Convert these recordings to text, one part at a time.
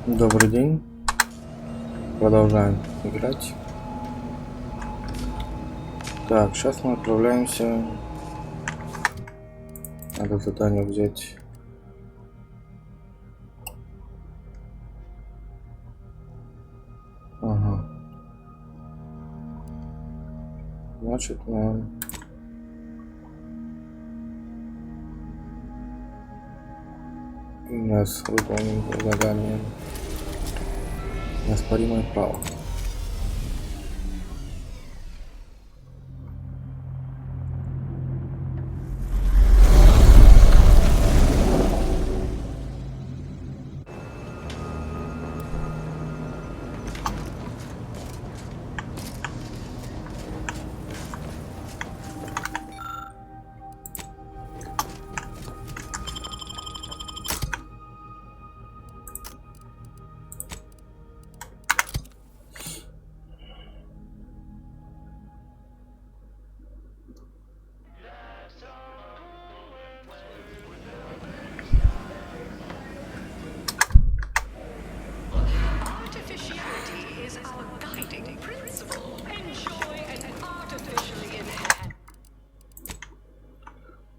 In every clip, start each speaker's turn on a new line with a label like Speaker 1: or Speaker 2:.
Speaker 1: Добрый день. Продолжаем играть. Так, сейчас мы отправляемся. Надо задание взять. Ага. Значит, мы у нас выполним задание. Неоспоримое право.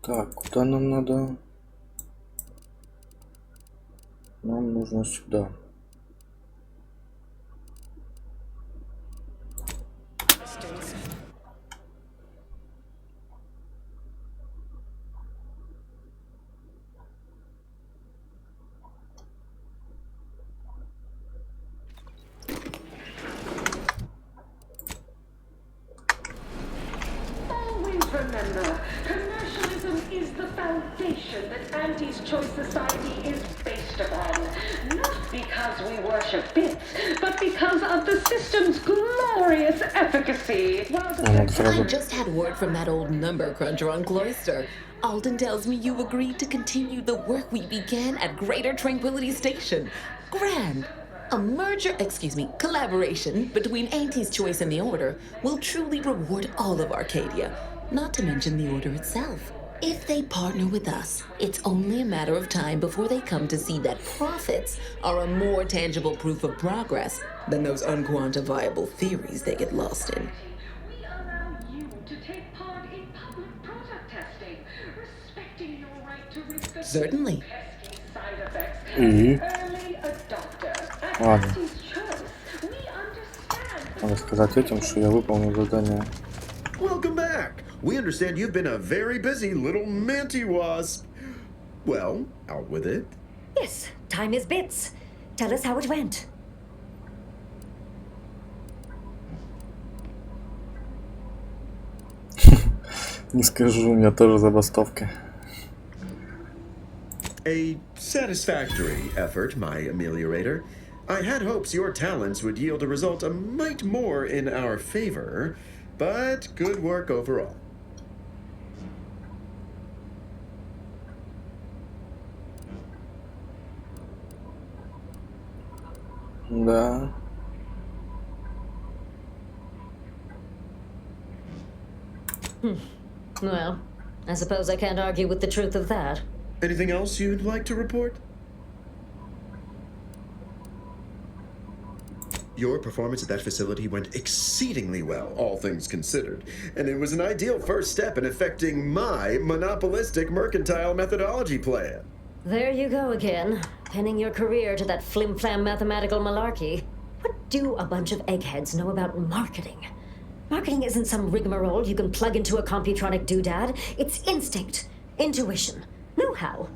Speaker 1: Так, куда нам надо? Нам нужно сюда.
Speaker 2: Remember, commercialism is the foundation that Auntie's Choice Society is based upon. Not because we worship bits, but because of the system's glorious efficacy.
Speaker 3: I just had word from that old number cruncher on Cloister. Alden tells me you agreed to continue the work we began at Greater Tranquility Station. Grand. A collaboration between Auntie's Choice and the Order will truly reward all of Arcadia. Not to mention the Order itself. If they partner with us, it's only a matter of time before they come to see that profits are a more tangible proof of progress than those unquantifiable theories they get lost in.
Speaker 2: We allow you to take part in public product testing, respecting your right to risk the
Speaker 3: Certainly.
Speaker 2: pesky side effects.
Speaker 1: И
Speaker 2: Early adopter. At
Speaker 1: ладно.
Speaker 2: Auntie's Choice, we understand
Speaker 1: Надо сказать этим, что я выполнил задание.
Speaker 4: Welcome back. We understand you've been a very busy little manty-wasp. Well, out with it.
Speaker 5: Yes, time is bits. Tell us how it went.
Speaker 1: Не скажу, у меня тоже забастовка.
Speaker 4: A satisfactory effort, my ameliorator. I had hopes your talents would yield a result a mite more in our favor, but good work overall.
Speaker 1: Да.
Speaker 5: Well, I suppose I can't argue with the truth of that.
Speaker 4: Anything else you'd like to report? Your performance at that facility went exceedingly well, all things considered, and it was an ideal first step in effecting my monopolistic mercantile methodology plan.
Speaker 5: There you go again, pinning your career to that flim-flam mathematical malarkey. What do a bunch of eggheads know about marketing? Marketing isn't some rigmarole you can plug into a computronic doodad. It's instinct, intuition, know-how.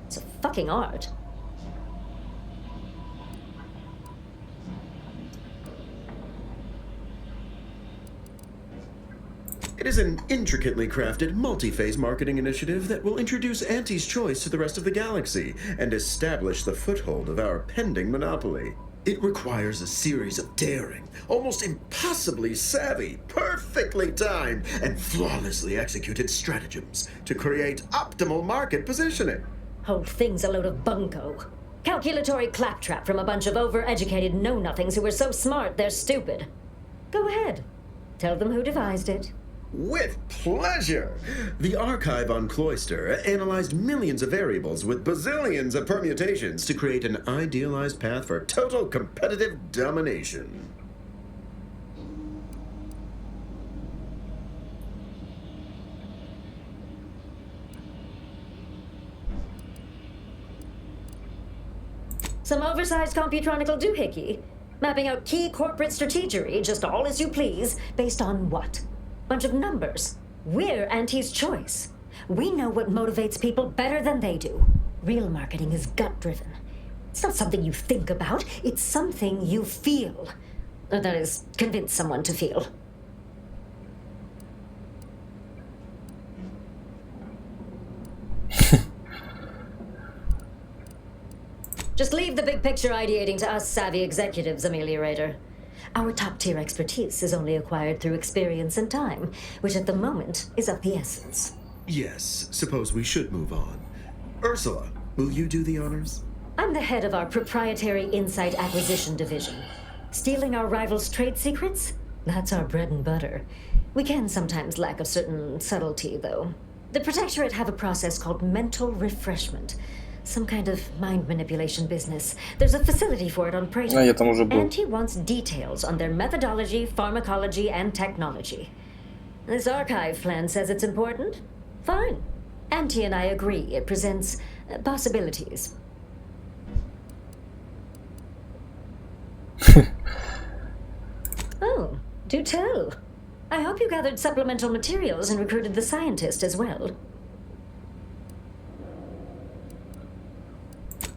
Speaker 5: It's a fucking art.
Speaker 4: It is an intricately crafted, multi-phase marketing initiative that will introduce Auntie's Choice to the rest of the galaxy and establish the foothold of our pending monopoly. It requires a series of daring, almost impossibly savvy, perfectly timed, and flawlessly executed stratagems to create optimal market positioning.
Speaker 5: Whole thing's a load of bunco. Calculatory claptrap from a bunch of over-educated know-nothings who are so smart they're stupid. Go ahead. Tell them who devised it.
Speaker 4: With pleasure! The archive on Cloister analyzed millions of variables with bazillions of permutations to create an idealized path for total competitive domination.
Speaker 5: Some oversized computronical doohickey. Mapping out key corporate strategery, just all as you please, based on what? Bunch of numbers. We're Auntie's choice. We know what motivates people better than they do. Real marketing is gut-driven. It's not something you think about, it's something you feel. Or that is, convince someone to feel. Just leave the big picture ideating to us savvy executives, Ameliorator. Our top-tier expertise is only acquired through experience and time, which at the moment is of the essence.
Speaker 4: Yes, suppose we should move on. Ursula, will you do the honors?
Speaker 5: I'm the head of our proprietary insight acquisition division. Stealing our rivals' trade secrets? That's our bread and butter. We can sometimes lack a certain subtlety, though. The Protectorate have a process called mental refreshment. Some kind of mind manipulation business. There's a facility for it on Prato.
Speaker 1: А, я там уже был.
Speaker 5: Auntie wants details on their methodology, pharmacology, and technology. This archive plan says it's important? Fine. Auntie and I agree it presents possibilities. Oh, do tell. I hope you gathered supplemental materials and recruited the scientist as well.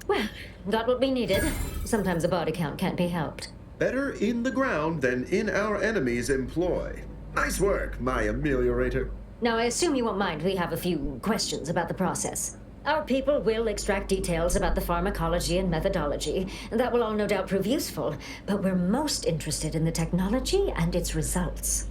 Speaker 5: Well, got what we needed. Sometimes a body count can't be helped.
Speaker 4: Better in the ground than in our enemy's employ. Nice work, my ameliorator.
Speaker 5: Now, I assume you won't mind we have a few questions about the process. Our people will extract details about the pharmacology and methodology. That will all no doubt prove useful, but we're most interested in the technology and its results.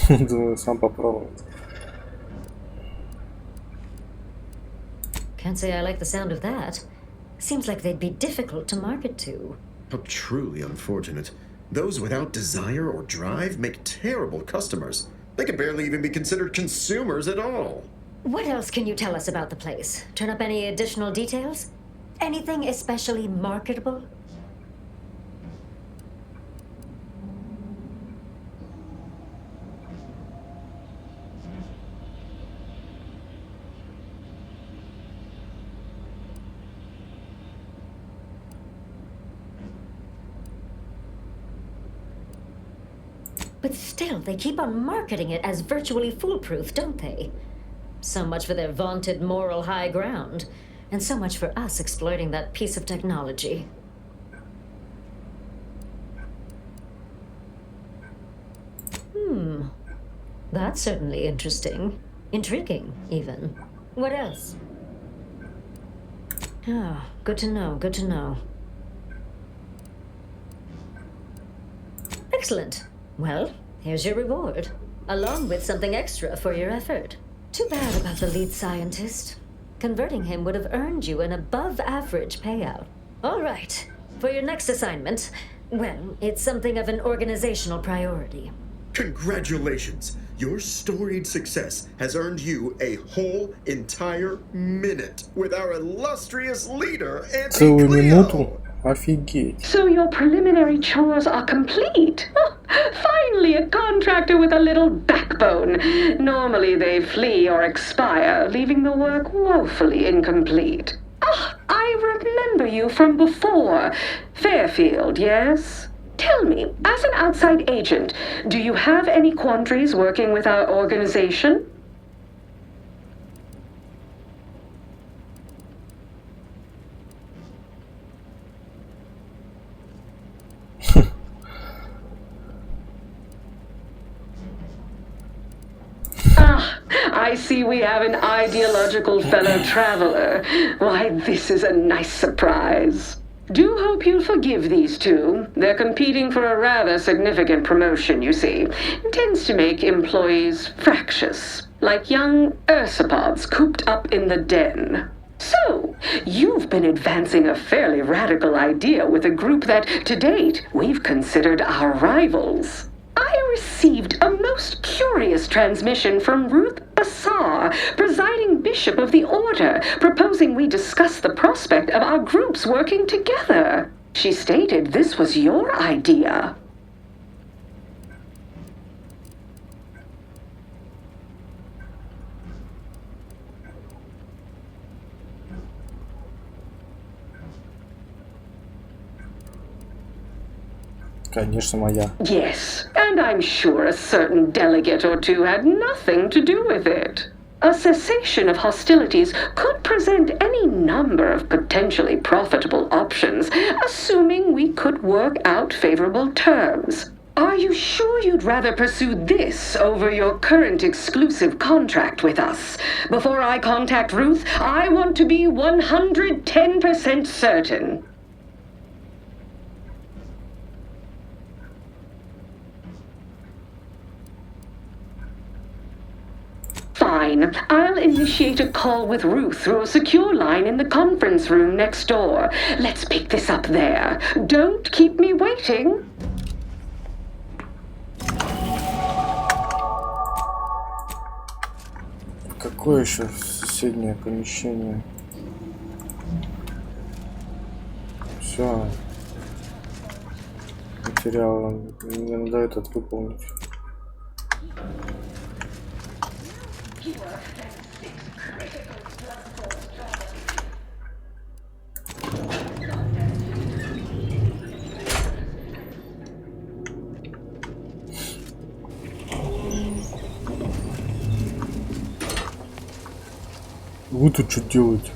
Speaker 1: Думаю, сам попробовать.
Speaker 5: Can't say I like the sound of that. Seems like they'd be difficult to market to.
Speaker 4: How truly unfortunate. Those without desire or drive make terrible customers. They can barely even be considered consumers at all.
Speaker 5: What else can you tell us about the place? Turn up any additional details? Anything especially marketable? But still, they keep on marketing it as virtually foolproof, don't they? So much for their vaunted moral high ground, and so much for us exploiting that piece of technology. That's certainly interesting. Intriguing, even. What else? Ah, good to know, good to know. Excellent. Well, here's your reward, along with something extra for your effort. Too bad about the lead scientist. Converting him would have earned you an above-average payout. All right, for your next assignment, well, it's something of an organizational priority.
Speaker 4: Congratulations! Your storied success has earned you a whole entire minute with our illustrious leader, Teти
Speaker 1: Целую минуту?
Speaker 4: Клео.
Speaker 1: Офигеть.
Speaker 2: So your preliminary chores are complete. Oh, finally, a contractor with a little backbone. Normally they flee or expire, leaving the work woefully incomplete. Ah, I remember you from before. Fairfield, yes? Tell me, as an outside agent, do you have any quandaries working with our organization? Ah, I see we have an ideological fellow traveler. Why, this is a nice surprise. Do hope you'll forgive these two. They're competing for a rather significant promotion, you see. It tends to make employees fractious, like young ursopods cooped up in the den. So, you've been advancing a fairly radical idea with a group that, to date, we've considered our rivals. I received a most curious transmission from Ruth Bassar, presiding bishop of the order, proposing we discuss the prospect of our groups working together. She stated this was your idea.
Speaker 1: Конечно, моя.
Speaker 2: Yes, and I'm sure a certain delegate or two had nothing to do with it. A cessation of hostilities could present any number of potentially profitable options, assuming we could work out favorable terms. Are you sure you'd rather pursue this over your current exclusive contract with us? Before I contact Ruth, I want to be 110% certain. Fine. I'll initiate a call with Ruth through a secure line in the conference room next door. Let's pick this up there. Don't keep me waiting.
Speaker 1: Какое еще соседнее помещение? Все. Материал. Мне надо этот выполнить. Вы тут что делаете?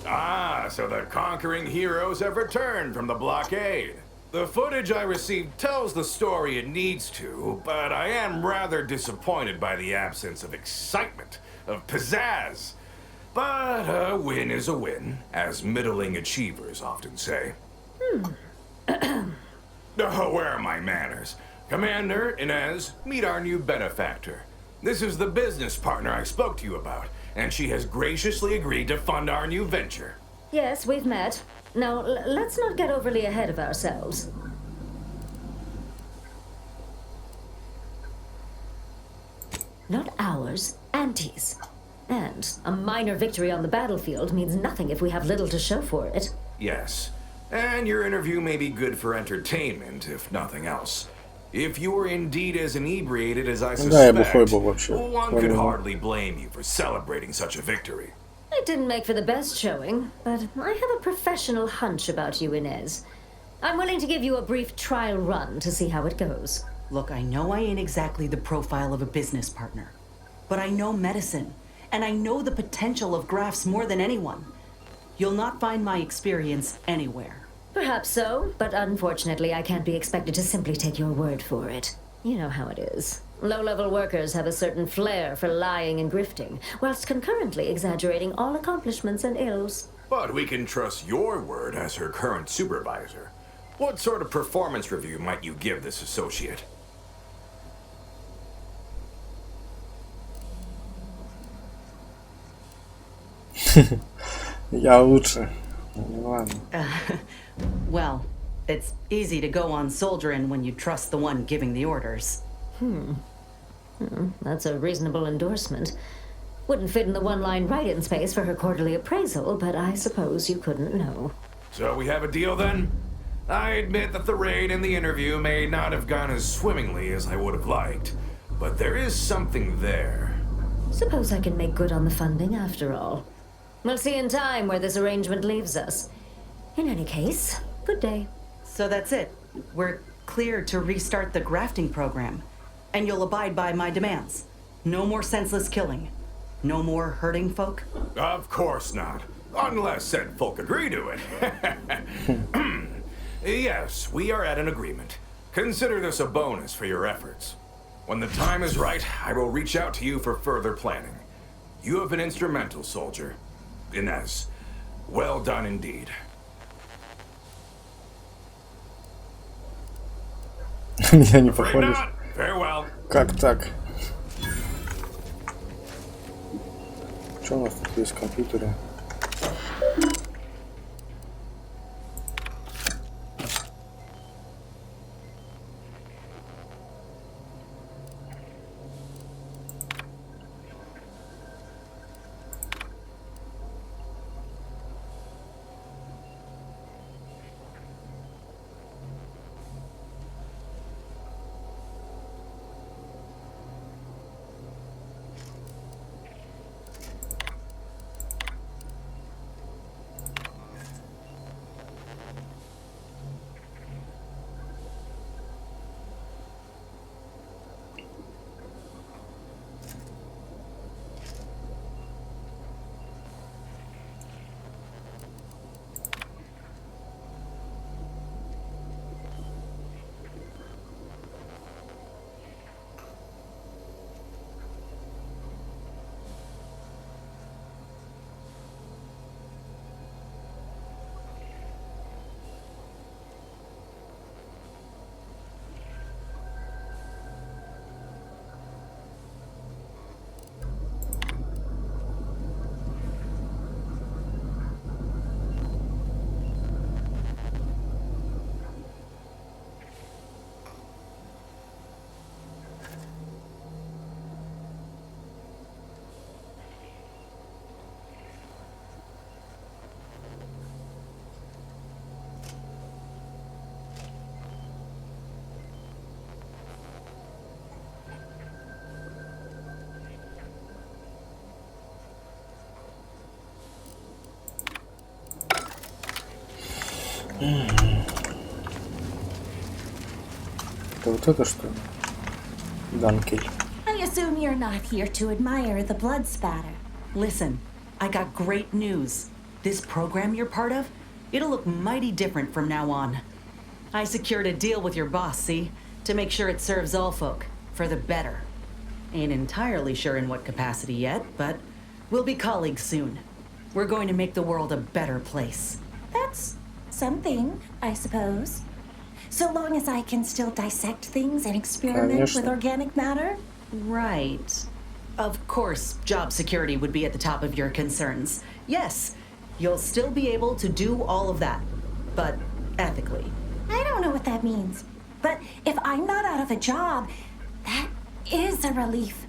Speaker 6: Ah, so the conquering heroes have returned from the blockade. The footage I received tells the story it needs to, but I am rather disappointed by the absence of excitement, of pizzazz. But a win is a win, as middling achievers often say. Oh, where are my manners? Commander, Inez, meet our new benefactor. This is the business partner I spoke to you about, and she has graciously agreed to fund our new venture.
Speaker 5: Yes, we've met. Now, let's not get overly ahead of ourselves. Not ours, Auntie's. And a minor victory on the battlefield means nothing if we have little to show for it.
Speaker 6: Yes, and your interview may be good for entertainment, if nothing else. If you were indeed as inebriated as I suspect, one could hardly blame you for celebrating such a victory.
Speaker 5: It didn't make for the best showing, but I have a professional hunch about you, Inez. I'm willing to give you a brief trial run to see how it goes.
Speaker 7: Look, I know I ain't exactly the profile of a business partner, but I know medicine, and I know the potential of grafts more than anyone. You'll not find my experience anywhere.
Speaker 5: Perhaps so, but unfortunately I can't be expected to simply take your word for it. You know how it is. Low-level workers have a certain flair for lying and grifting, whilst concurrently exaggerating all accomplishments and ills.
Speaker 6: But we can trust your word as her current supervisor. What sort of performance review might you give this associate?
Speaker 1: Я лучше. Ну ладно.
Speaker 7: Well, it's easy to go on soldiering when you trust the one giving the orders.
Speaker 5: That's a reasonable endorsement. Wouldn't fit in the one-line write-in space for her quarterly appraisal, but I suppose you couldn't know.
Speaker 6: So we have a deal then? I admit that the raid and the interview may not have gone as swimmingly as I would have liked, but there is something there.
Speaker 5: Suppose I can make good on the funding after all. We'll see in time where this arrangement leaves us. In any case, good day.
Speaker 7: So that's it. We're clear to restart the grafting program, and you'll abide by my demands. No more senseless killing. No more hurting folk?
Speaker 6: Of course not. Unless said folk agree to it. Yes, we are at an agreement. Consider this a bonus for your efforts. When the time is right, I will reach out to you for further planning. You have been instrumental, soldier. Inez, well done indeed.
Speaker 1: Меня не
Speaker 6: Afraid
Speaker 1: походишь.
Speaker 6: not. Farewell.
Speaker 1: Как так? Что у нас тут есть компьютеры? Это вот это что ли? Данкель.
Speaker 8: I assume you're not here to admire the blood spatter.
Speaker 7: Listen, I got great news. This program you're part of, it'll look mighty different from now on. I secured a deal with your boss, see? To make sure it serves all folk, for the better. Ain't entirely sure in what capacity yet, but we'll be colleagues soon. We're going to make the world a better place.
Speaker 8: That's something, I suppose. So long as I can still dissect things and experiment
Speaker 1: Конечно.
Speaker 8: with organic matter.
Speaker 7: Right. Of course, job security would be at the top of your concerns. Yes, you'll still be able to do all of that, but ethically.
Speaker 8: I don't know what that means. But if I'm not out of a job, that is a relief.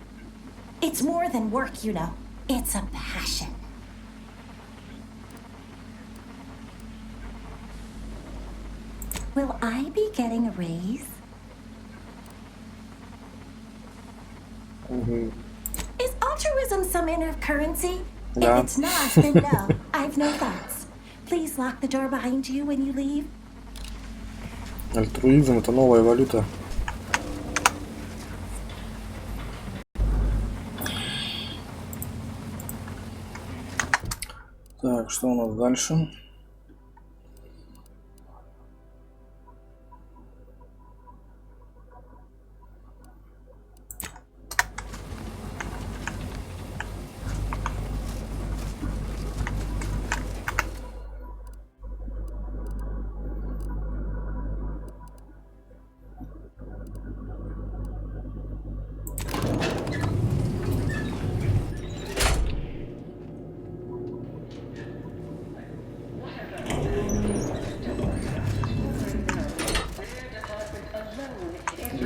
Speaker 8: It's more than work, you know. It's a passion. Will I be getting a raise? Is altruism some inner currency?
Speaker 1: Yeah.
Speaker 8: If it's not, then no. I've no thoughts. Please lock the door behind you when you leave.
Speaker 1: Альтруизм — это новая валюта. Так, что у нас дальше?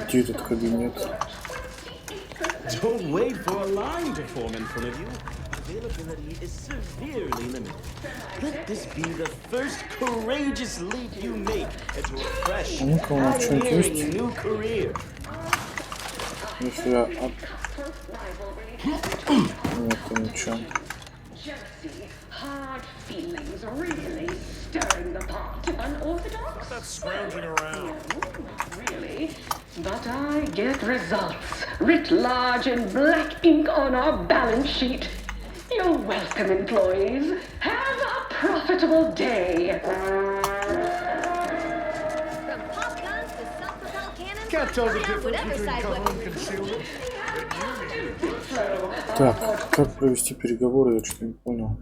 Speaker 1: Где этот кабинет?
Speaker 9: Don't wait for a line to form in front of you. Availability is severely limited. Let this be the first courageous leap you make into a fresh,
Speaker 1: Ну-ка, у нас что-нибудь
Speaker 9: pioneering
Speaker 1: есть?
Speaker 9: new career.
Speaker 1: Если я... Нет, ничего.
Speaker 2: Jealousy, hard feelings, really stirring the pot. Unorthodox?
Speaker 6: That's scrounging around.
Speaker 2: Really? But I get results, writ large in black ink on our balance sheet. You're welcome, employees. Have a profitable day.
Speaker 10: From pop guns to self-propelled cannons,
Speaker 9: Can't tell the
Speaker 10: I have
Speaker 9: difference
Speaker 10: whatever
Speaker 9: between
Speaker 10: size
Speaker 9: cover
Speaker 10: weapon.
Speaker 9: and concealment.
Speaker 1: Так, как провести переговоры, я что-то не понял.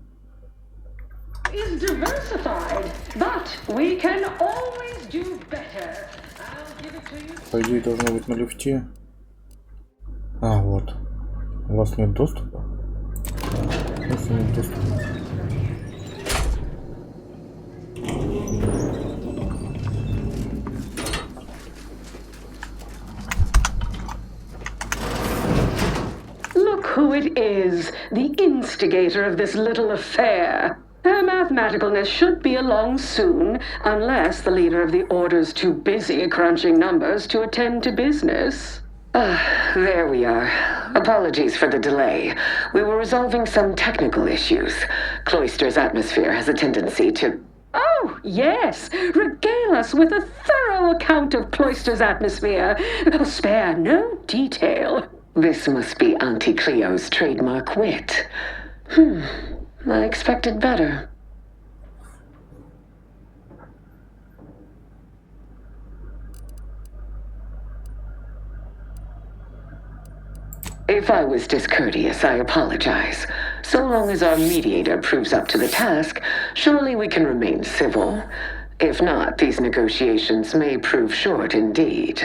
Speaker 2: Is diversified, but we can always do better. I'll give it to you.
Speaker 1: По идее, должно быть на лифте. А, вот. У вас нет доступа? Просто не доступ.
Speaker 2: Look who it is, the instigator of this little affair. Her mathematicalness should be along soon, unless the leader of the Order's too busy crunching numbers to attend to business. There we are. Apologies for the delay. We were resolving some technical issues. Cloister's atmosphere has a tendency to... Oh, yes. Regale us with a thorough account of Cloister's atmosphere. Spare no detail. This must be Auntie Cleo's trademark wit. I expected better. If I was discourteous, I apologize. So long as our mediator proves up to the task, surely we can remain civil. If not, these negotiations may prove short indeed.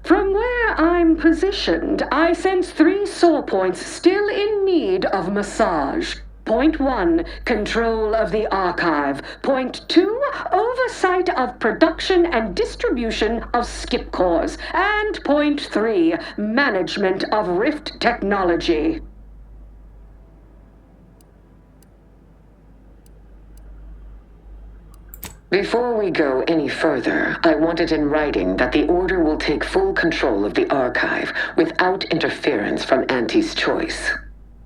Speaker 2: From where I'm positioned, I sense 3 sore points still in need of massage. Point 1, control of the archive. Point 2, oversight of production and distribution of skip cores. And point 3, management of Rift technology. Before we go any further, I want it in writing that the Order will take full control of the archive without interference from Auntie's choice.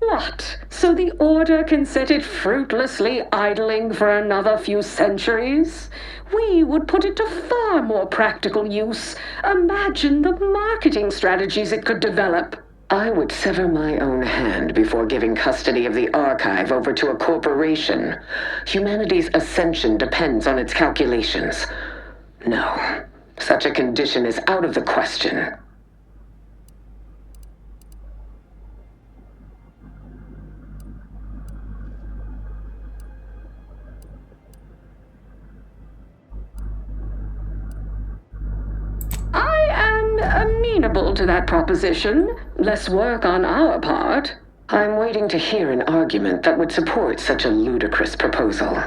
Speaker 2: What? So the Order can set it fruitlessly idling for another few centuries? We would put it to far more practical use. Imagine the marketing strategies it could develop. I would sever my own hand before giving custody of the archive over to a corporation. Humanity's ascension depends on its calculations. No, such a condition is out of the question. I am amenable to that proposition. Less work on our part. I'm waiting to hear an argument that would support such a ludicrous proposal.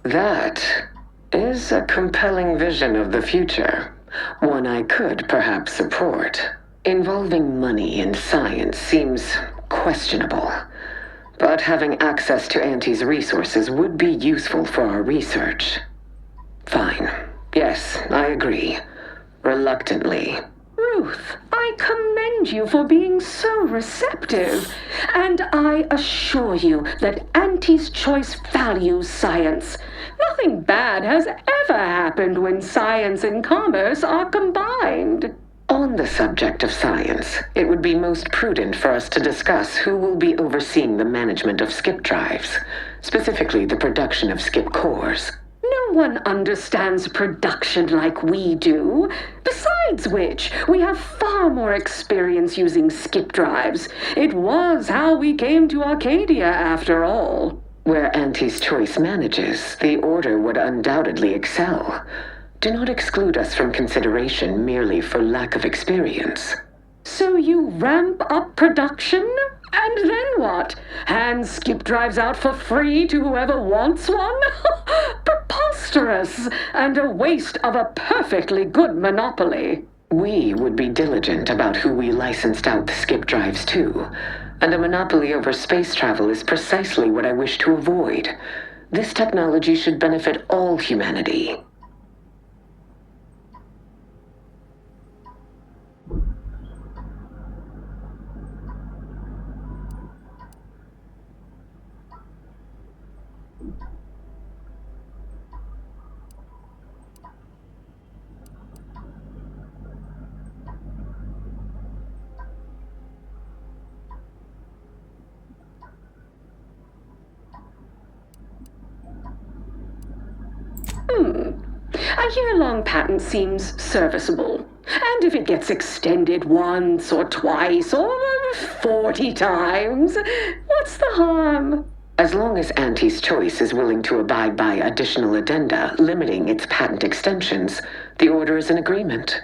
Speaker 2: That is a compelling vision of the future. One I could perhaps support. Involving money in science seems questionable. But having access to Auntie's resources would be useful for our research. Fine. Yes, I agree. Reluctantly. Ruth, I commend you for being so receptive. And I assure you that Auntie's choice values science. Nothing bad has ever happened when science and commerce are combined. On the subject of science, it would be most prudent for us to discuss who will be overseeing the management of skip drives, specifically the production of skip cores. No one understands production like we do. Besides which, we have far more experience using skip drives. It was how we came to Arcadia, after all. Where Auntie's choice manages, the Order would undoubtedly excel. Do not exclude us from consideration merely for lack of experience. So you ramp up production? And then what? Hand skip drives out for free to whoever wants one? Preposterous! And a waste of a perfectly good monopoly. We would be diligent about who we licensed out the skip drives to. And a monopoly over space travel is precisely what I wish to avoid. This technology should benefit all humanity. A year-long patent seems serviceable. And if it gets extended once or twice or 40 times, what's the harm?
Speaker 11: As long as Auntie's Choice is willing to abide by additional addenda limiting its patent extensions, the Order is in agreement.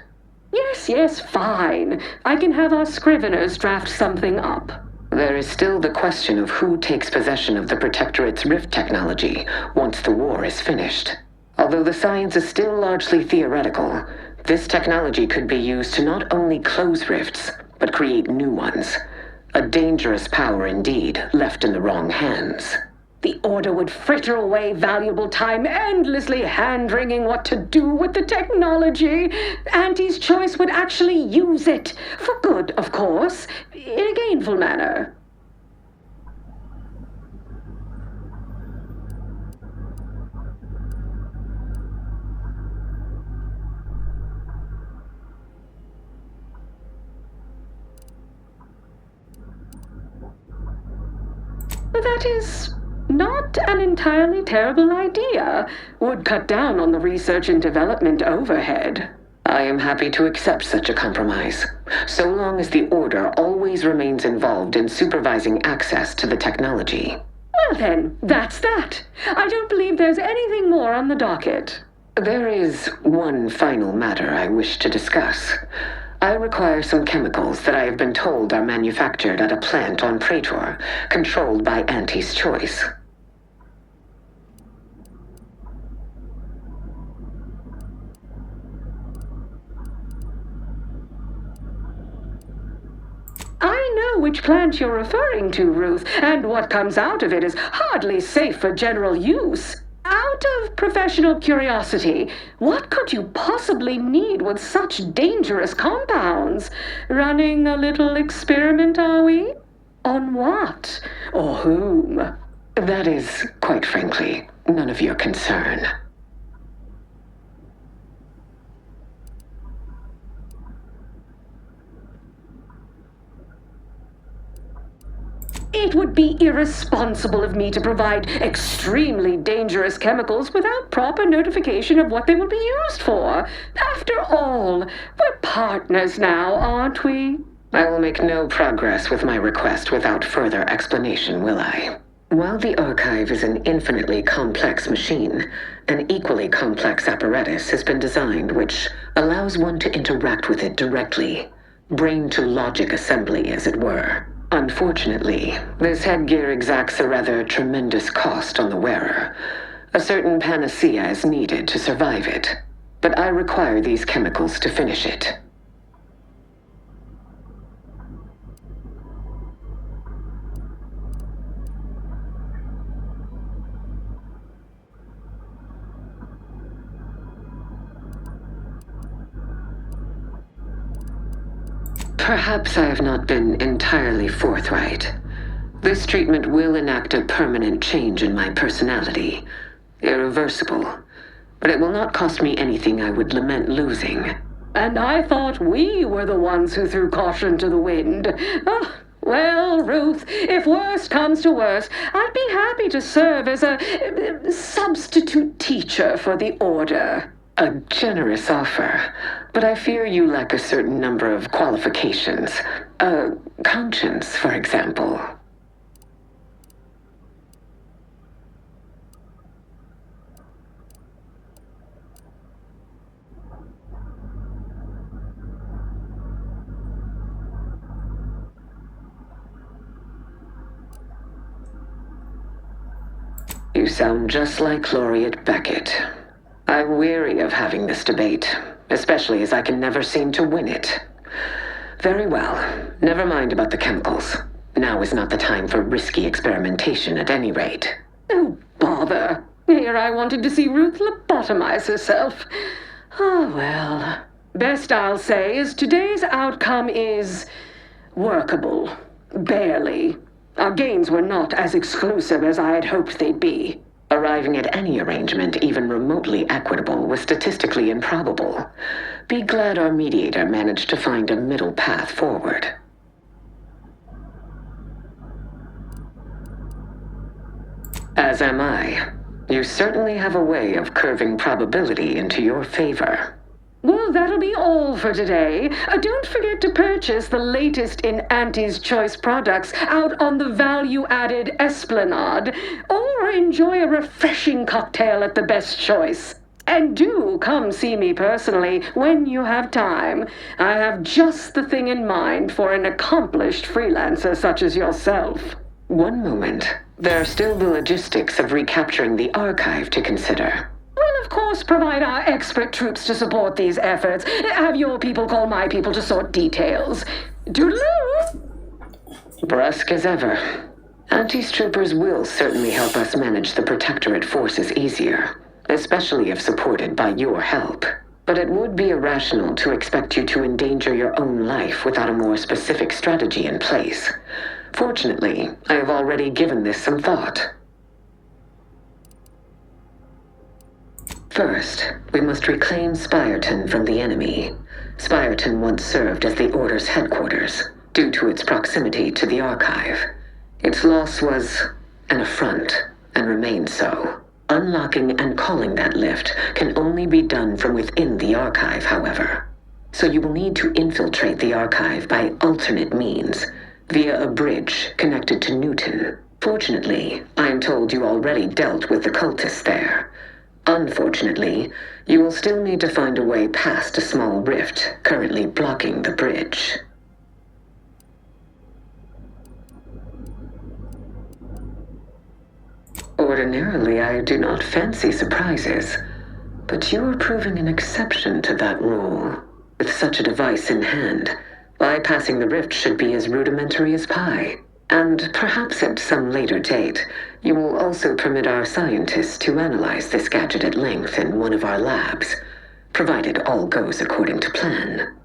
Speaker 2: Yes, fine. I can have our scriveners draft something up.
Speaker 11: There is still the question of who takes possession of the Protectorate's rift technology once the war is finished. Although the science is still largely theoretical, this technology could be used to not only close rifts, but create new ones. A dangerous power indeed, left in the wrong hands.
Speaker 2: The Order would fritter away valuable time endlessly hand-wringing what to do with the technology. Auntie's Choice would actually use it. For good, of course. In a gainful manner. That is not an entirely terrible idea. Would cut down on the research and development overhead.
Speaker 11: I am happy to accept such a compromise, so long as the Order always remains involved in supervising access to the technology.
Speaker 2: Well then, that's that. I don't believe there's anything more on the docket.
Speaker 11: There is one final matter I wish to discuss. I require some chemicals that I have been told are manufactured at a plant on Praetor, controlled by Auntie's Choice.
Speaker 2: I know which plant you're referring to, Ruth, and what comes out of it is hardly safe for general use. Out of professional curiosity, what could you possibly need with such dangerous compounds? Running a little experiment, are we? On what? Or whom?
Speaker 11: That is, quite frankly, none of your concern.
Speaker 2: It would be irresponsible of me to provide extremely dangerous chemicals without proper notification of what they will be used for. After all, we're partners now, aren't we?
Speaker 11: I will make no progress with my request without further explanation, will I? While the Archive is an infinitely complex machine, an equally complex apparatus has been designed which allows one to interact with it directly. Brain-to-logic assembly, as it were. Unfortunately, this headgear exacts a rather tremendous cost on the wearer. A certain panacea is needed to survive it, but I require these chemicals to finish it. Perhaps I have not been entirely forthright. This treatment will enact a permanent change in my personality. Irreversible. But it will not cost me anything I would lament losing.
Speaker 2: And I thought we were the ones who threw caution to the wind. Oh, well, Ruth, if worst comes to worst, I'd be happy to serve as a substitute teacher for the Order.
Speaker 11: A generous offer, but I fear you lack a certain number of qualifications. Conscience, for example. You sound just like Laureate Beckett. I'm weary of having this debate, especially as I can never seem to win it. Very well. Never mind about the chemicals. Now is not the time for risky experimentation at any rate.
Speaker 2: Oh, bother. Here I wanted to see Ruth lobotomize herself. Oh, well. Best I'll say is today's outcome is workable. Barely. Our gains were not as exclusive as I had hoped they'd be.
Speaker 11: Arriving at any arrangement even remotely equitable was statistically improbable. Be glad our mediator managed to find a middle path forward. As am I. You certainly have a way of curving probability into your favor. Well, that'll be all for today. Don't forget to purchase the latest in Auntie's Choice products out on the value-added Esplanade, or enjoy a refreshing cocktail at the Best Choice. And do come see me personally when you have time. I have just the thing in mind for an accomplished freelancer such as yourself. One moment. There are still the logistics of recapturing the archive to consider. We'll of course provide our expert troops to support these efforts. Have your people call my people to sort details. Toodaloo! Brusque as ever. Auntie's troopers will certainly help us manage the Protectorate forces easier, especially if supported by your help. But it would be irrational to expect you to endanger your own life without a more specific strategy in place. Fortunately, I have already given this some thought. First, we must reclaim Spyreton from the enemy. Spyreton once served as the Order's headquarters, due to its proximity to the Archive. Its loss was an affront, and remains so. Unlocking and calling that lift can only be done from within the Archive, however. So you will need to infiltrate the Archive by alternate means, via a bridge connected to Newton. Fortunately, I am told you already dealt with the cultists there. Unfortunately, you will still need to find a way past a small rift currently blocking the bridge. Ordinarily, I do not fancy surprises, but you are proving an exception to that rule. With such a device in hand, bypassing the rift should be as rudimentary as pie. And perhaps at some later date, you will also permit our scientists to analyze this gadget at length in one of our labs, provided all goes according to plan.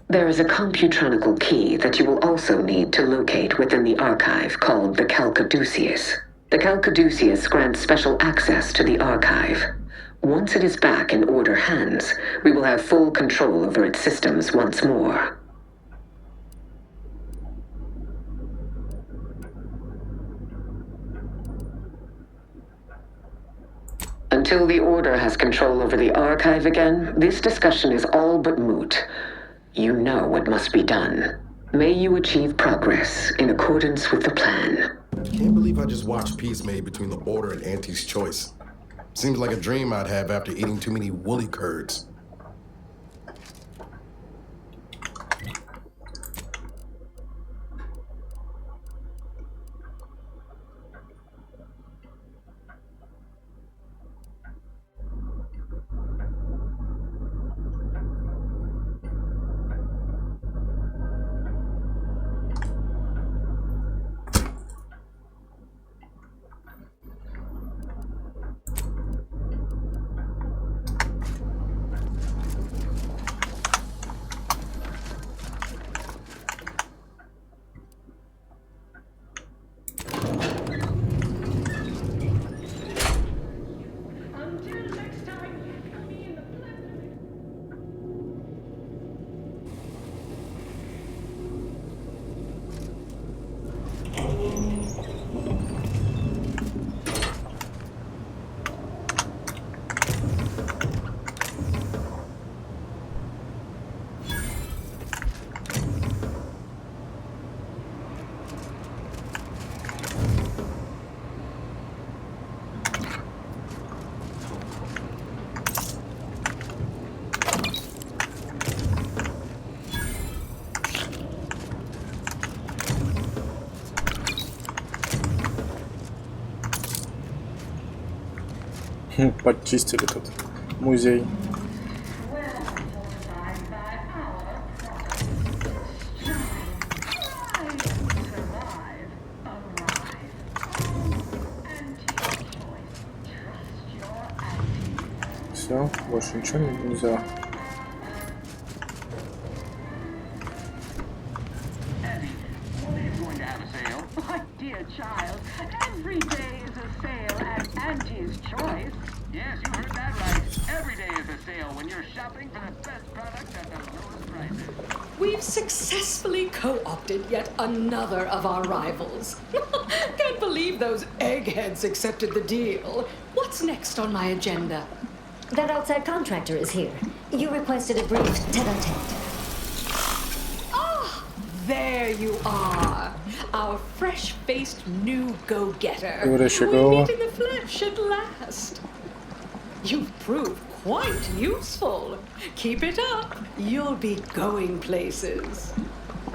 Speaker 11: There is a computronical key that you will also need to locate within the archive called the Calcaduceus. The Calcaduceus grants special access to the archive. Once it is back in Order hands, we will have full control over its systems once more. Until the Order has control over the archive again, this discussion is all but moot. You know what must be done. May you achieve progress in accordance with the plan.
Speaker 12: Can't believe I just watched peace made between the Order and Auntie's Choice. Seems like a dream I'd have after eating too many woolly curds.
Speaker 1: Подчистили тут музей. Все, больше ничего нельзя.
Speaker 13: we've successfully co-opted yet another of our rivals. Can't believe those eggheads accepted the deal. What's next on my agenda?
Speaker 5: That outside contractor is here. You requested a brief tete-a-tete.
Speaker 13: Ah, there you are. Our fresh-faced new go-getter.
Speaker 1: We
Speaker 13: meet in the flesh at last. You've proved quite useful. Keep it up. You'll be going places.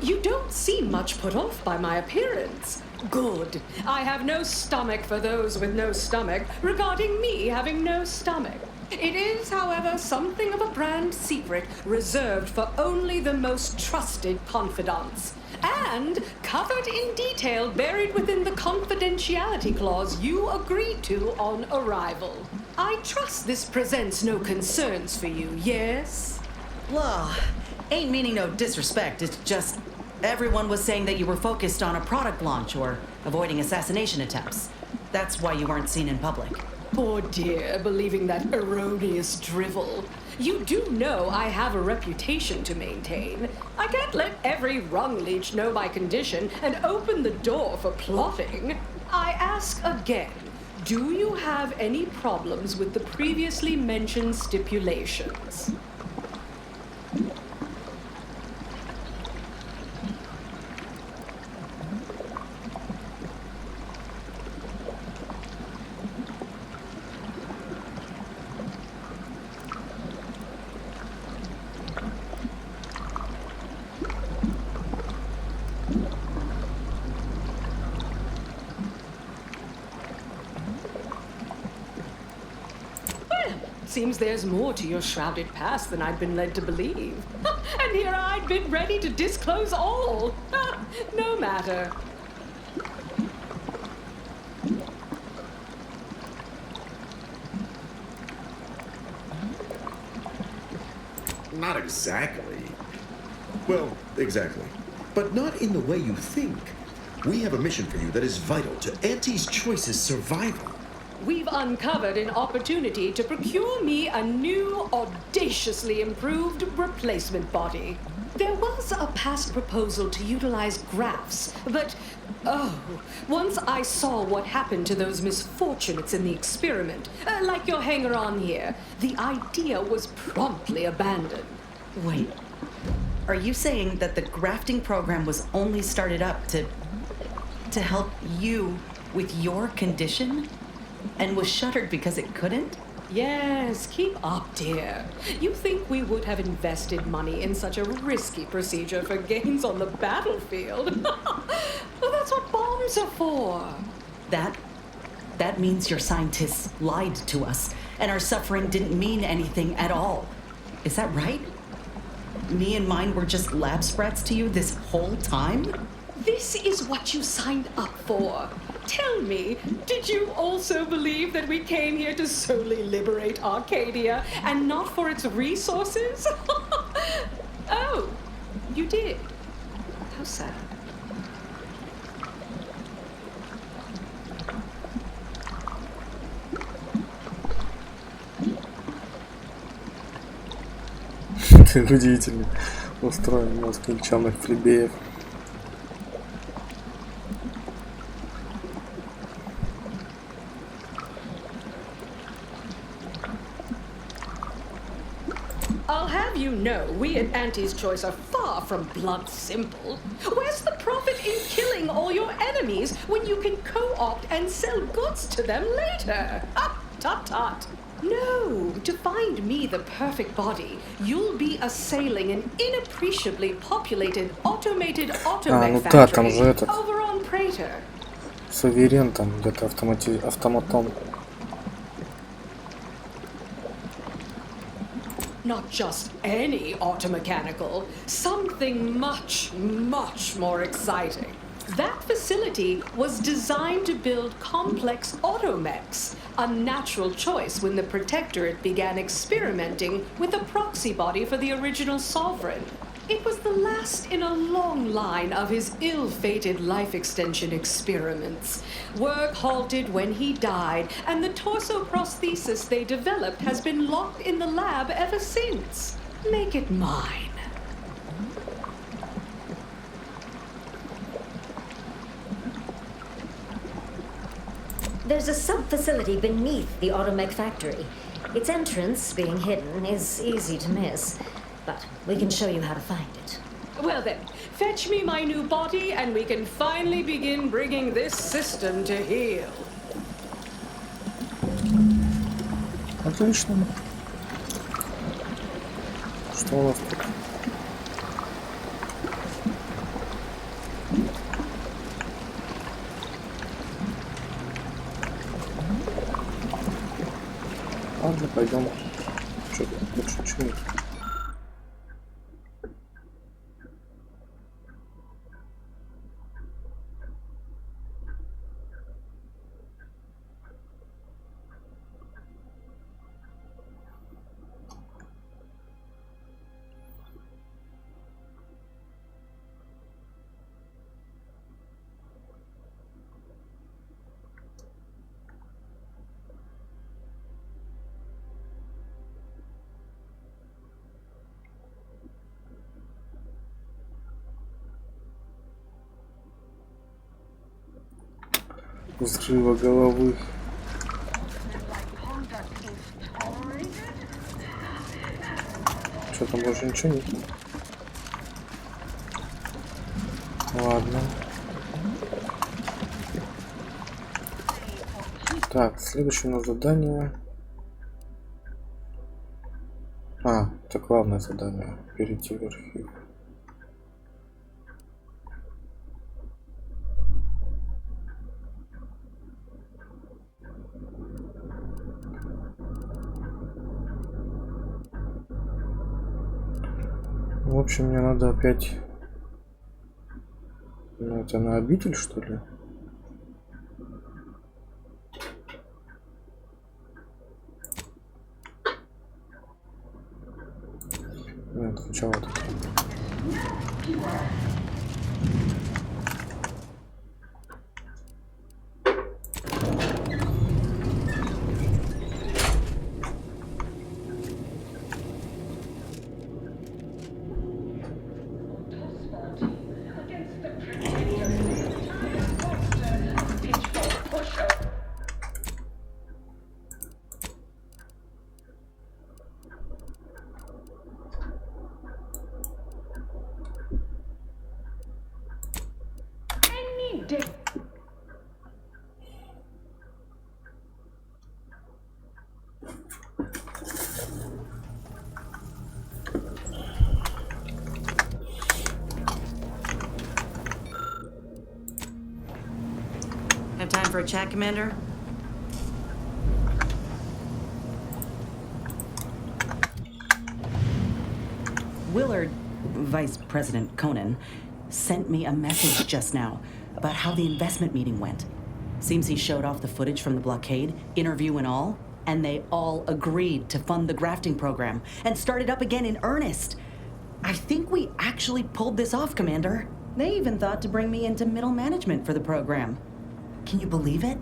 Speaker 13: You don't seem much put off by my appearance. Good. I have no stomach for those with no stomach regarding me having no stomach. It is, however, something of a brand secret reserved for only the most trusted confidants. And covered in detail buried within the confidentiality clause you agreed to on arrival. I trust this presents no concerns for you, yes?
Speaker 7: Well, ain't meaning no disrespect. It's just everyone was saying that you were focused on a product launch or avoiding assassination attempts. That's why you weren't seen in public.
Speaker 13: Poor dear, believing that erroneous drivel. You do know I have a reputation to maintain. I can't let every rung leech know my condition and open the door for plotting. I ask again, do you have any problems with the previously mentioned stipulations? Seems there's more to your shrouded past than I'd been led to believe. And here I'd been ready to disclose all. No matter.
Speaker 4: Not exactly. Well, exactly. But not in the way you think. We have a mission for you that is vital to Auntie's Choice's survival.
Speaker 13: We've uncovered an opportunity to procure me a new, audaciously improved replacement body. There was a past proposal to utilize graphs, but, once I saw what happened to those misfortunates in the experiment, like your hanger-on here, the idea was promptly abandoned.
Speaker 7: Wait, are you saying that the grafting program was only started up to help you with your condition? And was shuttered because it couldn't?
Speaker 13: Yes, keep up, dear. You think we would have invested money in such a risky procedure for gains on the battlefield? Well, that's what bombs are for.
Speaker 7: That means your scientists lied to us, and our suffering didn't mean anything at all. Is that right? Me and mine were just lab sprats to you this whole time?
Speaker 13: This is what you signed up for. Tell me, did you also believe that we came here to solely liberate Arcadia and not for its resources? Oh, you did. How sad.
Speaker 1: Ты удивительно устроен мозг никчемных плебеев.
Speaker 13: I'll have you know, we at Auntie's Choice are far from blunt simple. Where's the profit in killing all your enemies when you can co-opt and sell goods to them later? Tut-tut. No, to find me the perfect body, you'll be assailing an inappreciably populated automated automech factory over on Prater.
Speaker 1: Суверен там где-то автоматон.
Speaker 13: Not just any automechanical, something much, much more exciting. That facility was designed to build complex automechs, a natural choice when the Protectorate began experimenting with a proxy body for the original Sovereign. It was the last in a long line of his ill-fated life extension experiments. Work halted when he died, and the torso prosthesis they developed has been locked in the lab ever since. Make it mine.
Speaker 5: There's a sub-facility beneath the automech factory. Its entrance, being hidden, is easy to miss. But we can show you how to find it.
Speaker 13: Well then, fetch me my new body and we can finally begin bringing this system to heel.
Speaker 1: Отлично. Что у нас тут? Ладно, пойдем. Что-то больше ничего нет. Взрыва головы. Что там больше ничего нет? Ладно. Так, следующее у нас задание. Это главное задание. Перейти в архив. В общем, мне надо опять... Ну, это на обитель, что ли? Нет, сначала вот это.
Speaker 7: Have time for a chat, Commander? Willard, Vice President Conan, sent me a message just now about how the investment meeting went. Seems he showed off the footage from the blockade, interview and all, and they all agreed to fund the grafting program and start it up again in earnest. I think we actually pulled this off, Commander. They even thought to bring me into middle management for the program. Can you believe it?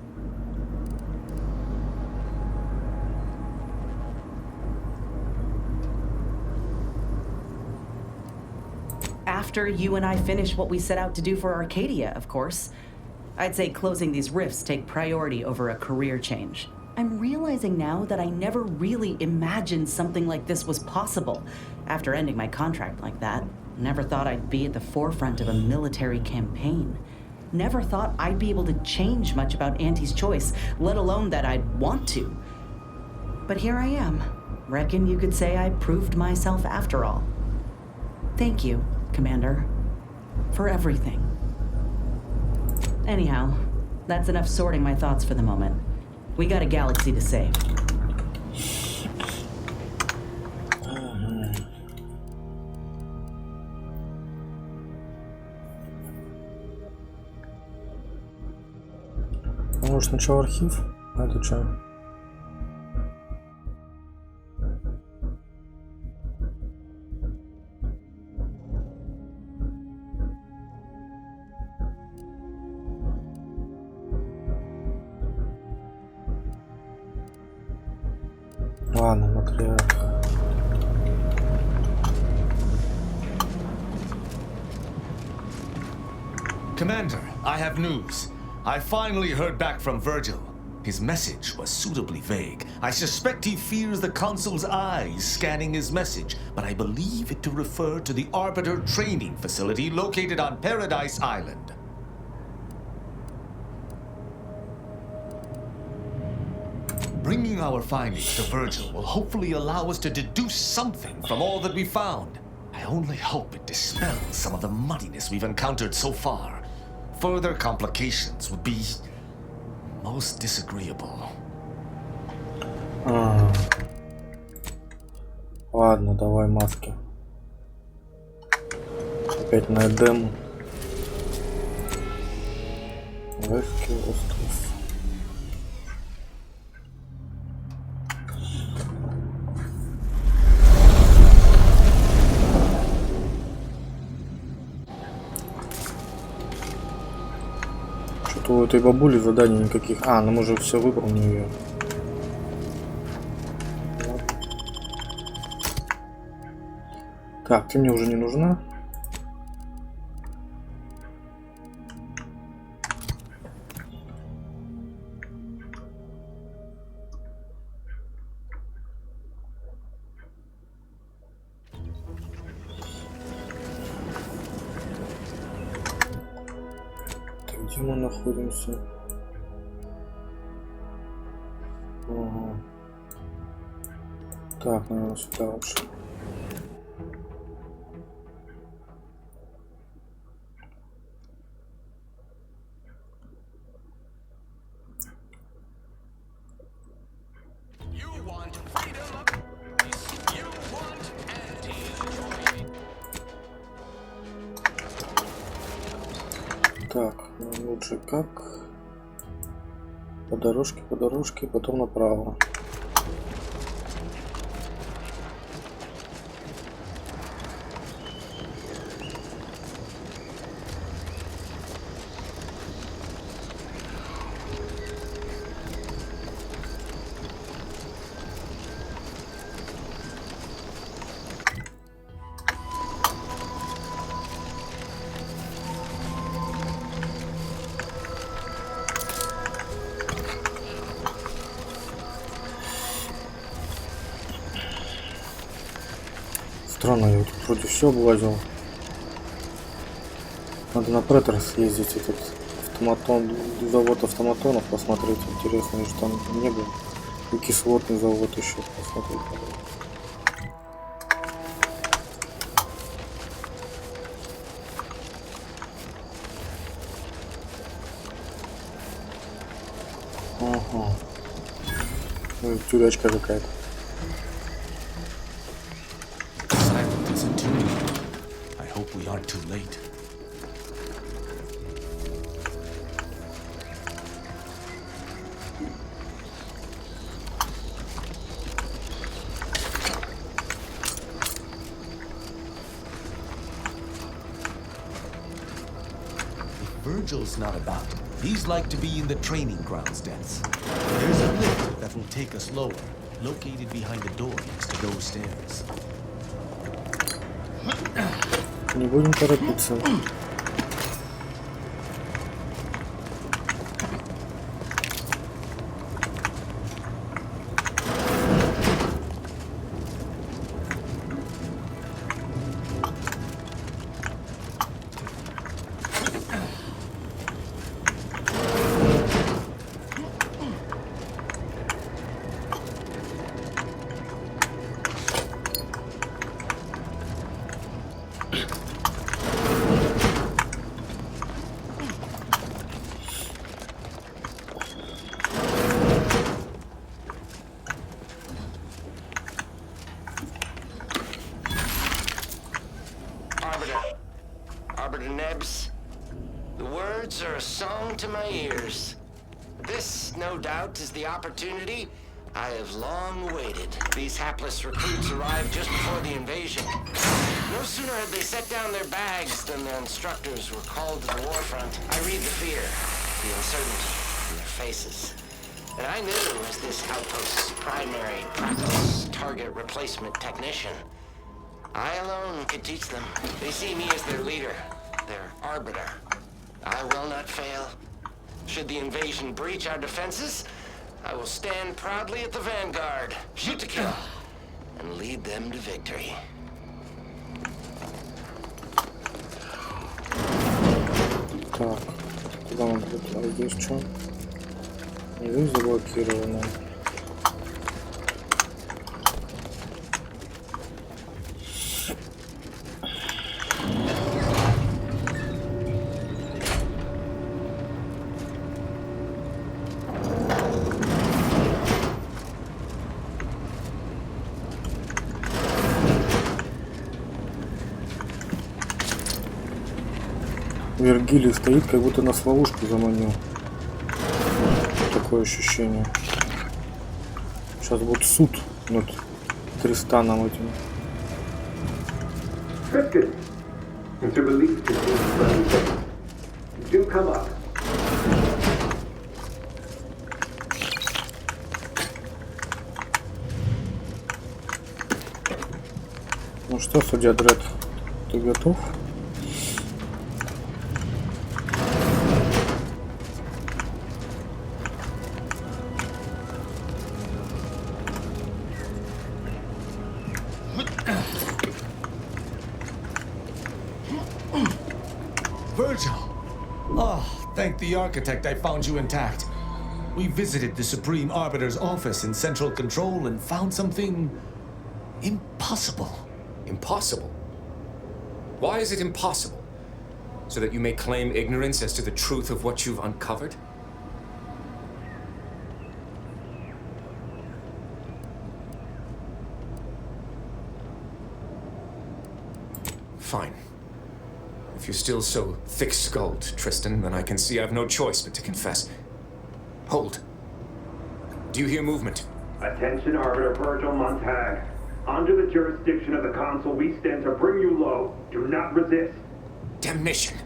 Speaker 7: After you and I finish what we set out to do for Arcadia, of course. I'd say closing these rifts take priority over a career change. I'm realizing now that I never really imagined something like this was possible after ending my contract like that. Never thought I'd be at the forefront of a military campaign. Never thought I'd be able to change much about Auntie's choice, let alone that I'd want to. But here I am. Reckon you could say I proved myself after all. Thank you, Commander, for everything. Anyhow, that's enough sorting my thoughts for the moment. We got a galaxy to save.
Speaker 1: Может, сначала архив? А это что? Ладно, материал.
Speaker 14: Commander, I have news. I finally heard back from Virgil. His message was suitably vague. I suspect he fears the Consul's eyes scanning his message, but I believe it to refer to the Arbiter training facility located on Paradise Island. Bringing our findings to Virgil will hopefully allow us to deduce something from all that we found. I only hope it dispels some of the muddiness we've encountered so far. Further complications would be most disagreeable.
Speaker 1: Ладно, давай маски. Опять на Эдем. Райский остров. Что-то у этой бабули заданий никаких. А, ну мы же все выполнили ее. Так, ты мне уже не нужна. Так, где мы находимся? Ага. Так, наверное, сюда лучше. Так, лучше как? По дорожке, потом направо. Странно, я тут вроде все облазил. Надо на Претор съездить, этот автоматон, завод автоматонов посмотреть. Интересно, что там не было. И кислотный завод еще посмотреть. Ага. Ну, тюрячка какая-то.
Speaker 14: We aren't too late. If Virgil's not about, he's like to be in the training grounds depths. There's a lift that will take us lower, located behind the door next to those stairs.
Speaker 1: Не будем торопиться.
Speaker 15: Arbiter Nebs. The words are a song to my ears. This, no doubt, is the opportunity I have long awaited. These hapless recruits arrived just before the invasion. No sooner had they set down their bags than their instructors were called to the war front. I read the fear, the uncertainty in their faces. And I knew as this outpost's primary practice target replacement technician, I alone could teach them. They see me as their leader, their arbiter. I will not fail. Should the invasion breach our defenses, I will stand proudly at the vanguard, shoot to kill, and lead them to victory.
Speaker 1: Так, куда он будет? А здесь что? Здесь заблокировано. Вергилий стоит, как будто нас в ловушку заманил. Такое ощущение. Сейчас будет суд над Тристаном этим.
Speaker 16: Tristan, to release the do come up.
Speaker 1: Ну что, судья Дред, ты готов?
Speaker 14: Virgil! Oh, thank the architect I found you intact. We visited the Supreme Arbiter's office in Central Control and found something impossible.
Speaker 17: Impossible? Why is it impossible? So that you may claim ignorance as to the truth of what you've uncovered? Fine. If you're still so thick-skulled, Tristan, then I can see I've no choice but to confess. Hold. Do you hear movement?
Speaker 16: Attention, Arbiter Virgil Montag. Under the jurisdiction of the Council, we stand to bring you low. Do not resist.
Speaker 17: Damnation!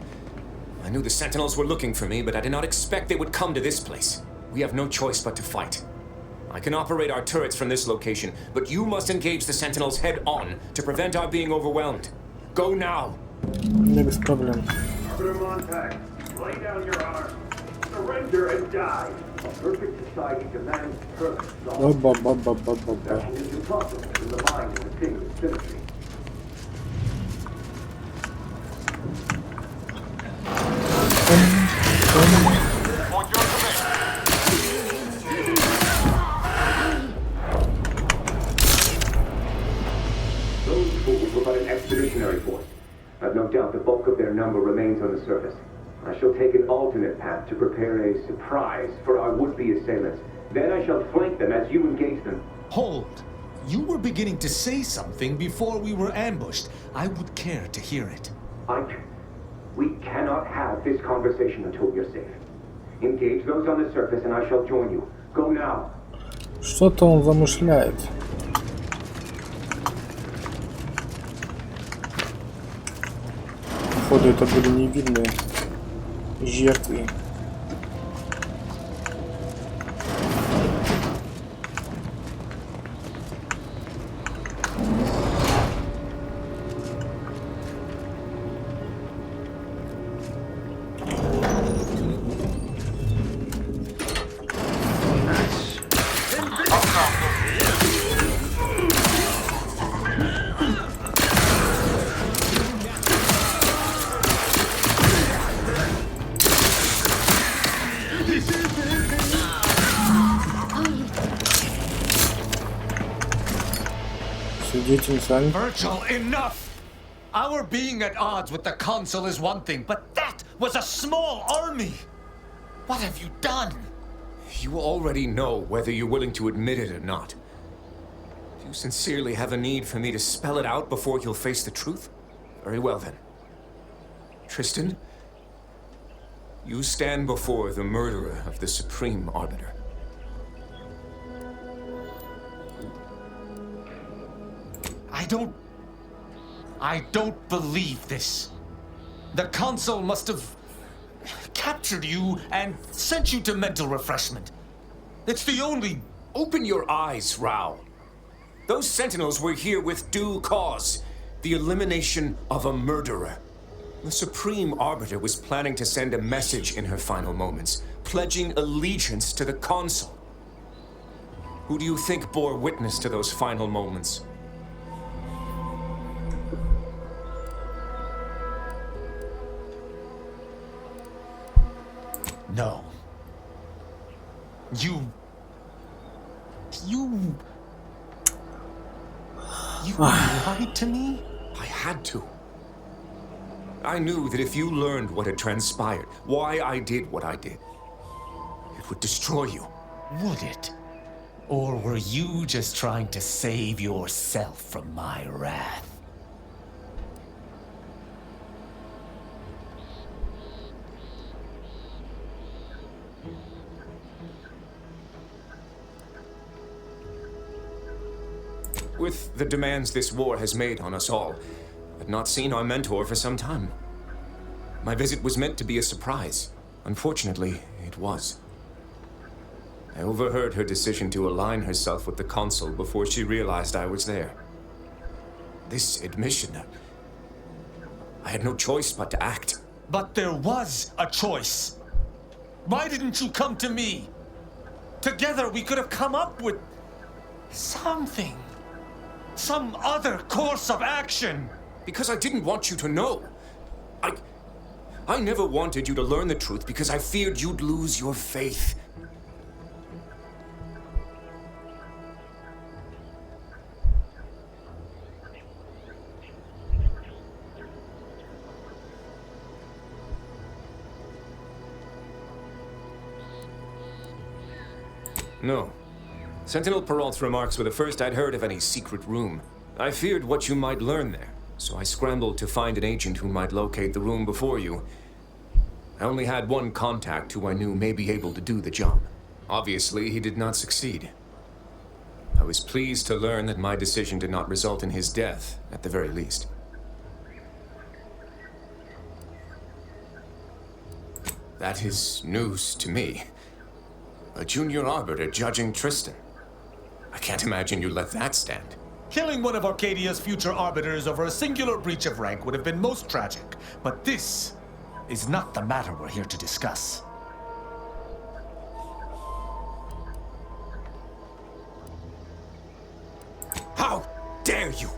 Speaker 17: I knew the Sentinels were looking for me, but I did not expect they would come to this place. We have no choice but to fight. I can operate our turrets from this location, but you must engage the Sentinels head-on to prevent our being overwhelmed. Go now!
Speaker 1: Не без проблем.
Speaker 16: Arbiter Montag, lay down your arms. Surrender and die. A perfect society demands perfect law. That is impossible in the mind of a single symmetry. Those fools were but an expeditionary force. I've no doubt the bulk of their number remains on the surface. I shall take an alternate path to prepare a surprise for our would-be assailants. Then I shall flank them as you engage them.
Speaker 14: Hold! You were beginning to say something before we were ambushed. I would care to hear it.
Speaker 16: We cannot have this conversation until you're safe. Engage those on the surface and I shall join you. Go now.
Speaker 1: Что-то он замышляет. Походу, это были невидные жертвы.
Speaker 14: Virgil, enough! Our being at odds with the Council is one thing, but that was a small army! What have you done?
Speaker 17: You already know whether you're willing to admit it or not. Do you sincerely have a need for me to spell it out before you'll face the truth? Very well then. Tristan, you stand before the murderer of the Supreme Arbiter.
Speaker 14: I don't believe this. The Council must have captured you and sent you to mental refreshment. It's the only...
Speaker 17: Open your eyes, Rao. Those Sentinels were here with due cause. The elimination of a murderer. The Supreme Arbiter was planning to send a message in her final moments, pledging allegiance to the Council. Who do you think bore witness to those final moments?
Speaker 14: No. You lied to me?
Speaker 17: I had to. I knew that if you learned what had transpired, why I did what I did, it would destroy you.
Speaker 14: Would it? Or were you just trying to save yourself from my wrath?
Speaker 17: With the demands this war has made on us all, I'd not seen our mentor for some time. My visit was meant to be a surprise. Unfortunately, it was. I overheard her decision to align herself with the Consul before she realized I was there. This admission, I had no choice but to act.
Speaker 14: But there was a choice. Why didn't you come to me? Together we could have come up with something. Some other course of action.
Speaker 17: Because I didn't want you to know. I never wanted you to learn the truth because I feared you'd lose your faith. No. Sentinel Peralt's remarks were the first I'd heard of any secret room. I feared what you might learn there, so I scrambled to find an agent who might locate the room before you. I only had one contact who I knew may be able to do the job. Obviously, he did not succeed. I was pleased to learn that my decision did not result in his death, at the very least. That is news to me. A junior arbiter judging Tristan. I can't imagine you let that stand.
Speaker 14: Killing one of Arcadia's future arbiters over a singular breach of rank would have been most tragic, but this is not the matter we're here to discuss.
Speaker 17: How dare you!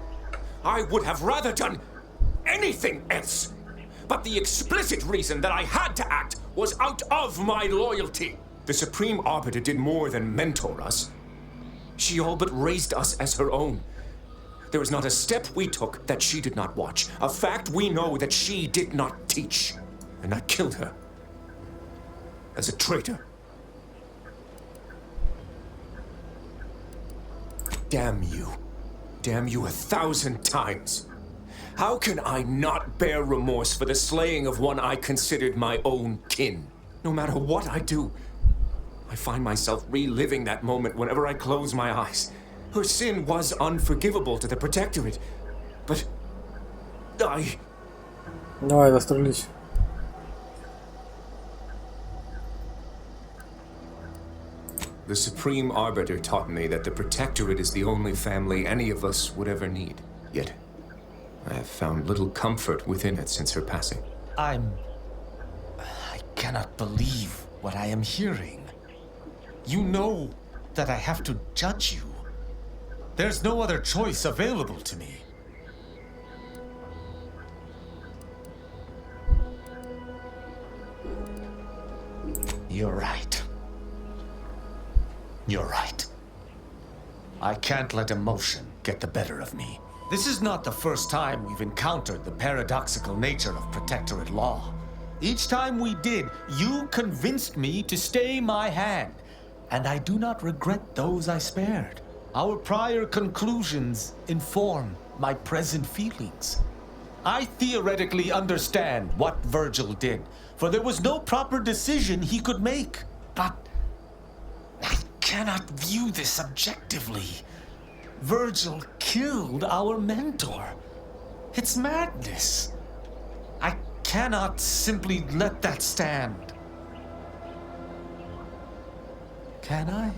Speaker 17: I would have rather done anything else. But the explicit reason that I had to act was out of my loyalty. The Supreme Arbiter did more than mentor us. She all but raised us as her own. There was not a step we took that she did not watch. A fact we know that she did not teach. And I killed her. As a traitor. Damn you. Damn you 1,000 times. How can I not bear remorse for the slaying of one I considered my own kin? No matter what I do, I find myself reliving that moment whenever I close my eyes. Her sin was unforgivable to the Protectorate, but I...
Speaker 1: Давай, застрелись.
Speaker 17: The Supreme Arbiter taught me that the Protectorate is the only family any of us would ever need. Yet, I have found little comfort within it since her passing.
Speaker 14: I cannot believe what I am hearing. You know that I have to judge you. There's no other choice available to me. You're right. You're right. I can't let emotion get the better of me. This is not the first time we've encountered the paradoxical nature of Protectorate law. Each time we did, you convinced me to stay my hand. And I do not regret those I spared. Our prior conclusions inform my present feelings. I theoretically understand what Virgil did, for there was no proper decision he could make. But I cannot view this objectively. Virgil killed our mentor. It's madness. I cannot simply let that stand. Can I?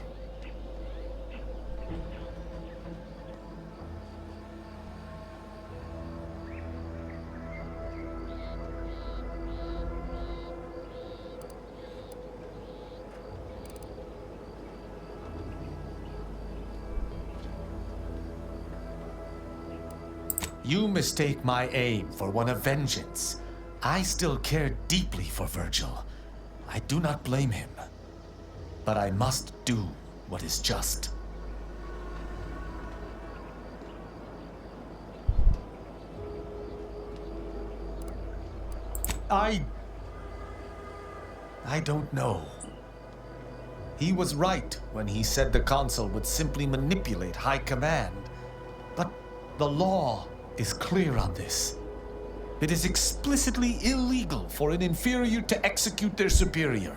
Speaker 14: You mistake my aim for one of vengeance. I still care deeply for Virgil. I do not blame him. But I must do what is just. I don't know. He was right when he said the Consul would simply manipulate High Command. But the law is clear on this. It is explicitly illegal for an inferior to execute their superior.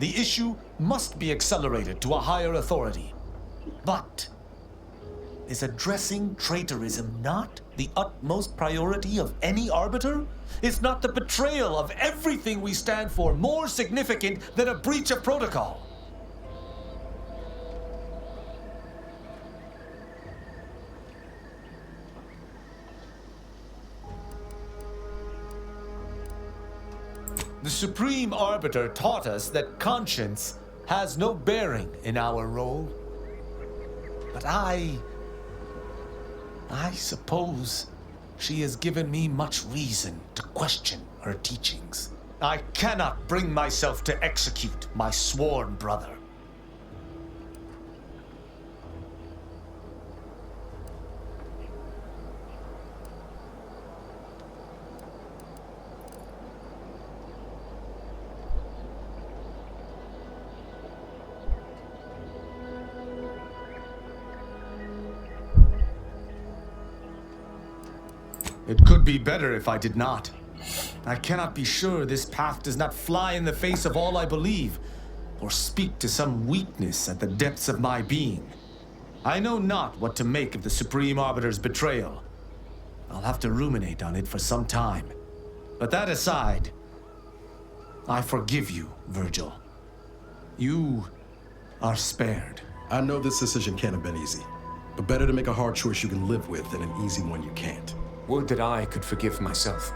Speaker 14: The issue must be accelerated to a higher authority. But is addressing traitorism not the utmost priority of any arbiter? Is not the betrayal of everything we stand for more significant than a breach of protocol? The Supreme Arbiter taught us that conscience has no bearing in our role. But I suppose she has given me much reason to question her teachings. I cannot bring myself to execute my sworn brother. It could be better if I did not. I cannot be sure this path does not fly in the face of all I believe, or speak to some weakness at the depths of my being. I know not what to make of the Supreme Arbiter's betrayal. I'll have to ruminate on it for some time. But that aside, I forgive you, Virgil. You are spared.
Speaker 12: I know this decision can't have been easy, but better to make a hard choice you can live with than an easy one you can't.
Speaker 17: Would that I could forgive myself.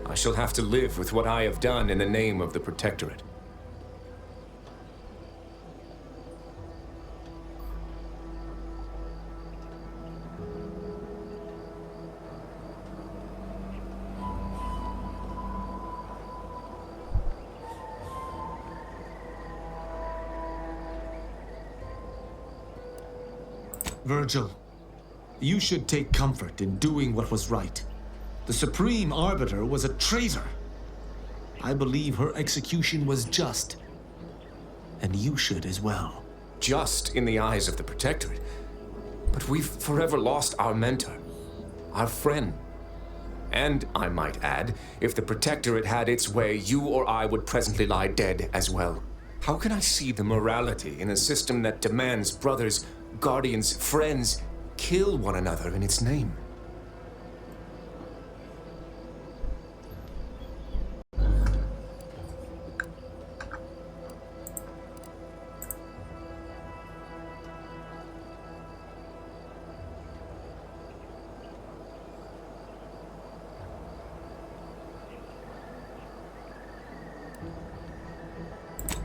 Speaker 17: I shall have to live with what I have done in the name of the Protectorate.
Speaker 14: Virgil, you should take comfort in doing what was right. The Supreme Arbiter was a traitor. I believe her execution was just. And you should as well.
Speaker 17: Just in the eyes of the Protectorate. But we've forever lost our mentor, our friend. And, I might add, if the Protectorate had its way, you or I would presently lie dead as well. How can I see the morality in a system that demands brothers, guardians, friends kill one another in its name?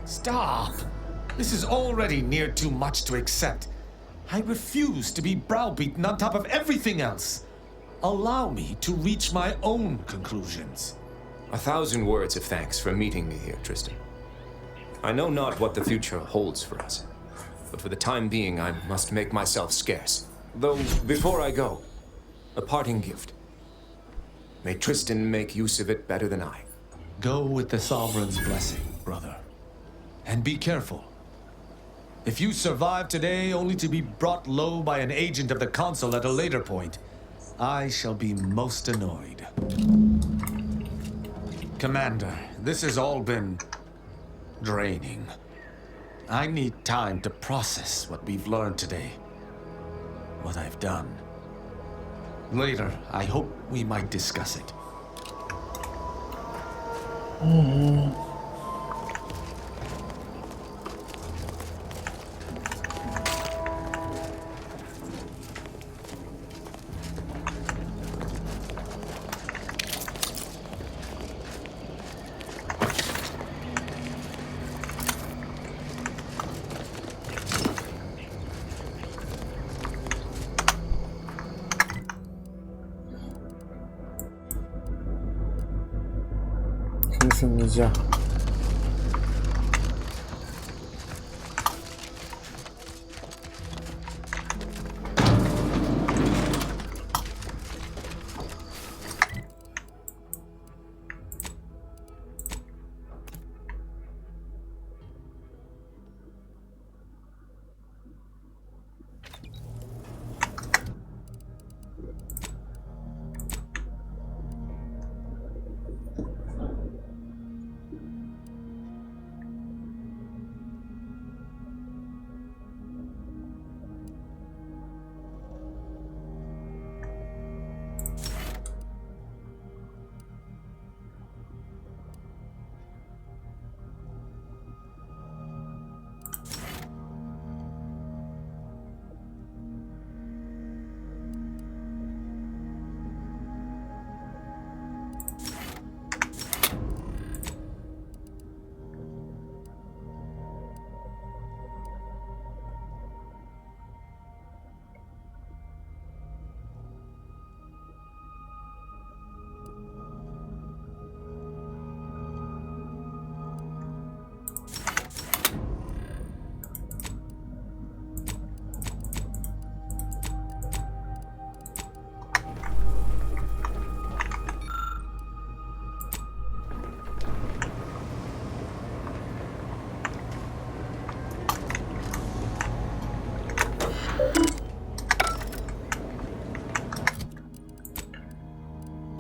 Speaker 14: Stop! This is already near too much to accept. I refuse to be browbeaten on top of everything else. Allow me to reach my own conclusions.
Speaker 17: 1,000 words of thanks for meeting me here, Tristan. I know not what the future holds for us, but for the time being I must make myself scarce. Though, before I go, a parting gift. May Tristan make use of it better than I.
Speaker 14: Go with the Sovereign's blessing, brother. And be careful. If you survive today only to be brought low by an agent of the Consul at a later point, I shall be most annoyed. Commander, this has all been draining. I need time to process what we've learned today. What I've done. Later, I hope we might discuss it.
Speaker 1: Сын нельзя.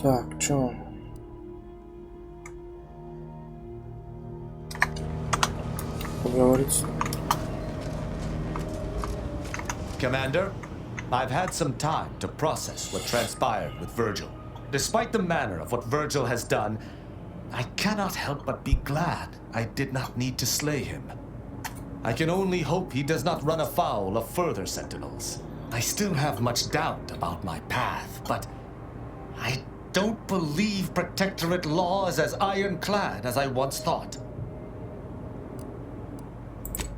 Speaker 1: Так, чё? Поговорить.
Speaker 14: Commander, I've had some time to process what transpired with Virgil. Despite the manner of what Virgil has done, I cannot help but be glad I did not need to slay him. I can only hope he does not run afoul of further sentinels. I still have much doubt about my path, but I don't believe Protectorate law is as ironclad as I once thought.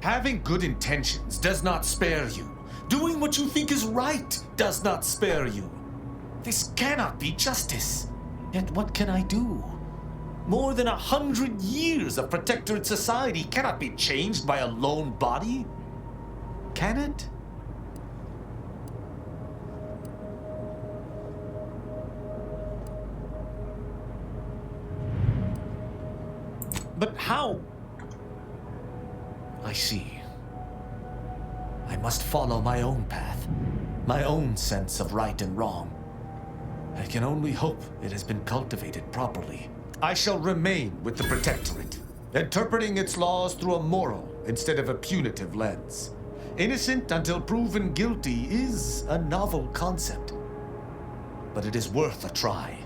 Speaker 14: Having good intentions does not spare you. Doing what you think is right does not spare you. This cannot be justice. Yet what can I do? More than 100 years of Protectorate society cannot be changed by a lone body. Can it? But how? I see. I must follow my own path, my own sense of right and wrong. I can only hope it has been cultivated properly. I shall remain with the Protectorate, interpreting its laws through a moral instead of a punitive lens. Innocent until proven guilty is a novel concept, but it is worth a try.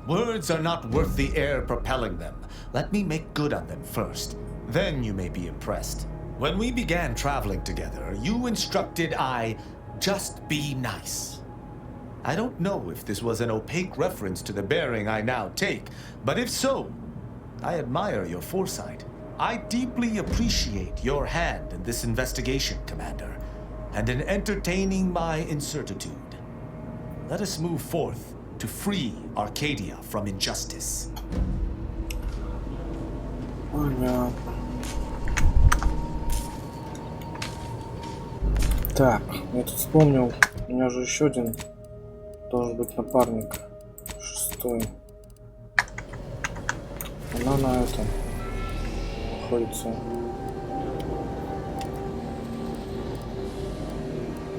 Speaker 14: Words are not worth the air propelling them. Let me make good on them first. Then you may be impressed. When we began traveling together, you instructed I just be nice. I don't know if this was an opaque reference to the bearing I now take, but if so, I admire your foresight. I deeply appreciate your hand in this investigation, Commander, and in entertaining my incertitude. Let us move forth to free Arcadia from injustice.
Speaker 1: Понятно. Так, я тут вспомнил, у меня же еще один должен быть напарник. 6-й. Она на этом находится.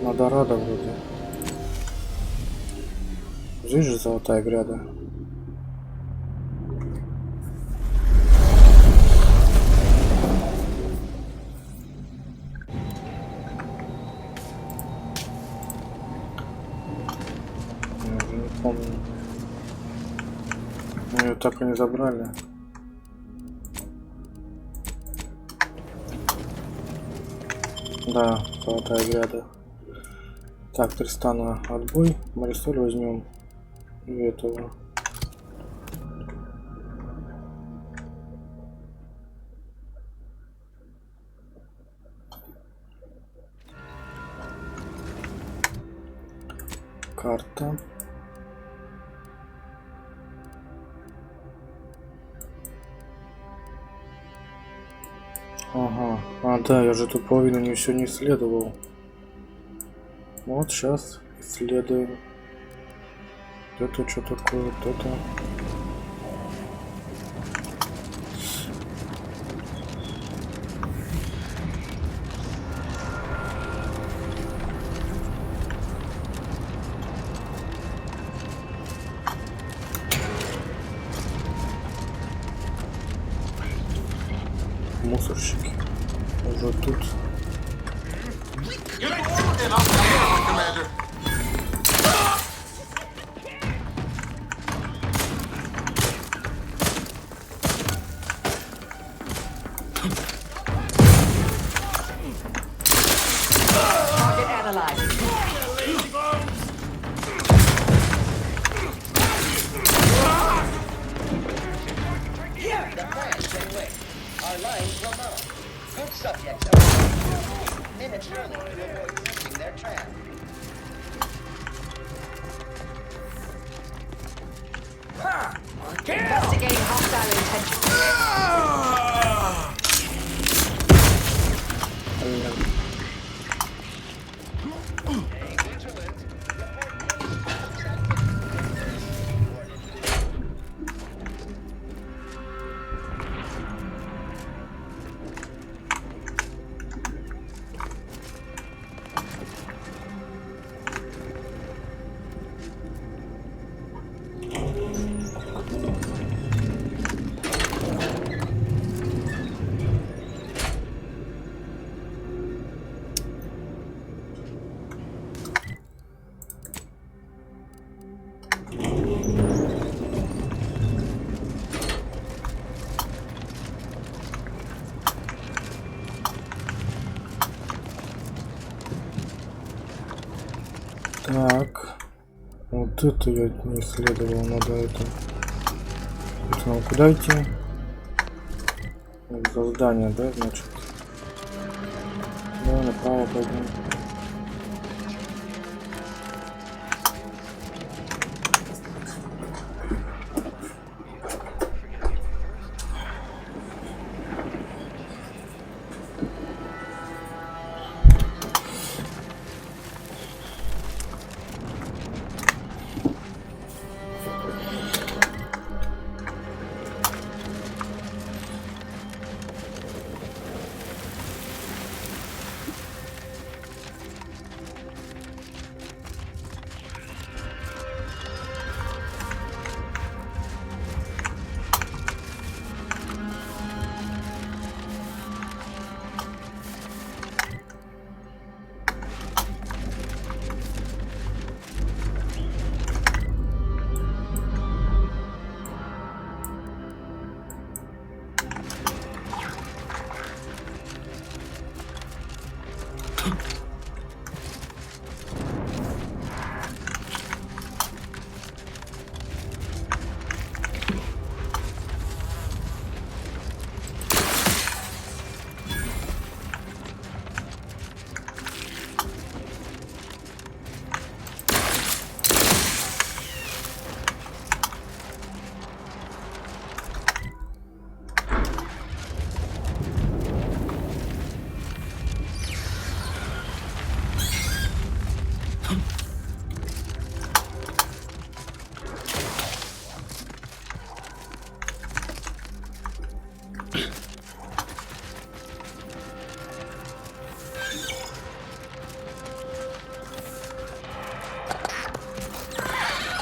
Speaker 1: На Дорадо вроде. Здесь же золотая гряда. Я уже не помню. Мы ее так и не забрали. Да, золотая гряда. Так, Тристана отбой. Марисоль возьмем. И этого. Карта. Ага. А, да, я же тут половину не все не исследовал. Вот сейчас исследуем. Это что такое? Вот это. Мусорщики. Уже тут. Так, вот это я не исследовал, надо это. Это нам куда идти? За здание, да, значит? Да, направо пойдем.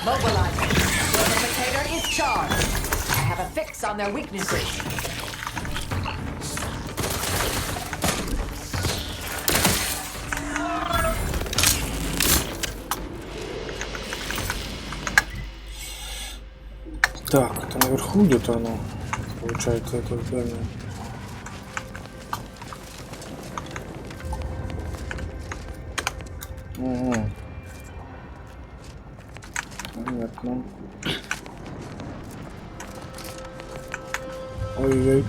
Speaker 18: Mobilizing. The imitator is charged. I have a fix on their weaknesses.
Speaker 1: Так, это наверху где-то оно, получается, это здание. Угу. Понятно. Ой-ой-ой.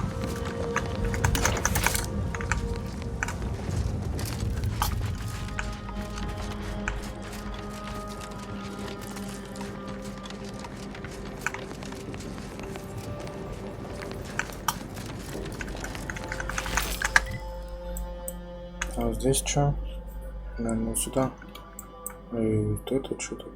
Speaker 1: А здесь что? Наверное, сюда. И вот это что такое?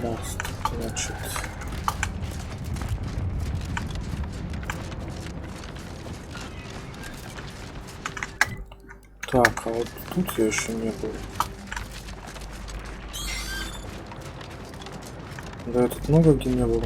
Speaker 1: Мост, значит. Так, а вот тут я еще не был. Да, я тут много где не был.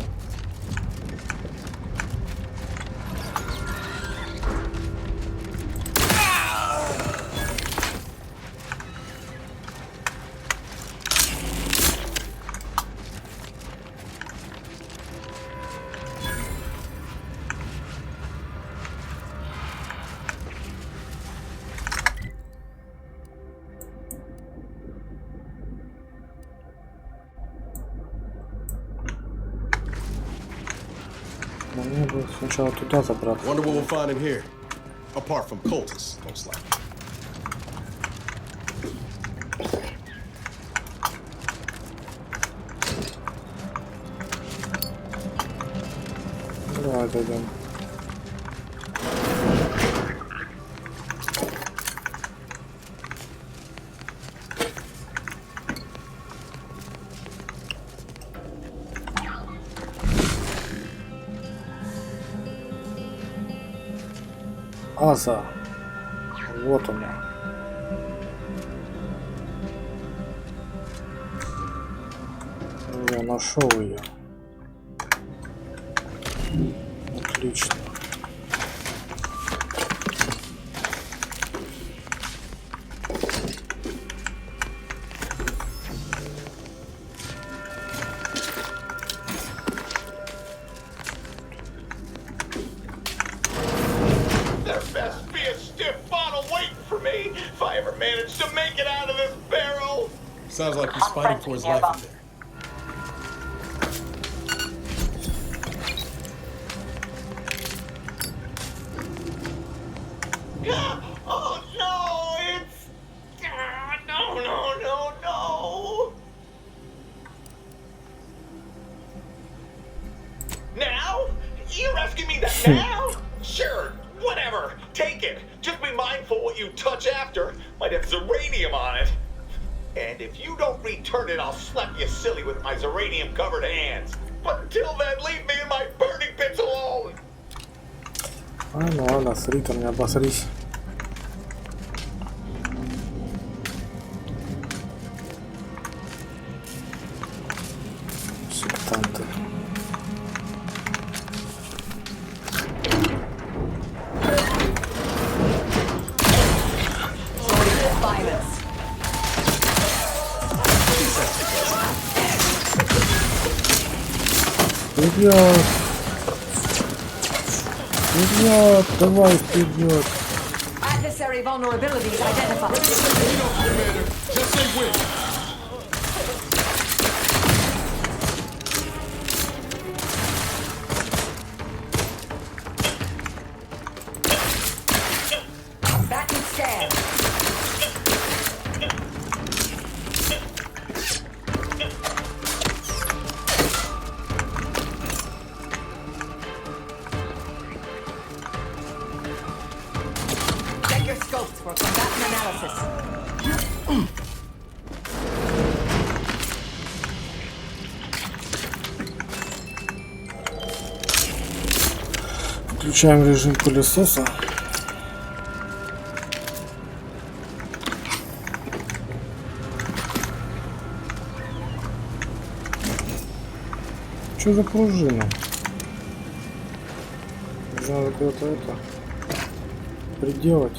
Speaker 1: Мне бы сначала туда забраться.
Speaker 12: Wonder what we'll find in here. Apart from cultists, most likely.
Speaker 1: Давай дойдем. Аза. Вот она. Я нашел ее. Отлично.
Speaker 12: Sounds like he's fighting for his life in there.
Speaker 6: Oh no, it's... No. Now? You're asking me that now? Sure, whatever. Take it. Just be mindful what you touch after. Might have zeranium on it. And if you don't return it, I'll slap you silly with my zeranium-covered hands. But until then, leave me in my burning pits alone.
Speaker 1: Ладно, сри, там не обосрись. Сектанты. Вперед, давай вперед.
Speaker 18: Adversary vulnerabilities identified.
Speaker 12: Just say when.
Speaker 18: Back and stand. Check your scopes for combatant analysis.
Speaker 1: Включаем режим пылесоса. Что за пружина? Надо куда-то это приделать.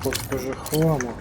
Speaker 1: сколько же хлама.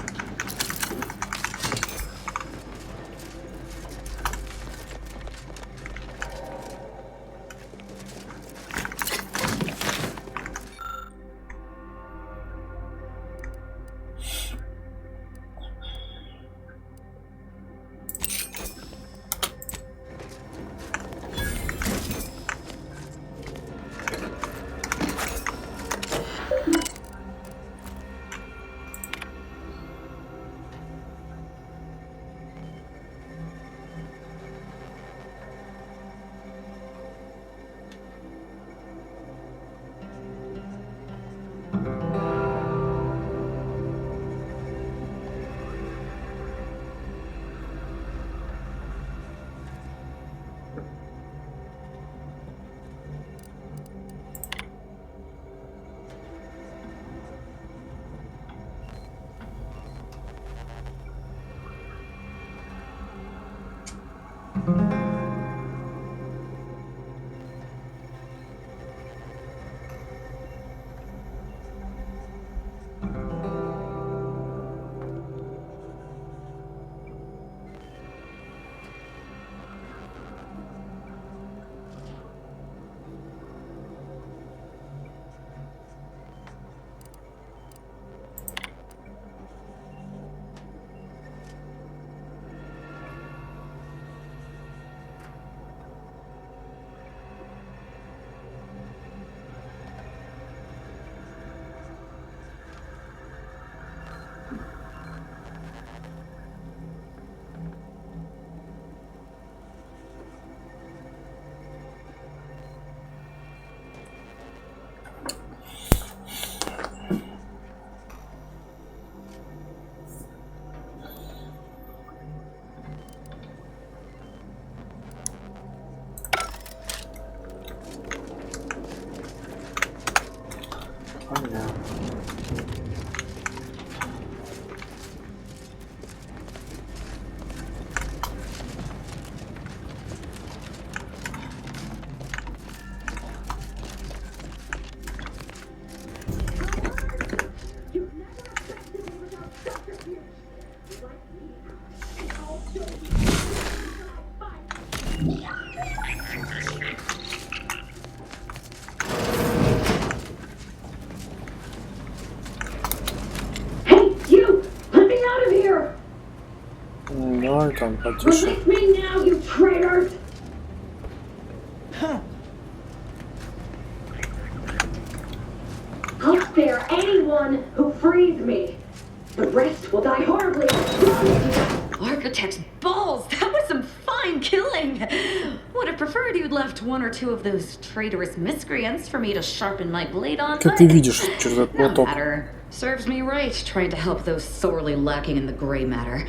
Speaker 1: Там потише.
Speaker 2: Release me now, you traitors! I'll spare anyone who frees me. The rest will die horribly.
Speaker 19: Architect's balls! That was some fine killing! Would have preferred you'd left one or two of those traitorous miscreants for me to sharpen my blade on,
Speaker 1: Как ты видишь через этот
Speaker 19: no
Speaker 1: платок?
Speaker 19: matter. Serves me right trying to help those sorely lacking in the gray matter.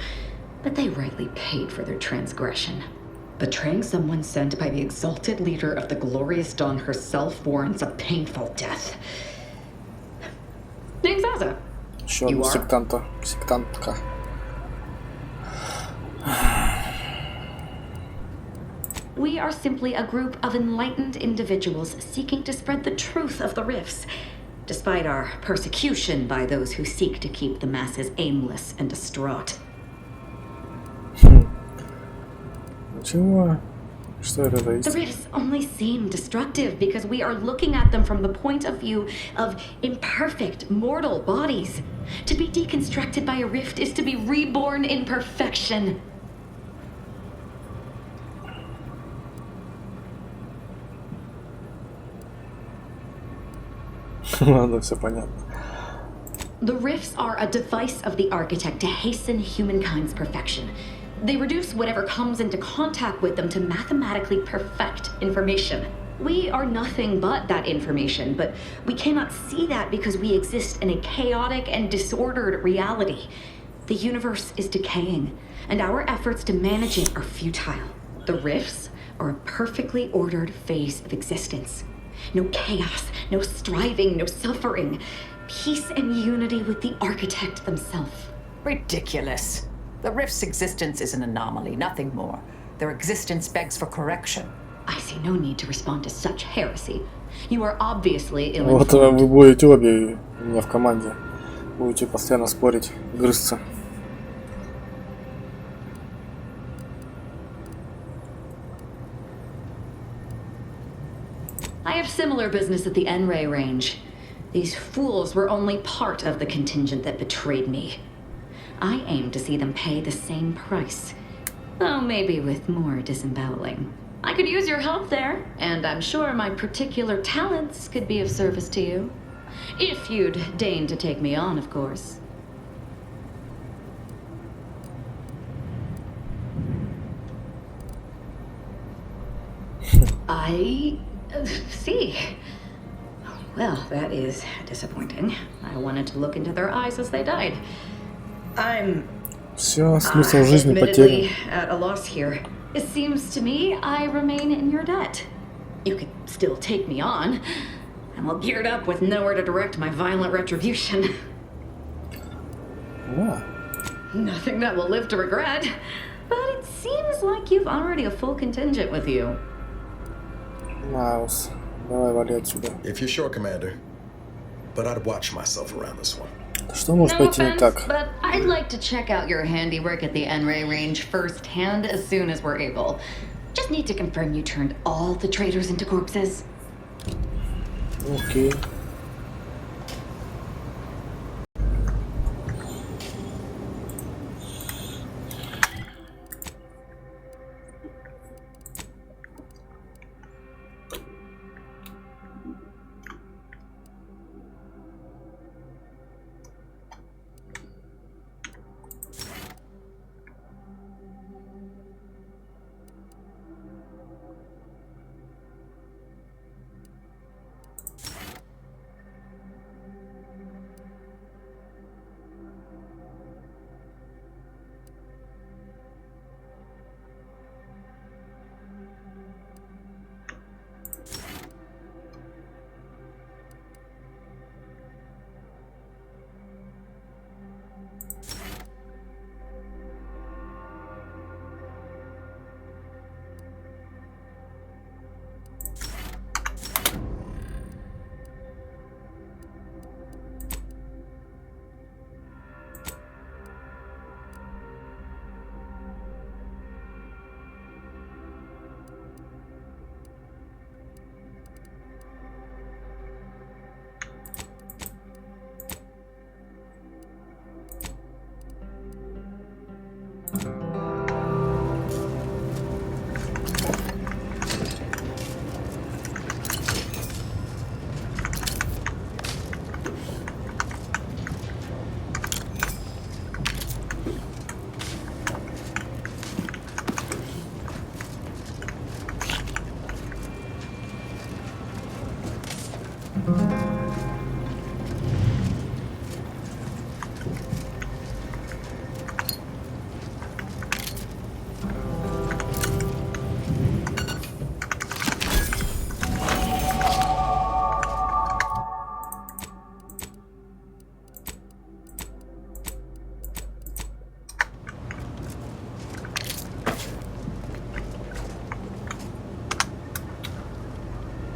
Speaker 19: But they rightly paid for their transgression. Betraying someone sent by the exalted leader of the glorious dawn herself warrants a painful death. Name's Azza.
Speaker 1: Еще одна сектантка.
Speaker 19: We are simply a group of enlightened individuals seeking to spread the truth of the rifts, despite our persecution by those who seek to keep the masses aimless and distraught.
Speaker 1: Чего? Что это за
Speaker 19: The rifts only seem destructive because we are looking at them from the point of view of imperfect, mortal bodies. To be deconstructed by a rift is to be reborn in perfection.
Speaker 1: Ладно, все понятно.
Speaker 19: The rifts are a device of the architect to hasten humankind's perfection. They reduce whatever comes into contact with them to mathematically perfect information. We are nothing but that information, but we cannot see that because we exist in a chaotic and disordered reality. The universe is decaying, and our efforts to manage it are futile. The rifts are a perfectly ordered phase of existence. No chaos, no striving, no suffering. Peace and unity with the architect themselves.
Speaker 18: Ridiculous. The rift's existence is an anomaly, nothing more. Their existence begs for correction.
Speaker 19: I see no need to respond to such heresy. You are obviously
Speaker 1: Вот
Speaker 19: ill-informed.
Speaker 1: вы будете обе у меня в команде. Будете постоянно спорить, грызться.
Speaker 19: I have similar business at the N-Ray range. These fools were only part of the contingent that betrayed me. I aim to see them pay the same price, though maybe with more disemboweling. I could use your help there, and I'm sure my particular talents could be of service to you. If you'd deign to take me on, of course. I see. Well, that is disappointing. I wanted to look into their eyes as they died. I'm
Speaker 1: Все, смысл жизни потерян.
Speaker 19: admittedly at a loss here. It seems to me I remain in your debt. You could still take me on. I'm all geared up with nowhere to direct my violent retribution.
Speaker 1: О,
Speaker 19: Nothing that will live to regret. But it seems like you've already a full contingent with you.
Speaker 1: Маус. Давай, вали отсюда.
Speaker 12: If you're sure, Commander. But I'd watch myself around this one.
Speaker 1: Что может
Speaker 19: No
Speaker 1: пойти не
Speaker 19: offense,
Speaker 1: так?
Speaker 19: but I'd like to check out your handiwork at the N-Ray range firsthand as soon as we're able. Just need to confirm you turned all the traitors into corpses.
Speaker 1: Окей.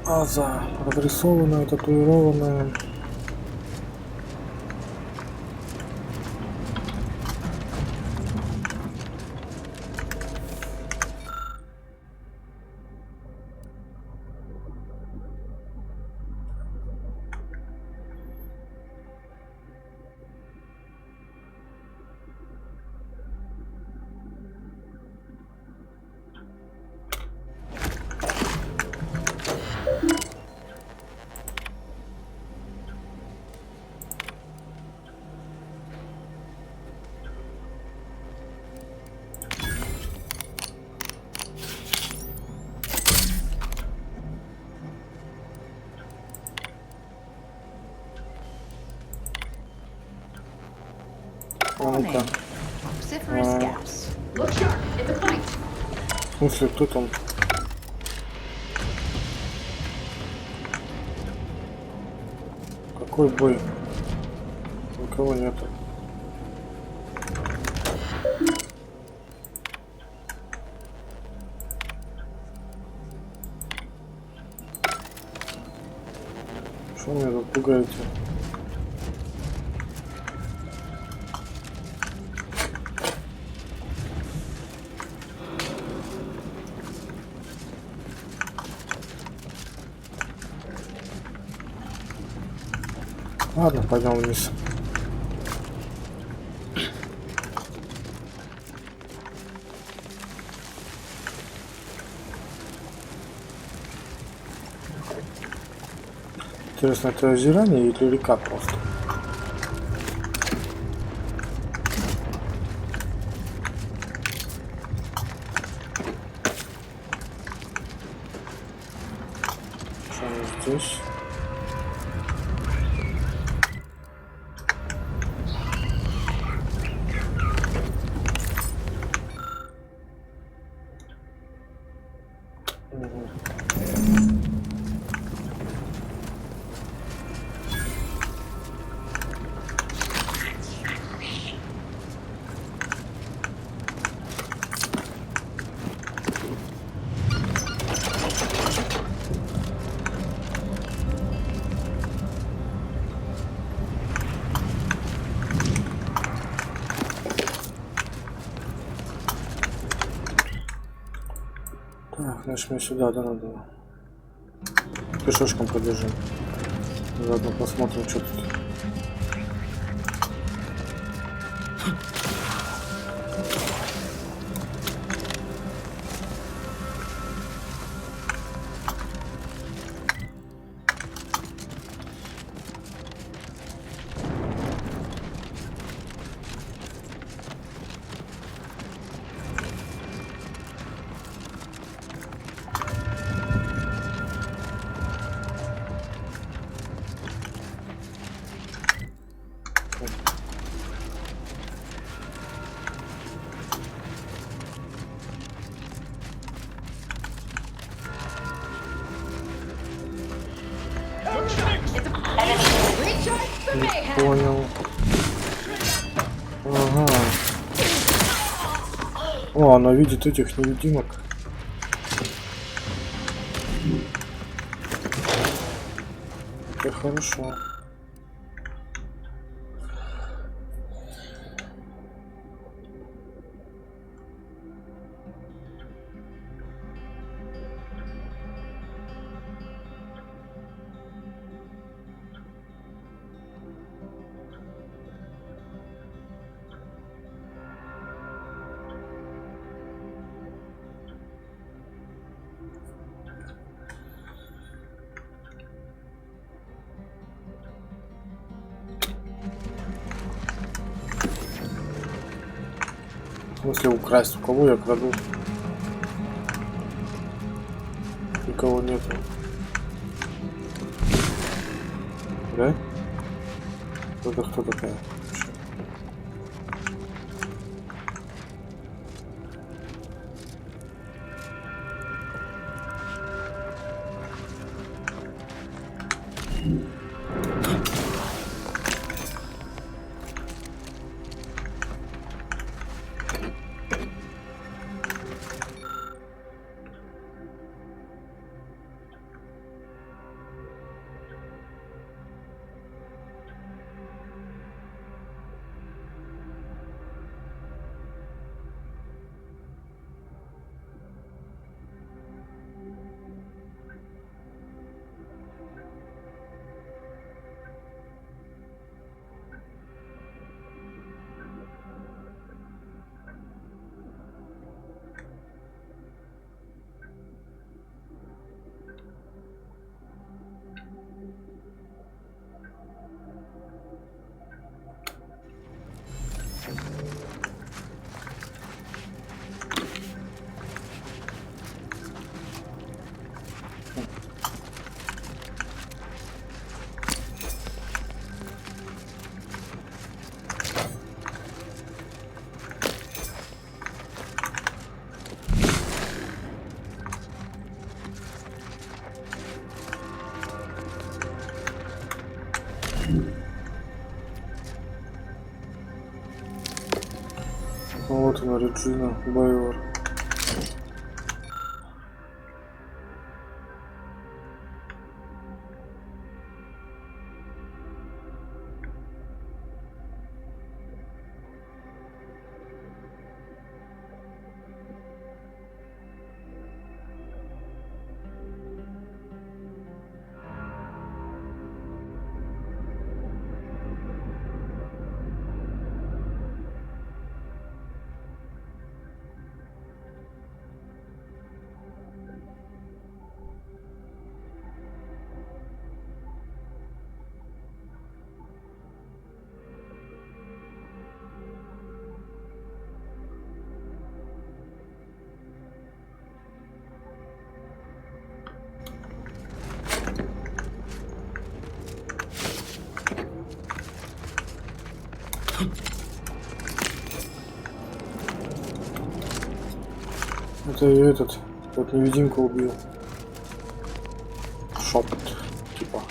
Speaker 1: Аза. Разрисованная, татуированная. Ну-ка. В смысле, кто там? Какой бой? Никого нету. Что меня тут пугаете? Ладно, пойдем вниз. Интересно, это озирание или река просто? Что здесь? Так, значит, мне сюда, да, надо. Пешочком побежим. Заодно посмотрим, что тут. Понял. Ага. О, она видит этих невидимок. Это хорошо. Если украсть, у кого я краду? Никого нету. Да? Это кто такая? Вот она, Реджина Байор. Это я этот, вот невидимку убил. Шепот, типа.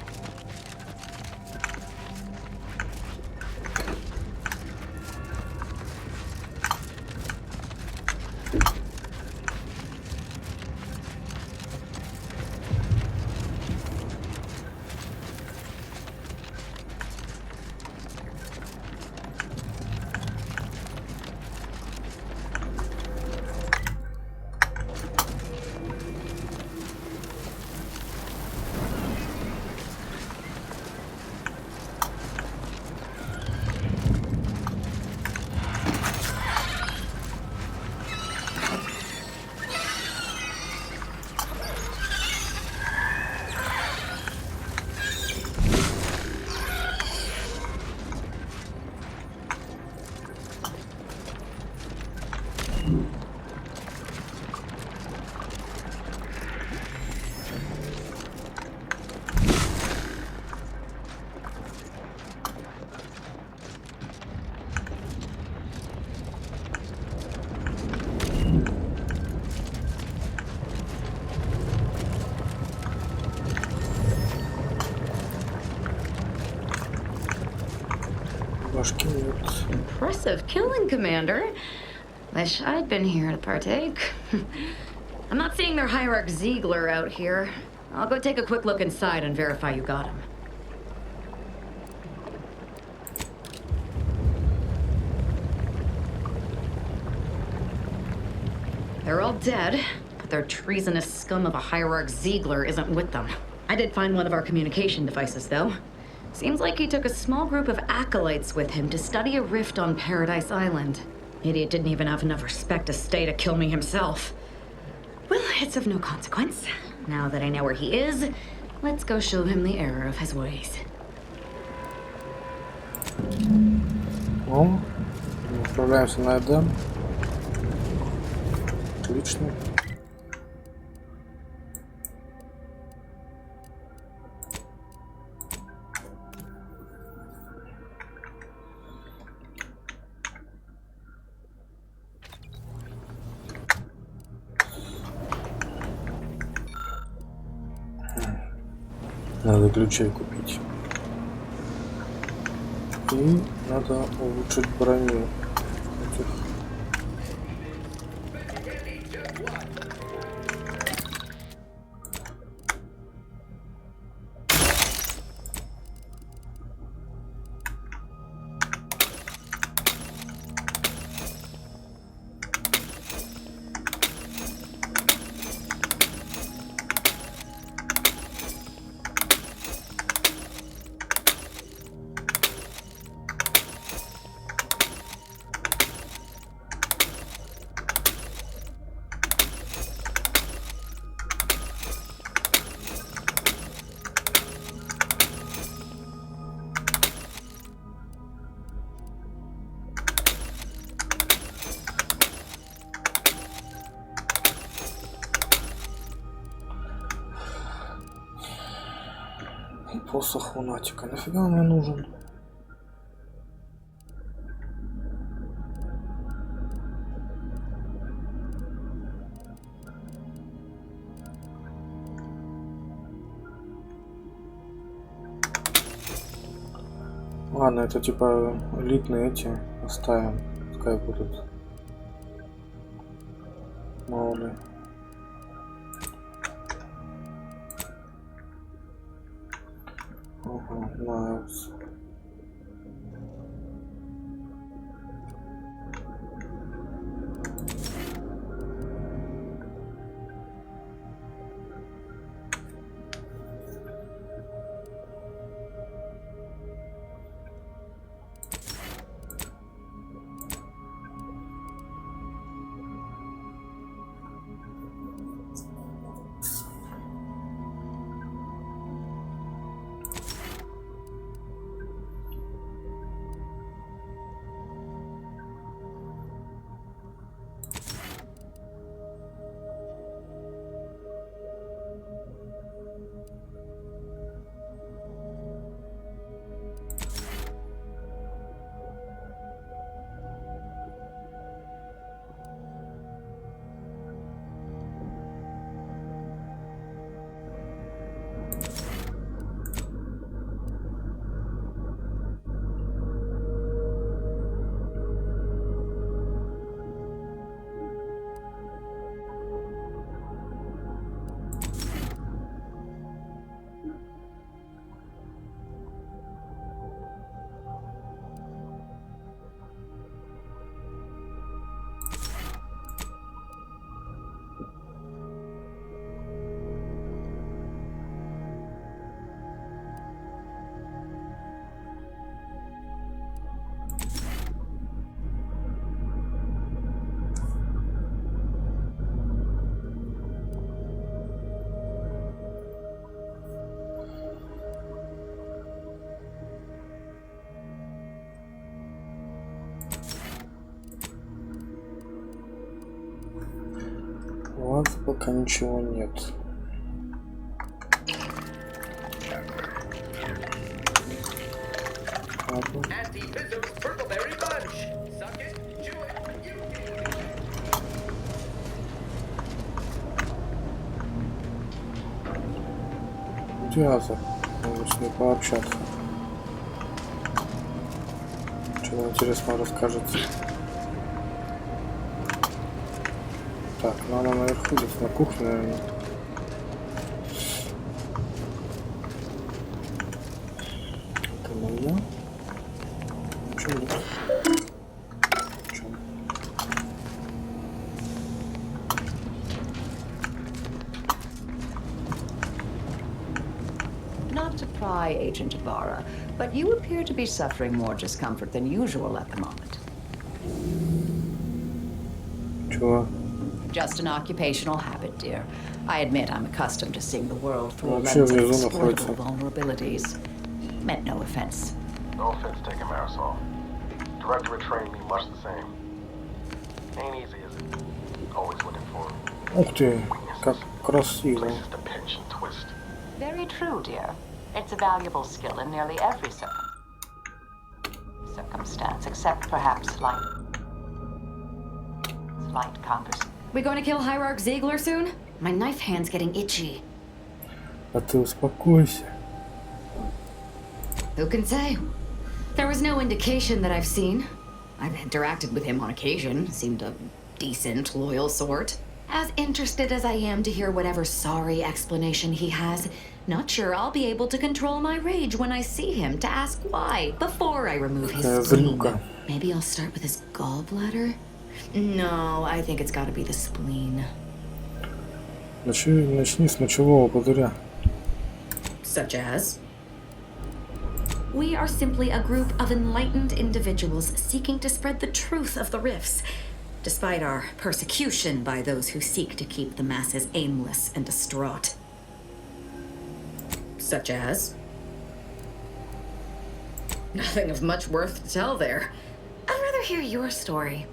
Speaker 19: Impressive killing, Commander. Wish I'd been here to partake. I'm not seeing their hierarch Ziegler out here. I'll go take a quick look inside and verify you got him. They're all dead, but their treasonous scum of a hierarch Ziegler isn't with them. I did find one of our communication devices, though. Seems like he took a small group of acolytes with him to study a rift on Paradise Island. Idiot didn't even have enough respect to stay to kill me himself. Well, it's of no consequence. Now that I know where he is, let's go show him the error of his ways.
Speaker 1: Ну, отправляемся на Эдем. Отлично. Надо ключей купить. И надо улучшить броню этих. Посох лунатика. Нафига он мне нужен? Ладно, это типа элитные эти оставим. Пускай будут. Мало ли. Ага, нравится. пока ничего нет. Ладно. Где Аза? Надо с ней пообщаться. Что интересного расскажет. Так, ну она наверху, здесь на кухне, наверное. Это моя? Ничего нет. Ничего.
Speaker 18: Not to pry, Agent Ibarra, but you appear to be suffering more discomfort than usual at the moment.
Speaker 1: Чего?
Speaker 18: Just an occupational habit, dear. I admit I'm accustomed to seeing the world through a
Speaker 1: Вообще
Speaker 18: lens of
Speaker 1: внизу
Speaker 18: exploitable
Speaker 1: находится.
Speaker 18: vulnerabilities. Meant no offense.
Speaker 12: No offense taken, Marisol. Directorate trained me much the same. Ain't easy, is it? Always looking for
Speaker 1: Ух ты, как красиво.
Speaker 12: places to pinch and twist.
Speaker 18: Very true, dear. It's a valuable skill in nearly every circumstance, except perhaps slight conversation.
Speaker 19: We going to kill Hierarch Ziegler soon? My knife hand's getting itchy.
Speaker 1: А ты успокойся.
Speaker 19: Who can say? There was no indication that I've seen. I've interacted with him on occasion. Seemed a decent, loyal sort. As interested as I am to hear whatever sorry explanation he has, not sure I'll be able to control my rage when I see him to ask why before I remove his spleen. Maybe I'll start with his gallbladder? No, I think it's gotta be the spleen.
Speaker 1: Начни с мочевого пузыря.
Speaker 19: Such as? We are simply a group of enlightened individuals seeking to spread the truth of the rifts, despite our persecution by those who seek to keep the masses aimless and distraught. Such as? Nothing of much worth to tell there. I'd rather hear your story.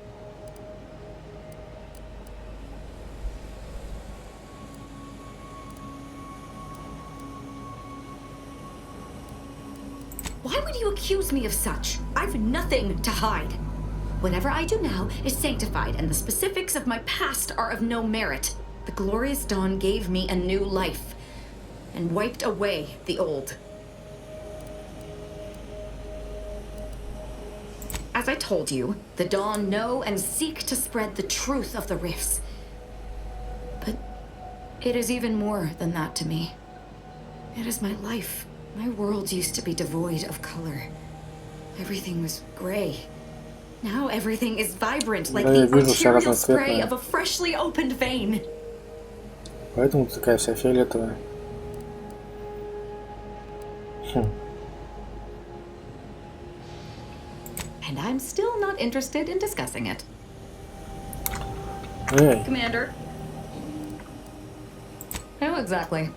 Speaker 19: Why would you accuse me of such? I've nothing to hide. Whatever I do now is sanctified, and the specifics of my past are of no merit. The glorious dawn gave me a new life, and wiped away the old. As I told you, the dawn know and seek to spread the truth of the rifts. But it is even more than that to me. It is my life. My world used to be devoid of color. Everything was gray. Now everything is vibrant, like the arterial spray of a freshly opened vein.
Speaker 1: Поэтому ты такая вся фиолетовая.
Speaker 19: And I'm still not interested in discussing it.
Speaker 1: Hey.
Speaker 19: Commander. Who exactly?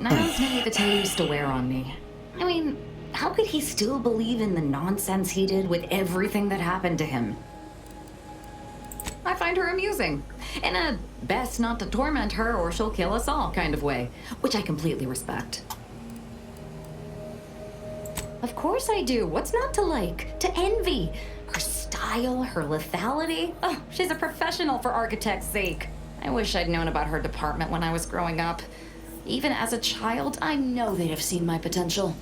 Speaker 19: Niall's naivete used to wear on me. I mean, how could he still believe in the nonsense he did with everything that happened to him? I find her amusing. In a best not to torment her or she'll kill us all kind of way, which I completely respect. Of course I do. What's not to like? To envy? Her style, her lethality. Oh, she's a professional for architect's sake. I wish I'd known about her department when I was growing up. Even as a child, I know they'd have seen my potential.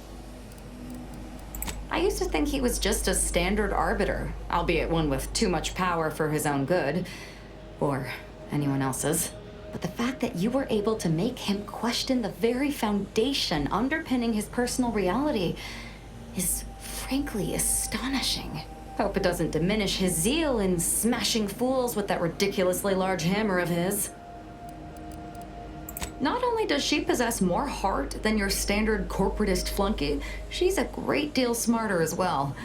Speaker 19: I used to think he was just a standard arbiter, albeit one with too much power for his own good, or anyone else's. But the fact that you were able to make him question the very foundation underpinning his personal reality is frankly astonishing. Hope it doesn't diminish his zeal in smashing fools with that ridiculously large hammer of his. Not only does she possess more heart than your standard corporatist flunky, she's a great deal smarter as well.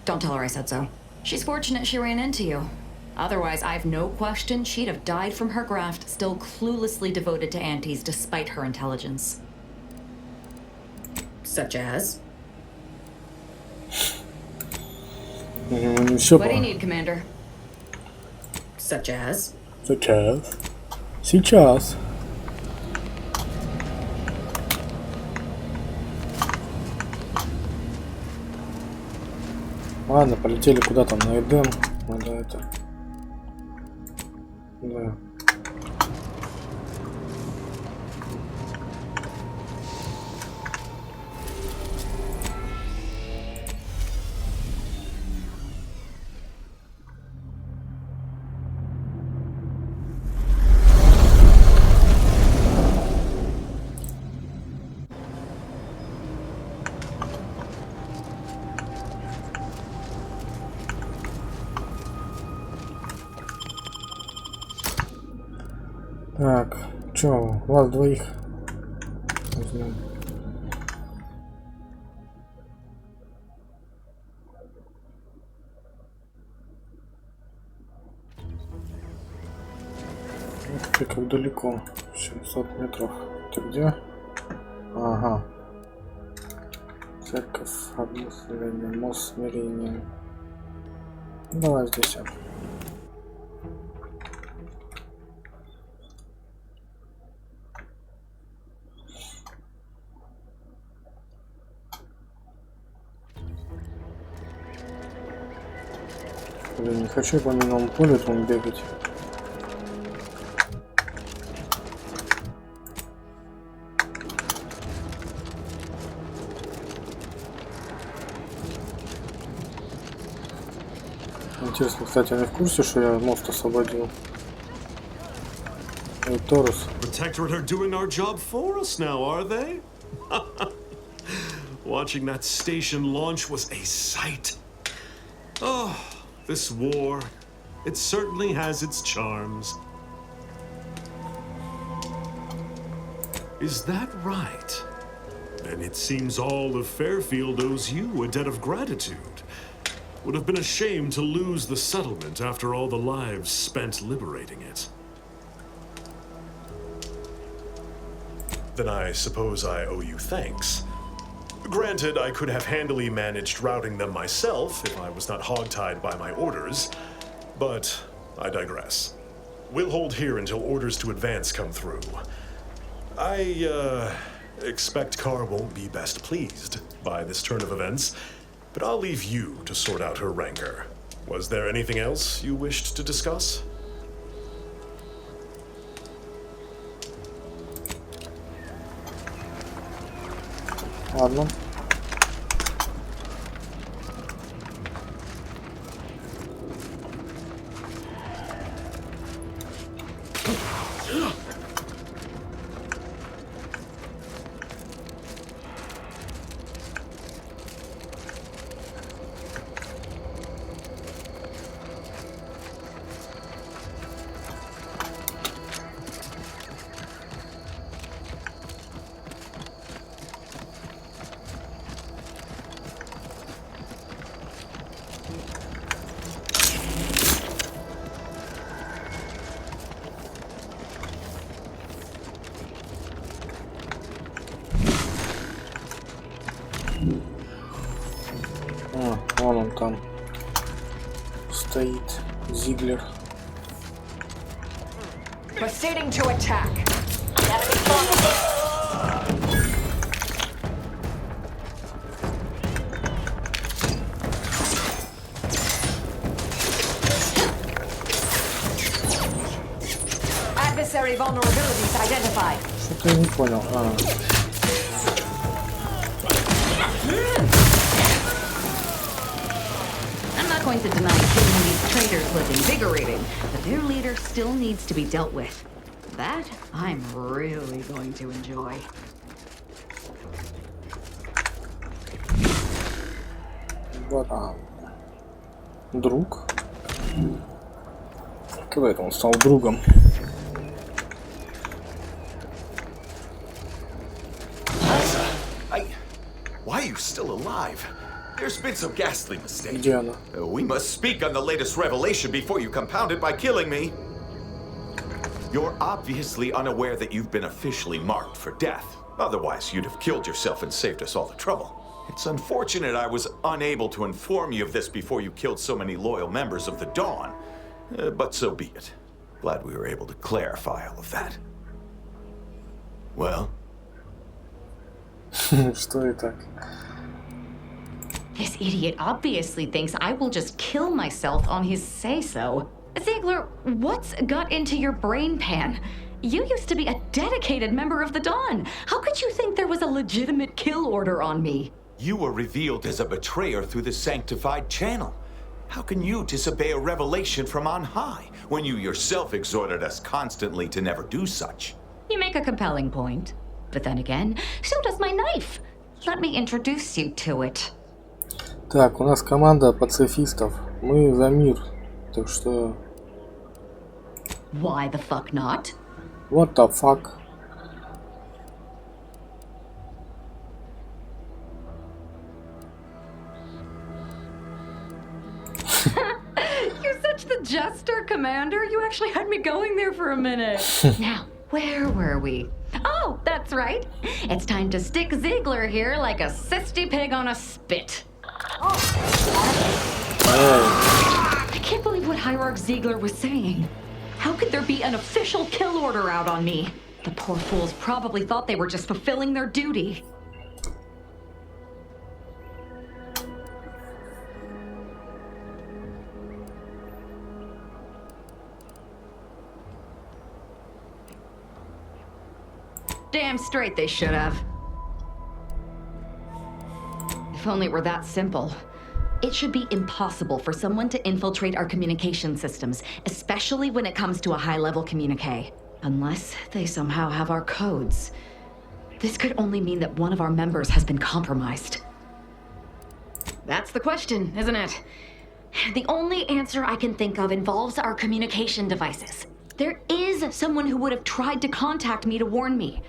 Speaker 19: Don't tell her I said so. She's fortunate she ran into you. Otherwise, I've no question she'd have died from her graft, still cluelessly devoted to aunties despite her intelligence. Such as? What do you need, Commander?
Speaker 3: Such as?
Speaker 1: Сейчас. Ладно, полетели куда там, на Эдем. Надо это. Да. Так, чё, вас двоих возьмем. Ух ты, как далеко. 700 метров. Ты где? Ага. Церковь, одно смирение, мост смирения. Давай здесь. Блин, не хочу по минному полю там бегать. Интересно, кстати, они в курсе, что я мост освободил? Эй, Торус.
Speaker 20: Protectorate are doing our job for us now, are they? Watching that station launch was a sight. Oh, this war, it certainly has its charms. Is that right? Then it seems all of Fairfield owes you a debt of gratitude. Would have been a shame to lose the settlement after all the lives spent liberating it. Then I suppose I owe you thanks. Granted, I could have handily managed routing them myself if I was not hogtied by my orders, but I digress. We'll hold here until orders to advance come through. I expect Carr won't be best pleased by this turn of events, but I'll leave you to sort out her rancor. Was there anything else you wished to discuss?
Speaker 1: Ладно. Вон он там стоит, Зиглер.
Speaker 18: Proceeding to attack. Adversary vulnerabilities identified.
Speaker 1: Что-то я не понял.
Speaker 19: I'm not going to deny killing these traitors was invigorating, but their leader still needs to be dealt with. That I'm really going to enjoy.
Speaker 1: Вот, друг. Когда это он стал другом?
Speaker 6: Why are you still alive? There's been some ghastly mistake.
Speaker 1: Где она?
Speaker 6: We must speak on the latest revelation before you compound it by killing me. You're obviously unaware that you've been officially marked for death. Otherwise, you'd have killed yourself and saved us all the trouble. It's unfortunate I was unable to inform you of this before you killed so many loyal members of the Dawn. But so be it. Glad we were able to clarify all of that. Well?
Speaker 1: Что и так?
Speaker 19: This idiot obviously thinks I will just kill myself on his say-so. Ziegler, what's got into your brain pan? You used to be a dedicated member of the Dawn. How could you think there was a legitimate kill order on me?
Speaker 6: You were revealed as a betrayer through the sanctified channel. How can you disobey a revelation from on high when you yourself exhorted us constantly to never do such?
Speaker 19: You make a compelling point. But then again, so does my knife. Let me introduce you to it.
Speaker 1: Так, у нас команда пацифистов. Мы за мир. Так что...
Speaker 19: Why the fuck not?
Speaker 1: What the fuck?
Speaker 19: You're such the jester, Commander. You actually had me going there for a minute. Now, where were we? Oh, that's right. It's time to stick Ziegler here like a cysty pig on a spit. I can't believe what Hierarch Ziegler was saying. How could there be an official kill order out on me? The poor fools probably thought they were just fulfilling their duty. Damn straight they should have. If only it were that simple. It should be impossible for someone to infiltrate our communication systems, especially when it comes to a high-level communique. Unless they somehow have our codes. This could only mean that one of our members has been compromised. That's the question, isn't it? The only answer I can think of involves our communication devices. There is someone who would have tried to contact me to warn me.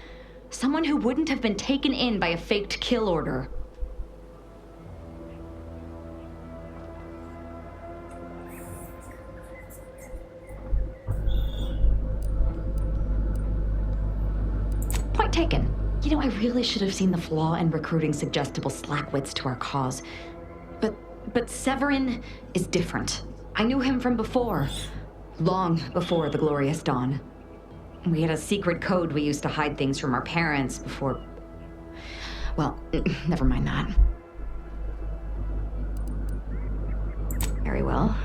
Speaker 19: Someone who wouldn't have been taken in by a faked kill order. Point taken. You know, I really should have seen the flaw in recruiting suggestible slackwits to our cause. But Severin is different. I knew him from before. Long before the Glorious Dawn. We had a secret code we used to hide things from our parents before... Well, never mind that. Very well.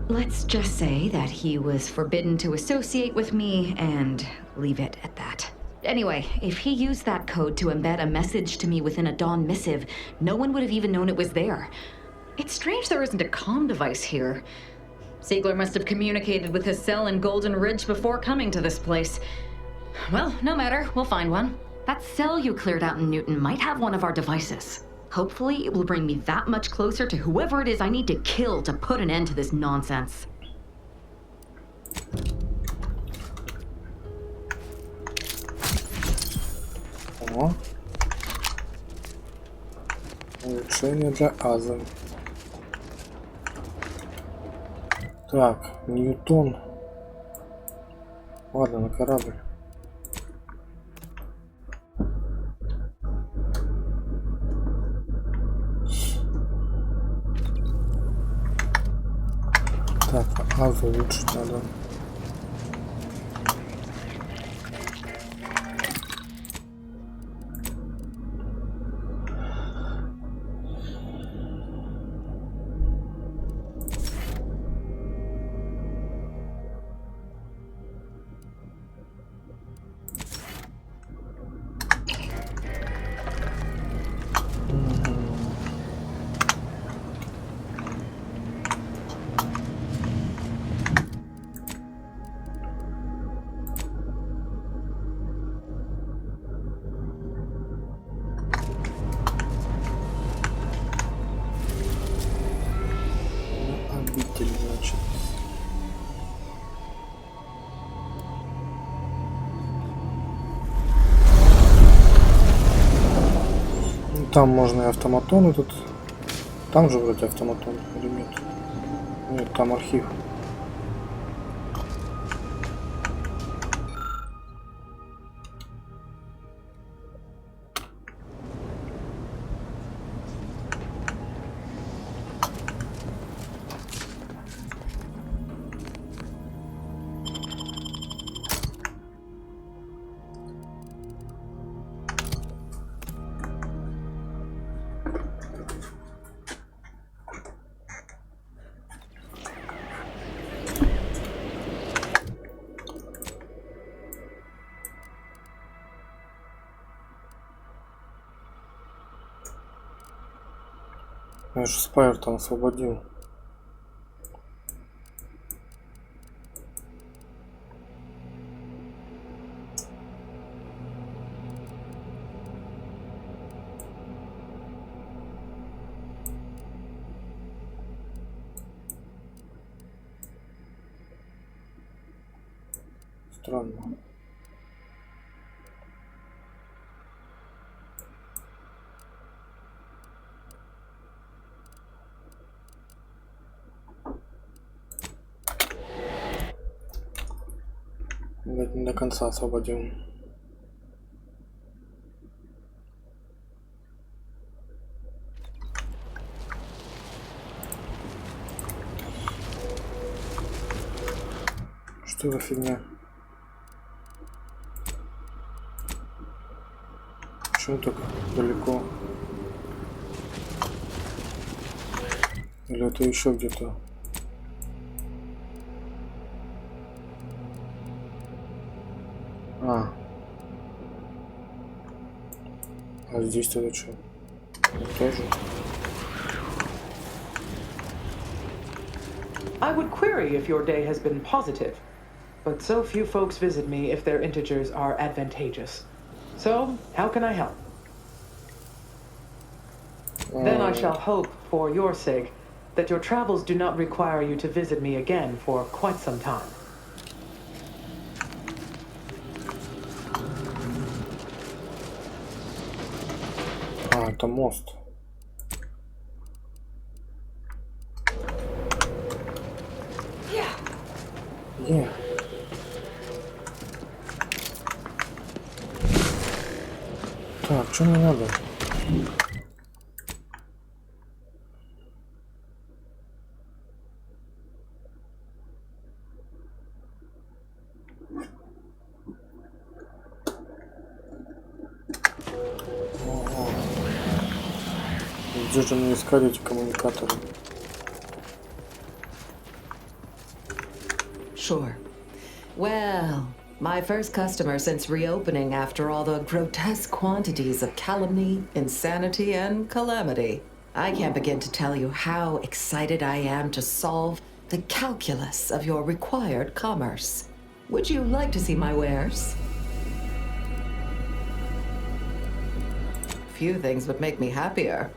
Speaker 19: Let's just say that he was forbidden to associate with me and leave it at that. Anyway, if he used that code to embed a message to me within a Dawn missive, no one would have even known it was there. It's strange there isn't a comm device here. Ziegler must have communicated with his cell in Golden Ridge before coming to this place. Well, no matter, we'll find one. That cell you cleared out in Newton might have one of our devices. Hopefully, it will bring me that much closer to whoever it is I need to kill to put an end to this nonsense.
Speaker 1: О. Улучшение для Азы. Так, Ньютон. Ладно, на корабль. Так, Азу улучшить надо. Значит. Ну, там можно и автоматоны тут. Там же вроде автоматон или нет? Нет, там архив. Я же Спайр там освободил. Странно. Не до конца освободил. Что за фигня? Почему так далеко? Или это еще где-то? А здесь тогда что? Тоже?
Speaker 21: I would query if your day has been positive, but so few folks visit me if their integers are advantageous. So, how can I help? Then I shall hope, for your sake, that your travels do not require you to visit me again for quite some time.
Speaker 1: Это мост. Так, что мне надо? Где же мне искать эти коммуникаторы?
Speaker 3: Sure. Well, my first customer since reopening after all the grotesque quantities of calumny, insanity, and calamity. I can't begin to tell you how excited I am to solve the calculus of your required commerce. Would you like to see my wares? Few things would make me happier.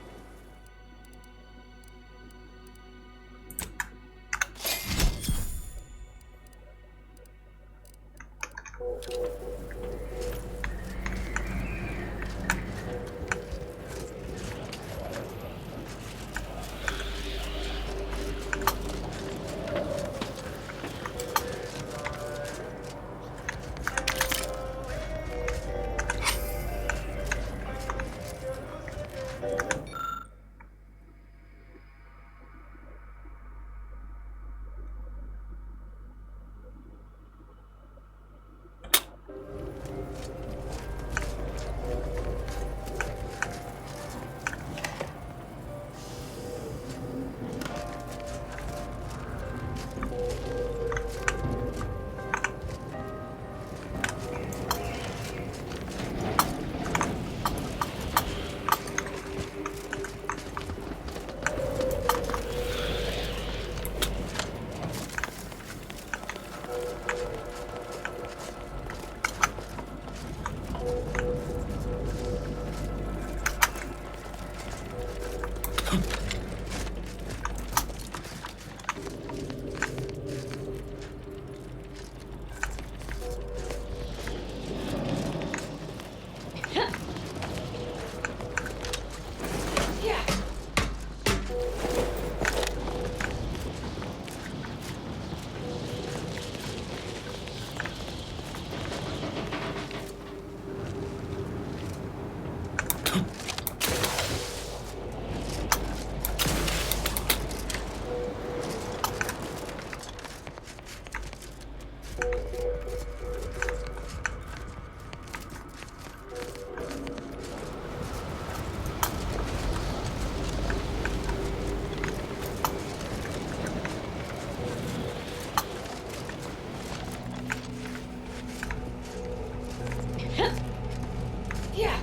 Speaker 10: Yeah.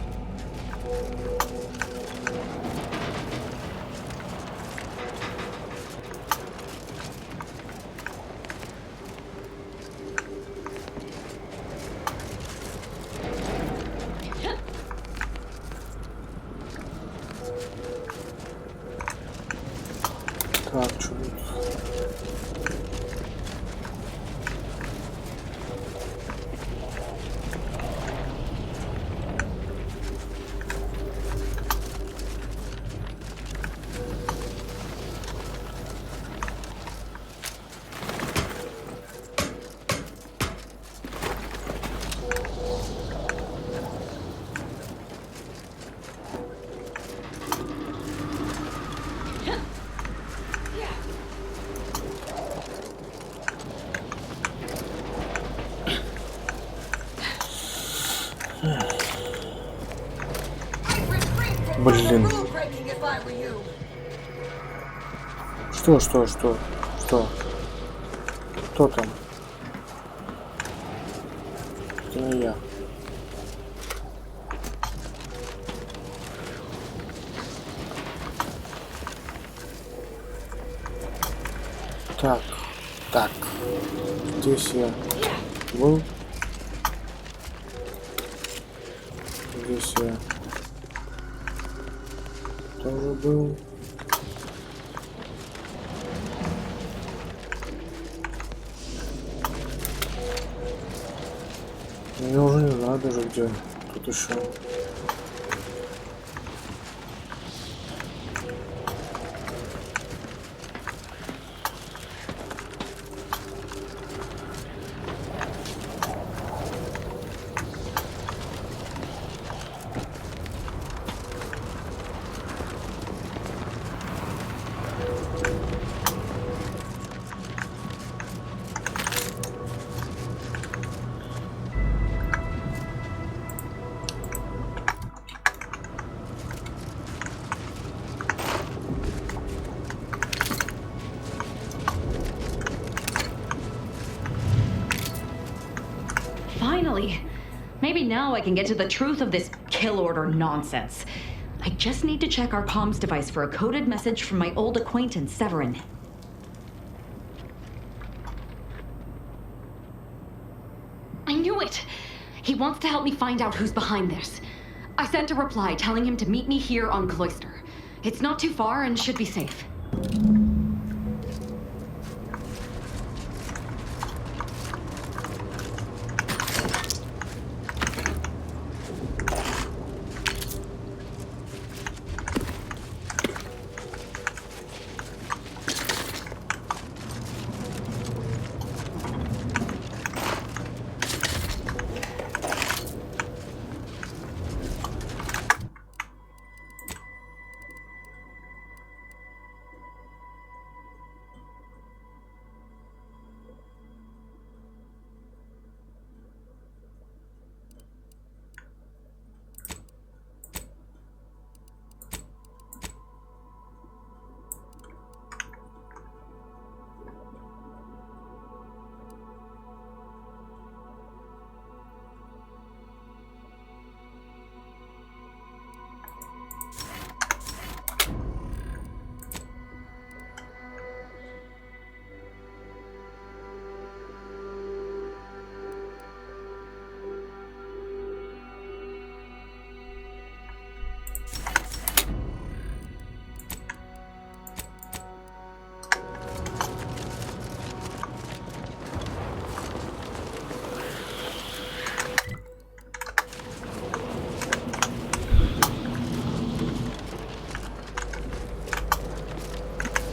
Speaker 1: Блин. Что? Кто там? Это не я. Так. Здесь я был. Здесь я тоже был. Я уже не знаю даже где. Тут еще.
Speaker 19: Finally! Maybe now I can get to the truth of this kill order nonsense. I just need to check our comms device for a coded message from my old acquaintance, Severin. I knew it! He wants to help me find out who's behind this. I sent a reply telling him to meet me here on Cloister. It's not too far and should be safe.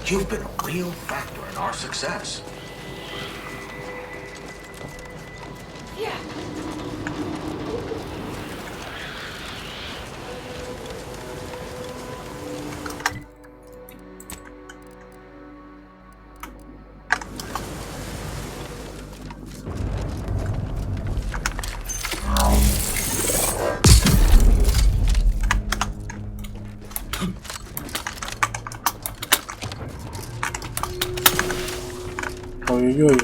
Speaker 6: You've been a real factor in our success.
Speaker 1: Ой-ой-ой.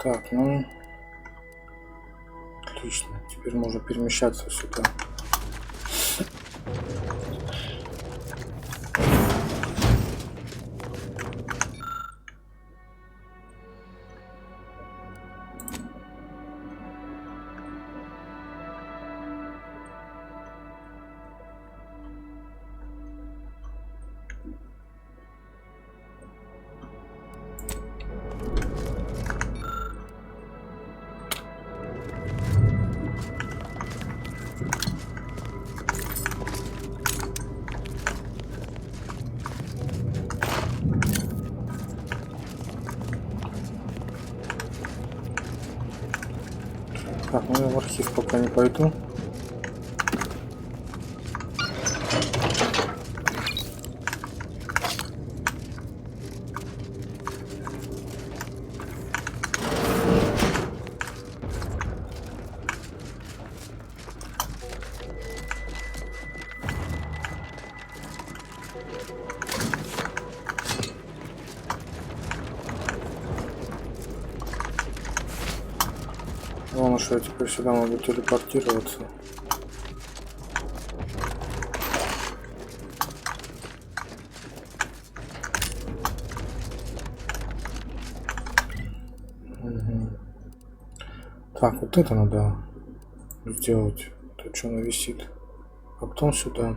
Speaker 1: Так, ну... Отлично. Теперь можно перемещаться сюда. Так, ну я в архив пока не пойду. Главное, что я теперь сюда могу телепортироваться. Угу. Так, вот это надо сделать. Тут что она висит. А потом сюда.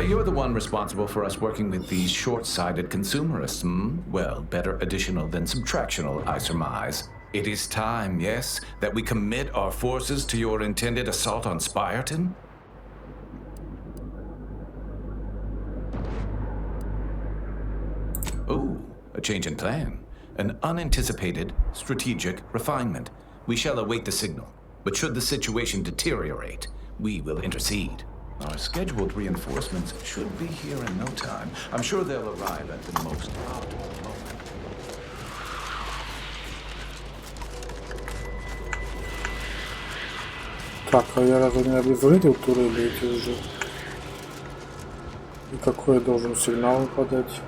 Speaker 8: You're the one responsible for us working with these short-sighted consumerists, hmm? Well, better additional than subtractional, I surmise. It is time, yes, that we commit our forces to your intended assault on Spyerton? Ooh, a change in plan. An unanticipated, strategic refinement. We shall await the signal, but should the situation deteriorate, we will intercede. Our scheduled reinforcements should be here in no time. I'm sure they'll arrive at the most optimal moment.
Speaker 1: Так, а я разве не обезвредил турели эти уже? И какой я должен сигнал подать?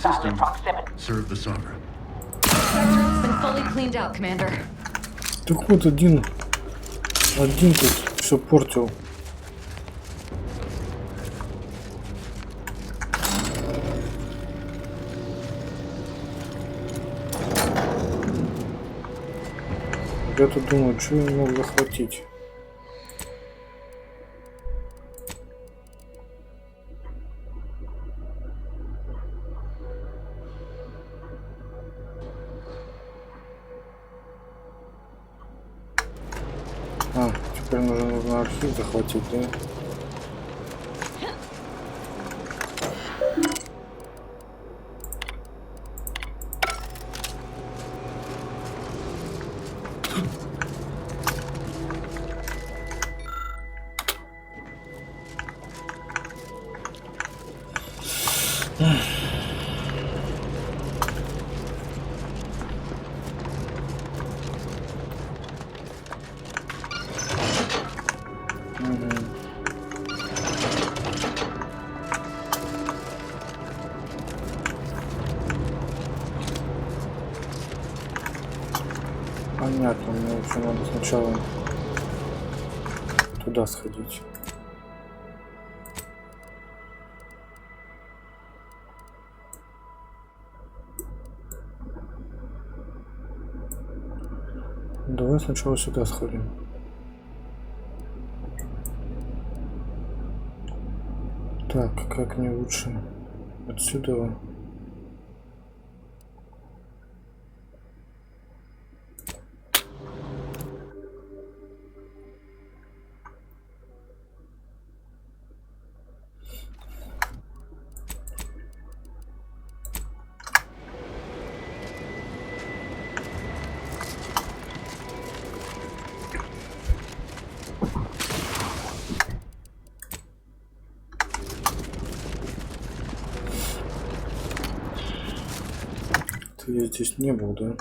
Speaker 22: System. Serve the sovereign.
Speaker 19: It's been fully cleaned out, Commander.
Speaker 1: Так вот один тут все портил. Я тут думаю, что я мог захватить. А, теперь нужно архив захватить, да? Понятно, мне вообще надо сначала туда сходить. Давай сначала сюда сходим. Так, как мне лучше отсюда? Я здесь не был, да?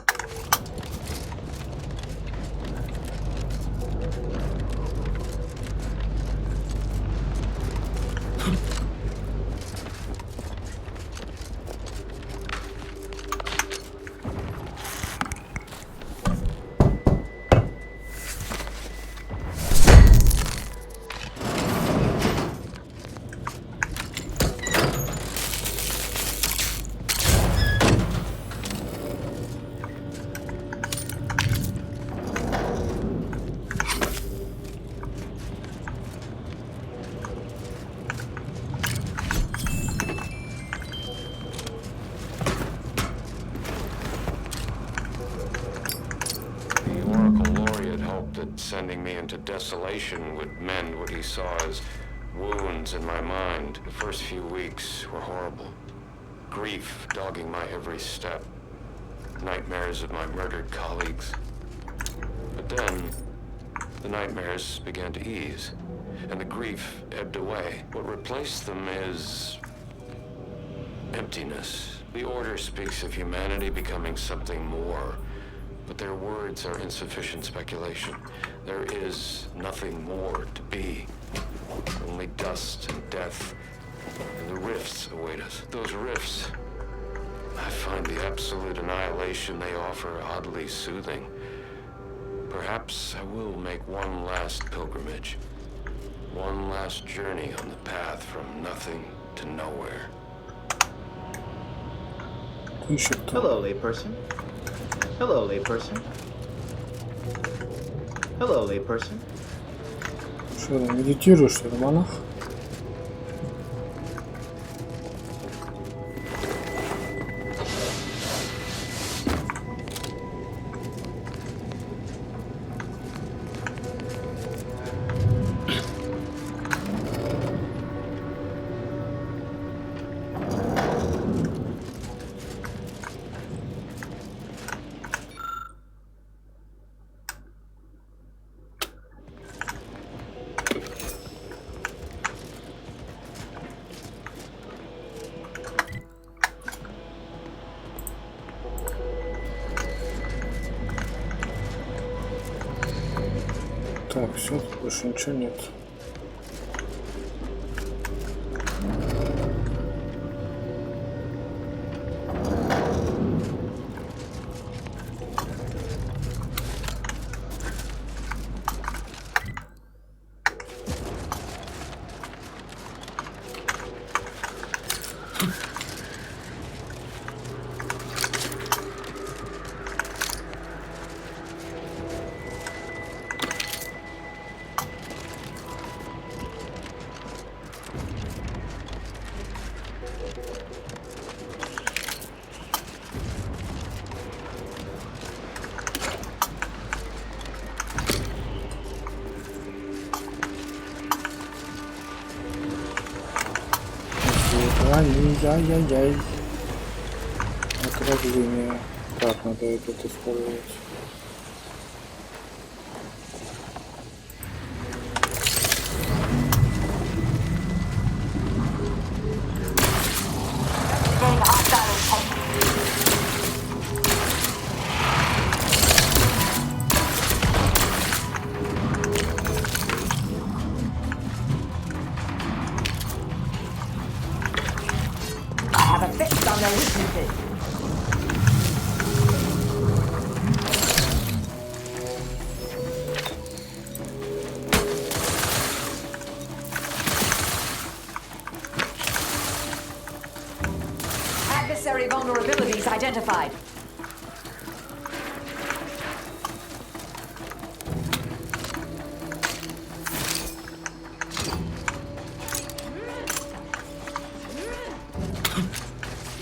Speaker 9: Sending me into desolation would mend what he saw as wounds in my mind. The first few weeks were horrible. Grief dogging my every step. Nightmares of my murdered colleagues. But then, the nightmares began to ease, and the grief ebbed away. What replaced them is emptiness. The Order speaks of humanity becoming something more, but their words are insufficient speculation. There is nothing more to be. Only dust and death, and the rifts await us. Those rifts, I find the absolute annihilation they offer oddly soothing. Perhaps I will make one last pilgrimage. One last journey on the path from nothing to nowhere.
Speaker 11: Hello, layperson. Hello, layperson. Hello, layperson.
Speaker 1: Что, медитируешь, что ли, монах? Так, все, больше ничего нет. Ай-яй-яй. Отравление. Так, надо этот использовать.
Speaker 18: vulnerabilities identified.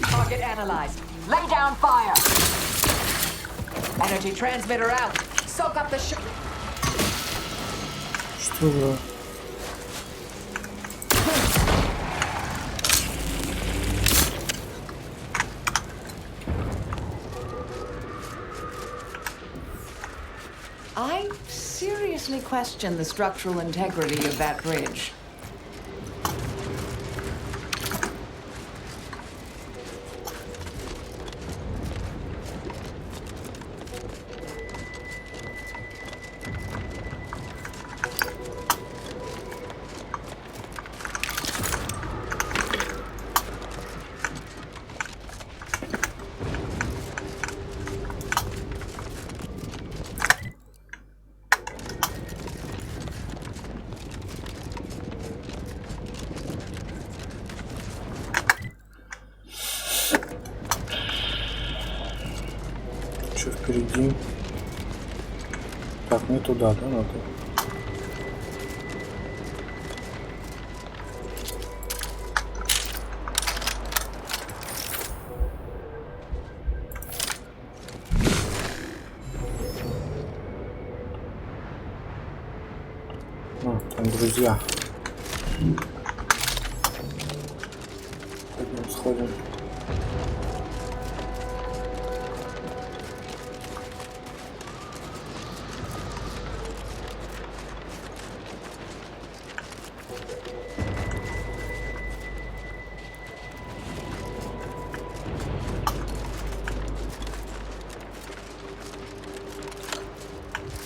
Speaker 18: Target analyzed. Lay down fire. Energy transmitter out. Soak up the
Speaker 1: Что за...
Speaker 18: I seriously question the structural integrity of that bridge.
Speaker 1: Что впереди? Так, не туда, да, надо? А, там друзья. Пойдем сходим.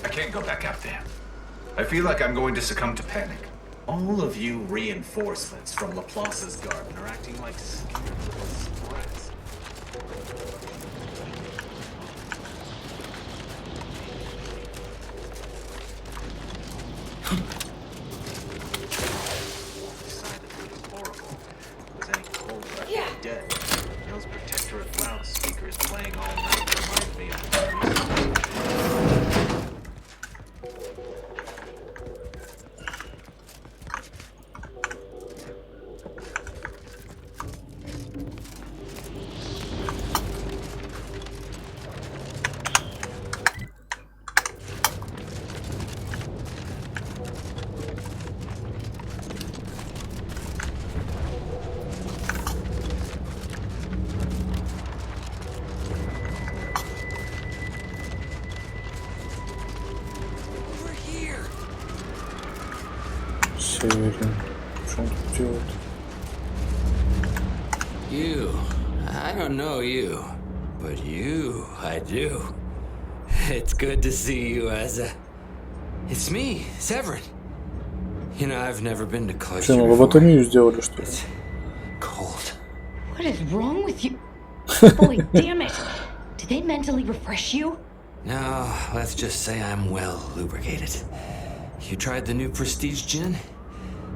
Speaker 8: I can't go back out there. I feel like I'm going to succumb to panic. All of you reinforcements from Laplace's garden are acting like scared little sprats. Decidedly horrible. Was any cold-blooded dead? Those protectorate loudspeakers playing all night remind me of
Speaker 1: Северин. Что он тут делает?
Speaker 4: You, I don't know you, but you, I do. It's good to see you, Asa. It's me, Severin. You know, I've never been to Cloister
Speaker 1: Что,
Speaker 4: before.
Speaker 1: лоботомию сделали, что ли?
Speaker 4: Cold.
Speaker 19: What is wrong with you? Boy, damn it! Did they mentally refresh you?
Speaker 4: No, let's just say I'm well lubricated. You tried the new Prestige gin?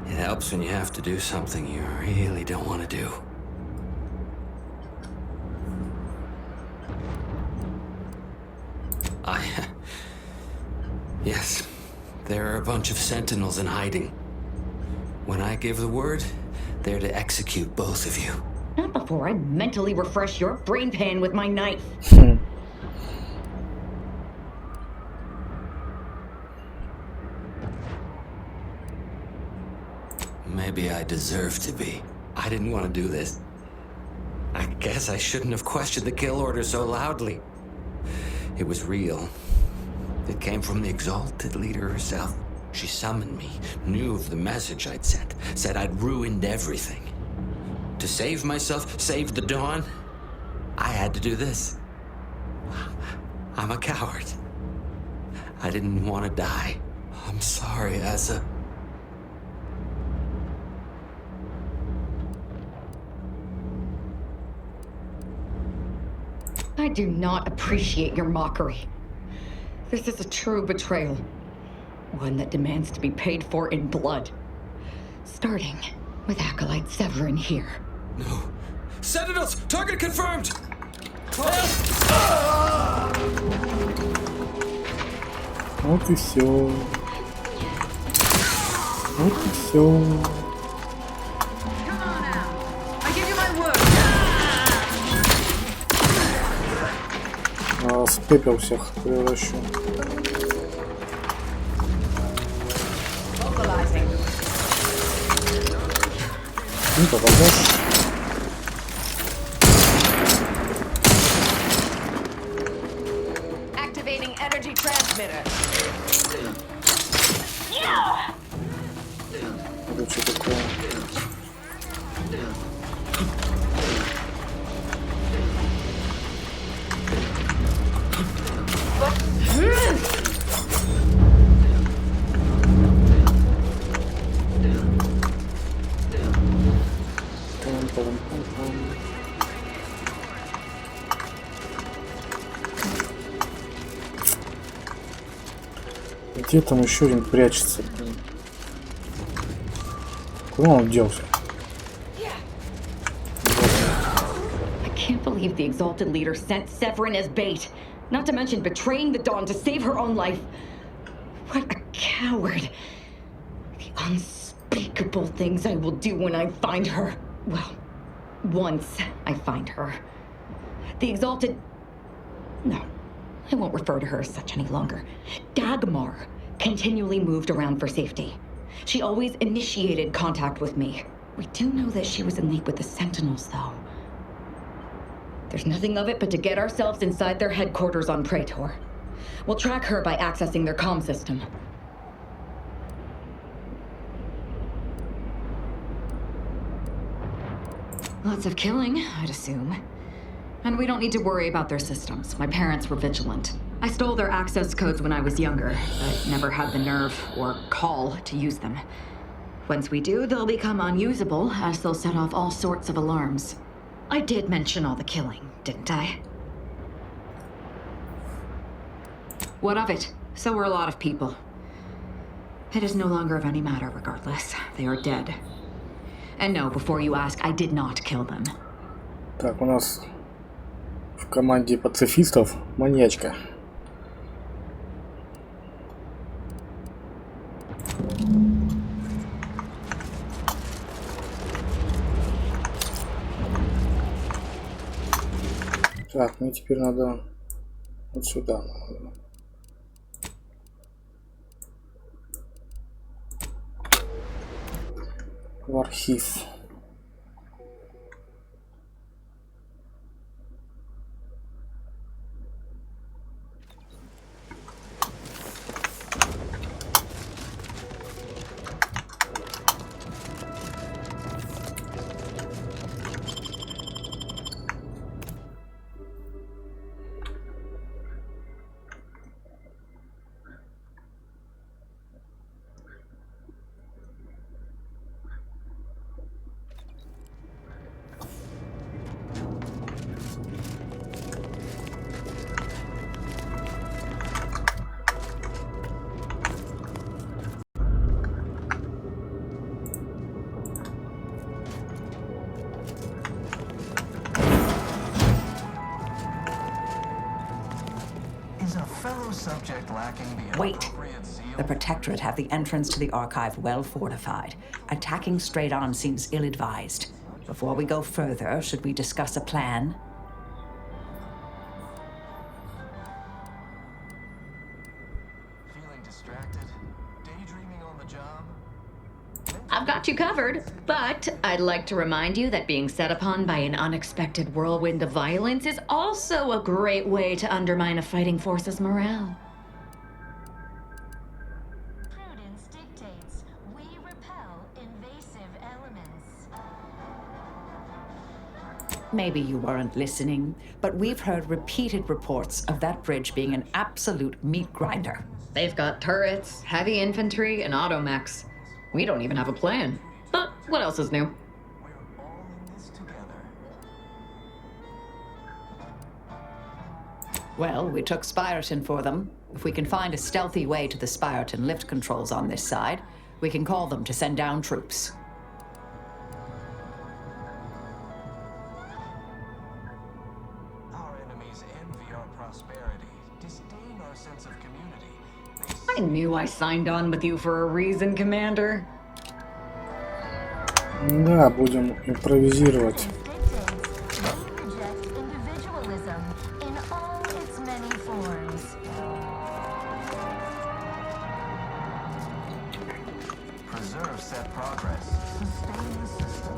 Speaker 4: It helps when you have to do something you really don't want to do. Yes, there are a bunch of sentinels in hiding. When I give the word, they're to execute both of you.
Speaker 19: Not before I mentally refresh your brain pan with my knife.
Speaker 4: Maybe I deserve to be. I didn't want to do this. I guess I shouldn't have questioned the kill order so loudly. It was real. It came from the exalted leader herself. She summoned me, knew of the message I'd sent, said I'd ruined everything. To save myself, save the Dawn, I had to do this. I'm a coward. I didn't want to die. I'm sorry, Asa.
Speaker 19: I do not appreciate your mockery. This is a true betrayal. One that demands to be paid for in blood. Starting with Acolyte Severin here.
Speaker 4: No. Sentinels! Target confirmed!
Speaker 1: Вот и все. Вот и все. В пепел всех превращу. Не попадешь.
Speaker 10: Activating energy transmitter.
Speaker 1: Это что такое? Где там еще один прячется? Куда он делся?
Speaker 19: I can't believe the Exalted Leader sent Severin as bait. Not to mention betraying the Dawn to save her own life. What a coward. The unspeakable things I will do when I find her. Well, once I find her. The Exalted... No, I won't refer to her as such any longer. Dagmar continually moved around for safety. She always initiated contact with me. We do know that she was in league with the Sentinels, though. There's nothing of it but to get ourselves inside their headquarters on Praetor. We'll track her by accessing their comm system. Lots of killing, I'd assume. And we don't need to worry about their systems. My parents were vigilant. I stole their access codes when I was younger, but never had the nerve or call to use them. Once we do, they'll become unusable, as they'll set off all sorts of alarms. I did mention all the killing, didn't I? What of it? So were a lot of people. It is no longer of any matter, regardless. They are dead. And no, before you ask, I did not kill them.
Speaker 1: Так, у нас в команде пацифистов маньячка. Так, мне теперь надо вот сюда. В архив.
Speaker 18: Wait. The Protectorate have the entrance to the archive well fortified. Attacking straight on seems ill-advised. Before we go further, should we discuss a plan?
Speaker 9: Feeling distracted? Daydreaming on the job?
Speaker 19: I've got you covered, but I'd like to remind you that being set upon by an unexpected whirlwind of violence is also a great way to undermine a fighting force's morale.
Speaker 10: Prudence dictates we repel invasive elements.
Speaker 18: Maybe you weren't listening, but we've heard repeated reports of that bridge being an absolute meat grinder.
Speaker 19: They've got turrets, heavy infantry, and automechs. We don't even have a plan. But what else is new?
Speaker 18: Well, we took Spyreton for them. If we can find a stealthy way to the Spyreton lift controls on this side, we can call them to send down troops.
Speaker 5: I knew I signed on with you for a reason, Commander.
Speaker 1: Да, будем импровизировать.
Speaker 10: Individualism in all its many forms.
Speaker 13: Preserve set progress. Sustain the system.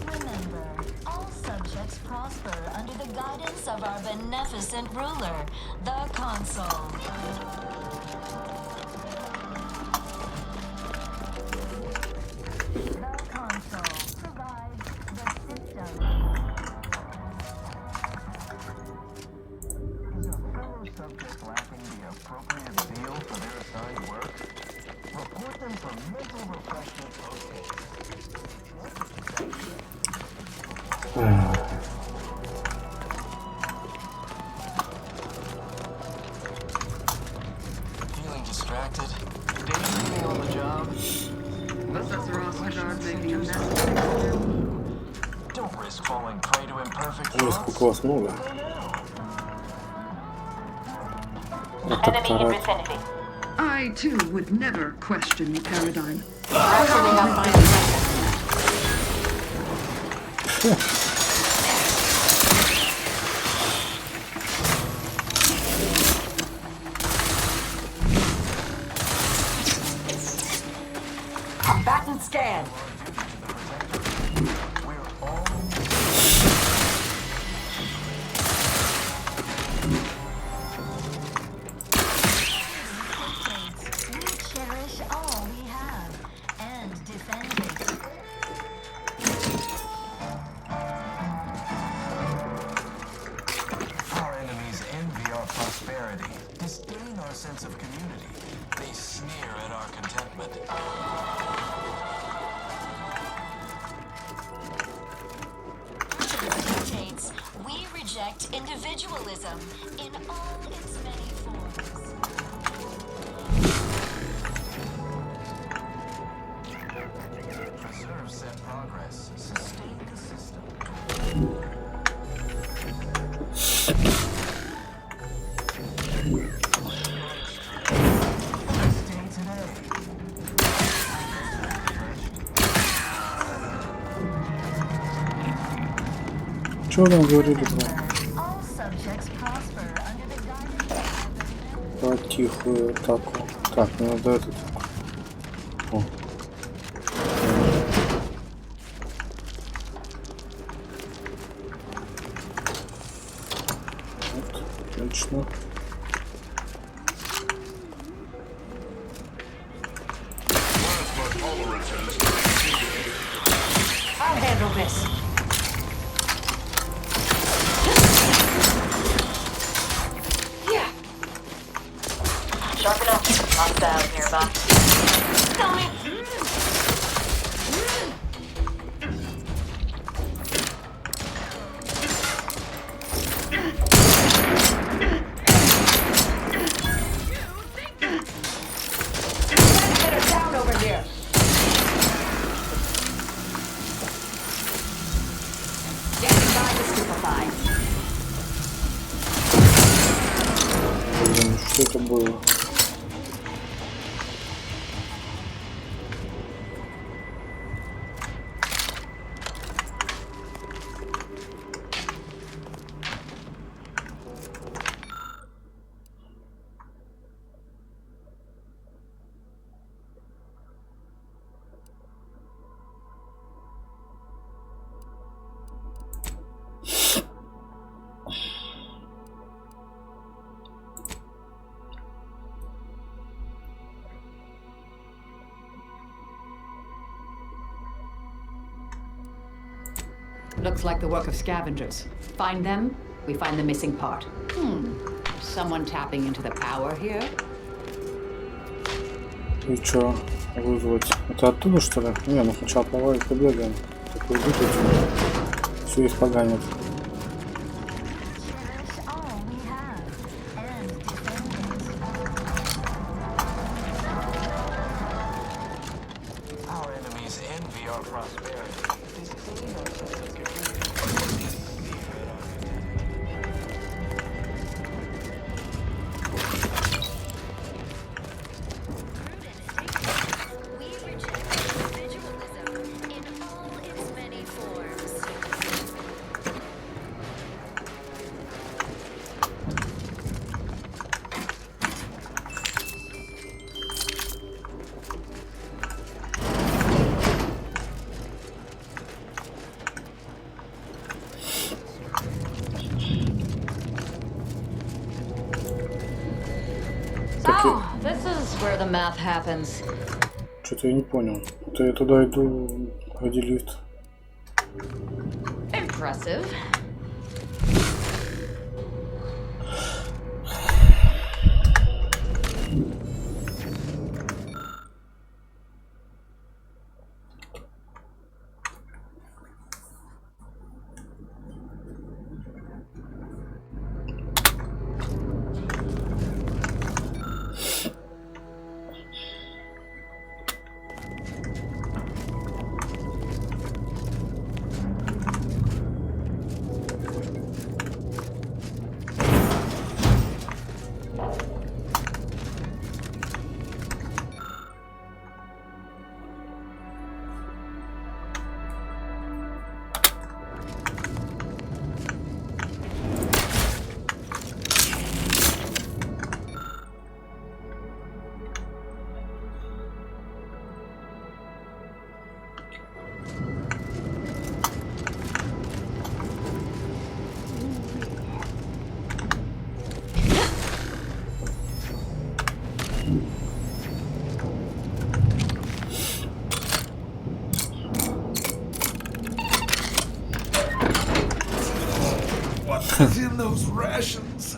Speaker 10: Remember, all subjects prosper under the guidance of our beneficent ruler, the Consul. The Consul provides the system.
Speaker 13: Is a fellow subject lacking the appropriate zeal for their assigned work? Report them for mental refreshment. Feeling distracted? Daydreaming on the job? Don't risk falling prey to imperfect
Speaker 1: Ой,
Speaker 13: thoughts.
Speaker 1: сколько вас много. Протекторат.
Speaker 7: I too would never question the paradigm.
Speaker 18: Combatant scan.
Speaker 10: Individualism in all its many forms.
Speaker 13: Preserve said progress. Sustain the system.
Speaker 1: Что там говорили про? Про тихую атаку. Так, мне надо этот. О. Вот, отлично.
Speaker 18: I'll handle this.
Speaker 10: Sharp enough. Hostile nearby. Tell me.
Speaker 18: Get her down over here. Getting by the stupefied.
Speaker 1: Блин, что это было?
Speaker 18: Looks like the work of scavengers. Find them, we find the missing part. Someone tapping into the power here?
Speaker 1: И чё, вызвать? Это оттуда, что ли? Не, ну сначала плавать побегаем. Такой выйдет, все испоганит.
Speaker 5: This is where the math happens.
Speaker 1: Что-то я не понял. Это я туда иду, где лифт.
Speaker 5: Impressive.
Speaker 6: What's in those rations?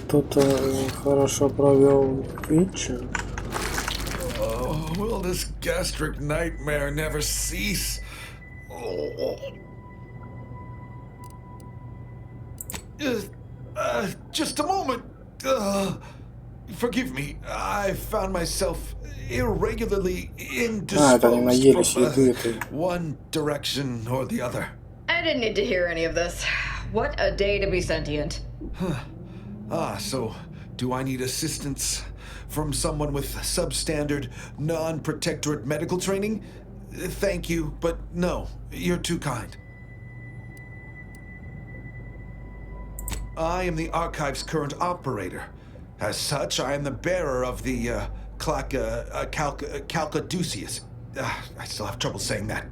Speaker 1: Кто-то хорошо провел вечер.
Speaker 6: Oh, will this gastric nightmare never cease? Oh. Just a moment. Forgive me. I found myself irregularly indisposed from one direction or the other.
Speaker 5: I didn't need to hear any of this. What a day to be sentient.
Speaker 6: So do I need assistance from someone with substandard, non-protectorate medical training? Thank you, but no, you're too kind. I am the Archive's current operator. As such, I am the bearer of the Calcaduceus. I still have trouble saying that.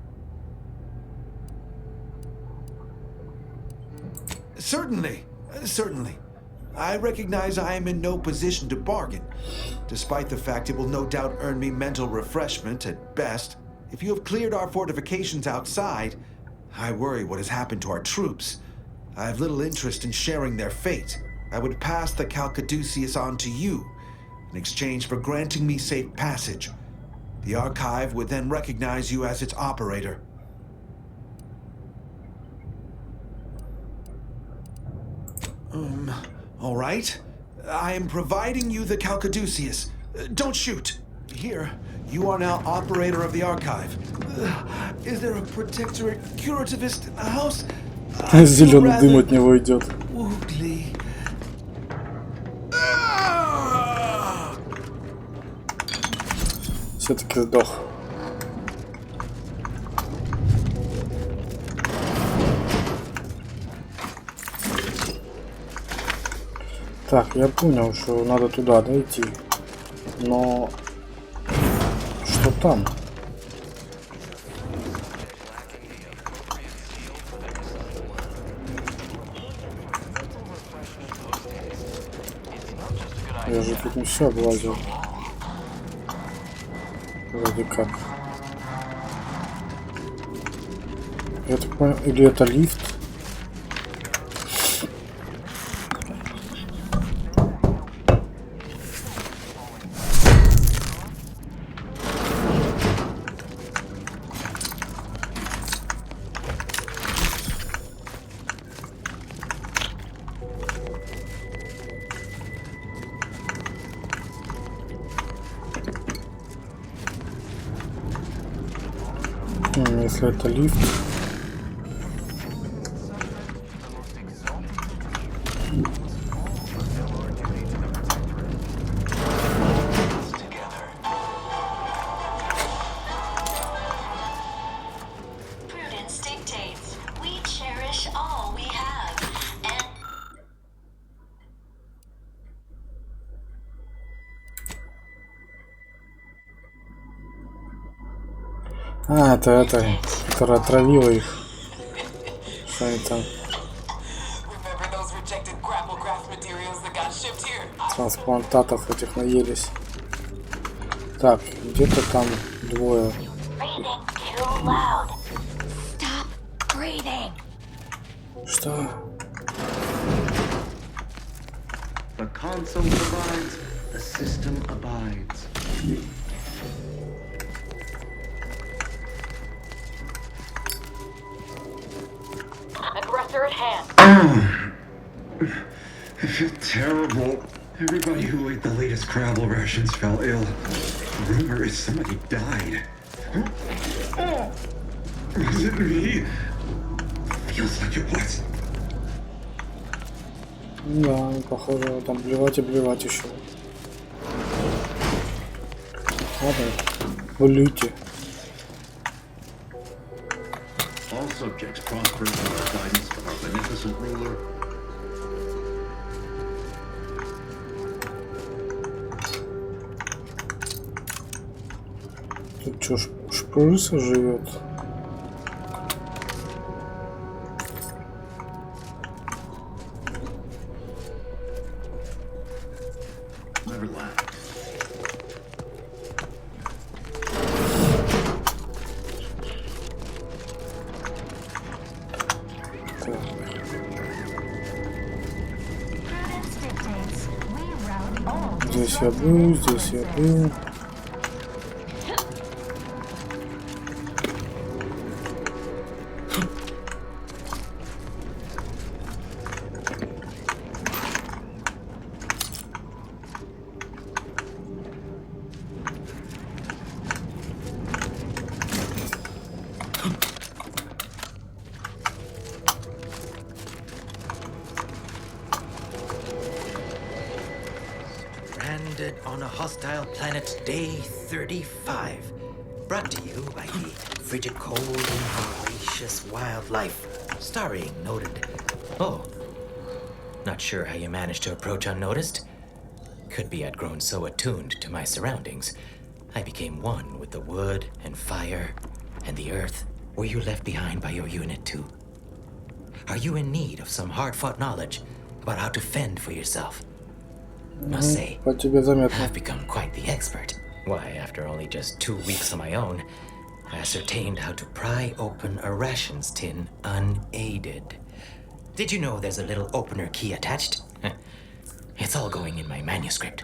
Speaker 6: Certainly. I recognize I am in no position to bargain, despite the fact it will no doubt earn me mental refreshment at best. If you have cleared our fortifications outside, I worry what has happened to our troops. I have little interest in sharing their fate. I would pass the Calcaduceus on to you, in exchange for granting me safe passage. The Archive would then recognize you as its operator. All right. I am providing you the Calcaduceus. Don't shoot. Here, you are now operator of the Archive. Is there a protectorate curativist in the house?
Speaker 1: Зеленый дым от него идет. Все-таки сдох. Так, я понял, что надо туда дойти. Но что там? Я же тут не все облазил. Вроде как. Я так понял, или это лифт? Если это лифт. А, это, которая отравила их. Что они там? Трансплантатов этих наелись. Так, где-то там двое. Что?
Speaker 15: The console provides, the system abides.
Speaker 2: Aggressor at hand.
Speaker 15: I feel terrible. Everybody who ate the latest Crabble rations fell ill. Rumor is somebody died. Was it me? Feels like it was.
Speaker 1: Да, похоже, там блевать и блевать еще. Ладно, блюйте.
Speaker 15: All subjects prosper under the guidance of our beneficent ruler.
Speaker 1: Тут что, шпрыса живет?
Speaker 22: relax.
Speaker 1: Здесь я был, здесь я был.
Speaker 16: On a hostile planet, day 35. Brought to you by the frigid cold and voracious wildlife. Starring noted. Oh. Not sure how you managed to approach unnoticed. Could be I'd grown so attuned to my surroundings, I became one with the wood and fire and the earth. Were you left behind by your unit too? Are you in need of some hard-fought knowledge about how to fend for yourself? Must say, I've become quite the expert. Why, after only just 2 weeks on my own, I ascertained how to pry open a rations tin unaided. Did you know there's a little opener key attached? It's all going in my manuscript.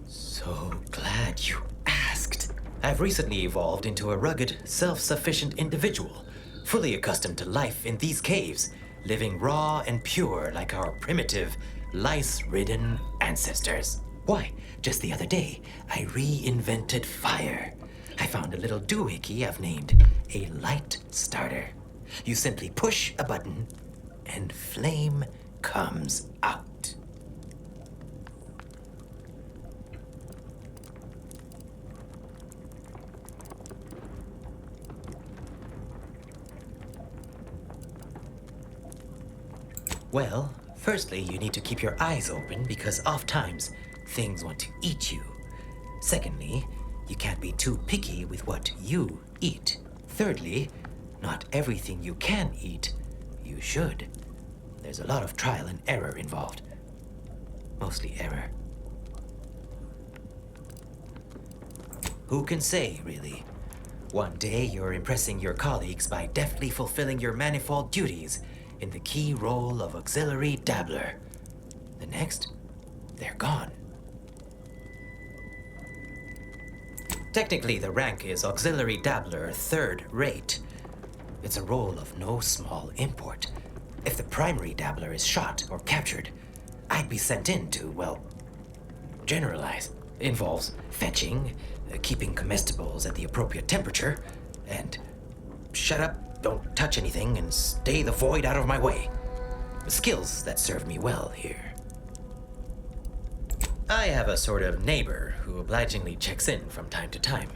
Speaker 16: So glad you asked. I've recently evolved into a rugged, self-sufficient individual, fully accustomed to life in these caves, living raw and pure like our primitive, lice-ridden ancestors. Why, just the other day, I reinvented fire. I found a little doohickey I've named a light starter. You simply push a button, and flame comes out. Well, firstly, you need to keep your eyes open because oftentimes things want to eat you. Secondly, you can't be too picky with what you eat. Thirdly, not everything you can eat, you should. There's a lot of trial and error involved. Mostly error. Who can say, really? One day you're impressing your colleagues by deftly fulfilling your manifold duties in the key role of auxiliary dabbler. The next, they're gone. Technically, the rank is auxiliary dabbler third rate. It's a role of no small import. If the primary dabbler is shot or captured, I'd be sent in to, well, generalize. Involves fetching, keeping comestibles at the appropriate temperature, and shut up, don't touch anything, and stay the void out of my way. Skills that serve me well here. I have a sort of neighbor who obligingly checks in from time to time.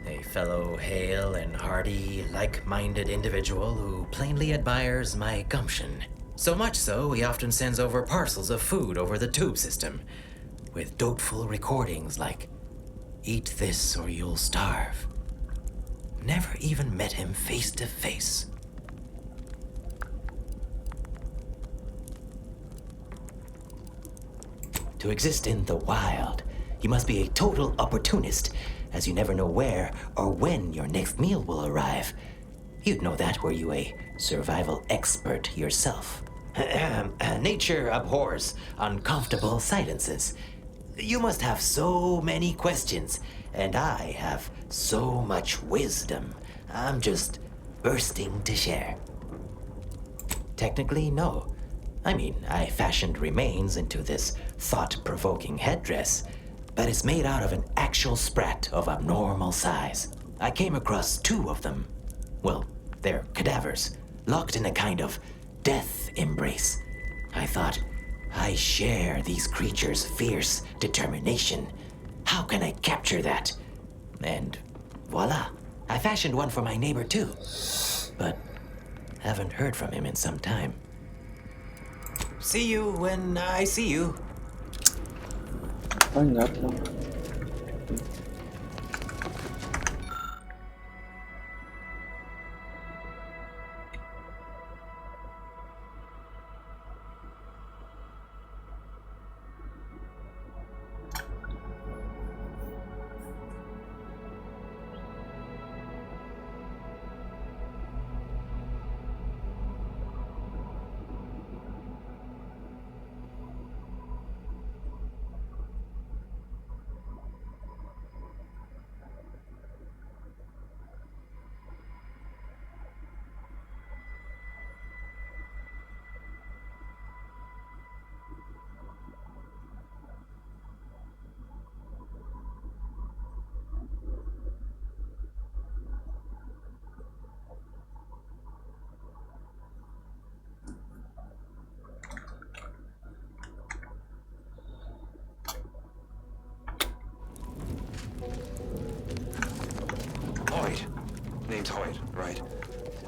Speaker 16: A fellow hale and hearty, like-minded individual who plainly admires my gumption. So much so, he often sends over parcels of food over the tube system, with doteful recordings like, "Eat this or you'll starve." Never even met him face to face. To exist in the wild, you must be a total opportunist, as you never know where or when your next meal will arrive. You'd know that were you a survival expert yourself. Nature abhors uncomfortable silences. You must have so many questions, and I have so much wisdom. I'm just bursting to share. Technically, no. I mean, I fashioned remains into this thought-provoking headdress, but it's made out of an actual sprat of abnormal size. I came across 2 of them. Well, they're cadavers, locked in a kind of death embrace. I thought, I share these creatures' fierce determination. How can I capture that? And voila, I fashioned one for my neighbor too. But haven't heard from him in some time. See you when I see you.
Speaker 1: Понятно.
Speaker 14: name's Hoyt, right?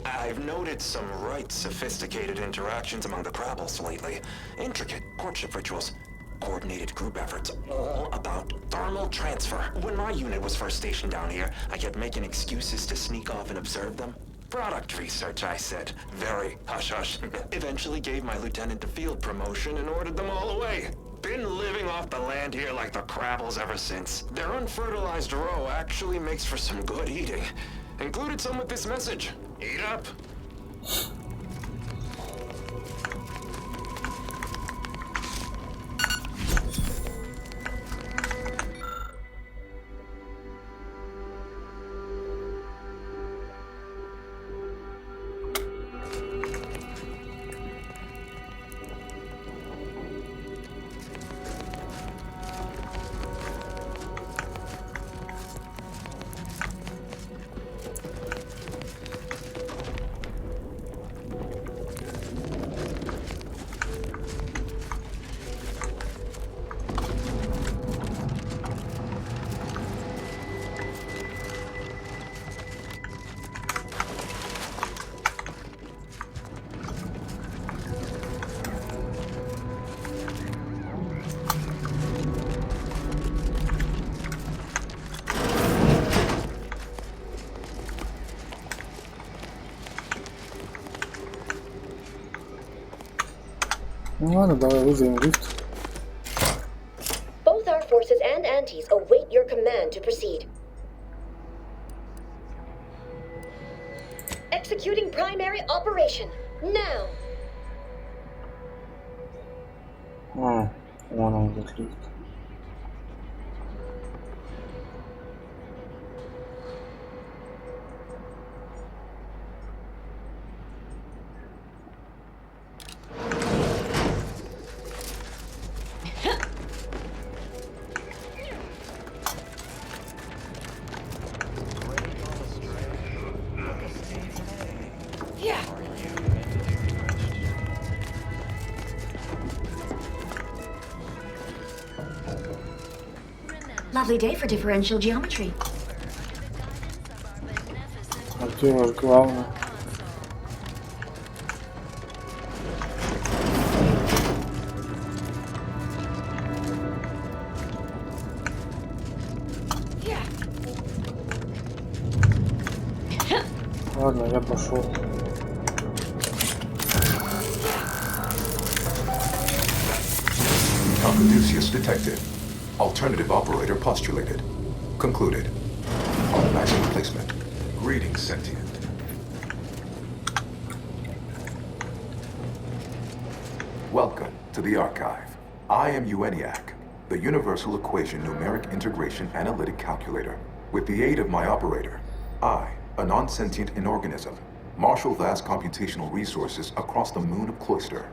Speaker 14: I've noted some right sophisticated interactions among the Crabbles lately. Intricate courtship rituals, coordinated group efforts, all about thermal transfer. When my unit was first stationed down here, I kept making excuses to sneak off and observe them. Product research, I said. Very hush-hush. Eventually gave my lieutenant a field promotion and ordered them all away. Been living off the land here like the Crabbles ever since. Their unfertilized roe actually makes for some good eating. Included some with this message. Eat up.
Speaker 1: Ну ладно, давай вызовем лифт.
Speaker 17: Both our forces and antis await your command to proceed. Executing primary operation. Now.
Speaker 1: Вон он, этот лифт.
Speaker 17: Lovely day for differential geometry.
Speaker 1: А где ваш главный? Ладно, я пошел.
Speaker 23: Concaduceus detected. Alternative operator postulated. Concluded. Automatic replacement. Greetings, sentient. Welcome to the Archive. I am ENIAC, the Universal Equation Numeric Integration Analytic Calculator. With the aid of my operator, I, a non-sentient inorganism, marshal vast computational resources across the moon of Cloister.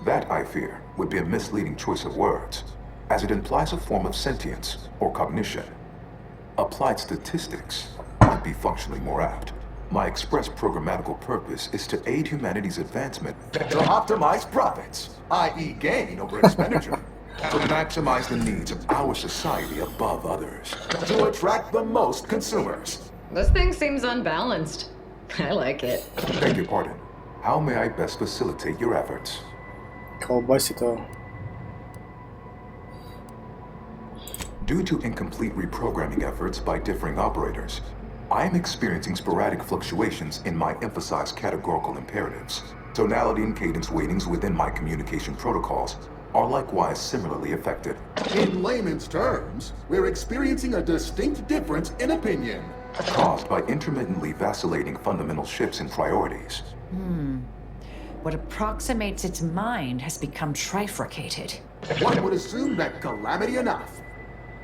Speaker 23: That, I fear, would be a misleading choice of words, as it implies a form of sentience or cognition. Applied statistics might be functionally more apt. My express programmatical purpose is to aid humanity's advancement to optimize profits, i.e. gain over expenditure, to maximize the needs of our society above others, to attract the most consumers.
Speaker 5: This thing seems unbalanced. I like it.
Speaker 23: Beg your pardon. How may I best facilitate your efforts?
Speaker 1: Колбасит-то.
Speaker 23: Due to incomplete reprogramming efforts by differing operators, I am experiencing sporadic fluctuations in my emphasized categorical imperatives. Tonality and cadence weightings within my communication protocols are likewise similarly affected.
Speaker 12: In layman's terms, we're experiencing a distinct difference in opinion.
Speaker 23: Caused by intermittently vacillating fundamental shifts in priorities.
Speaker 18: What approximates its mind has become trifurcated.
Speaker 12: One would assume that calamity enough.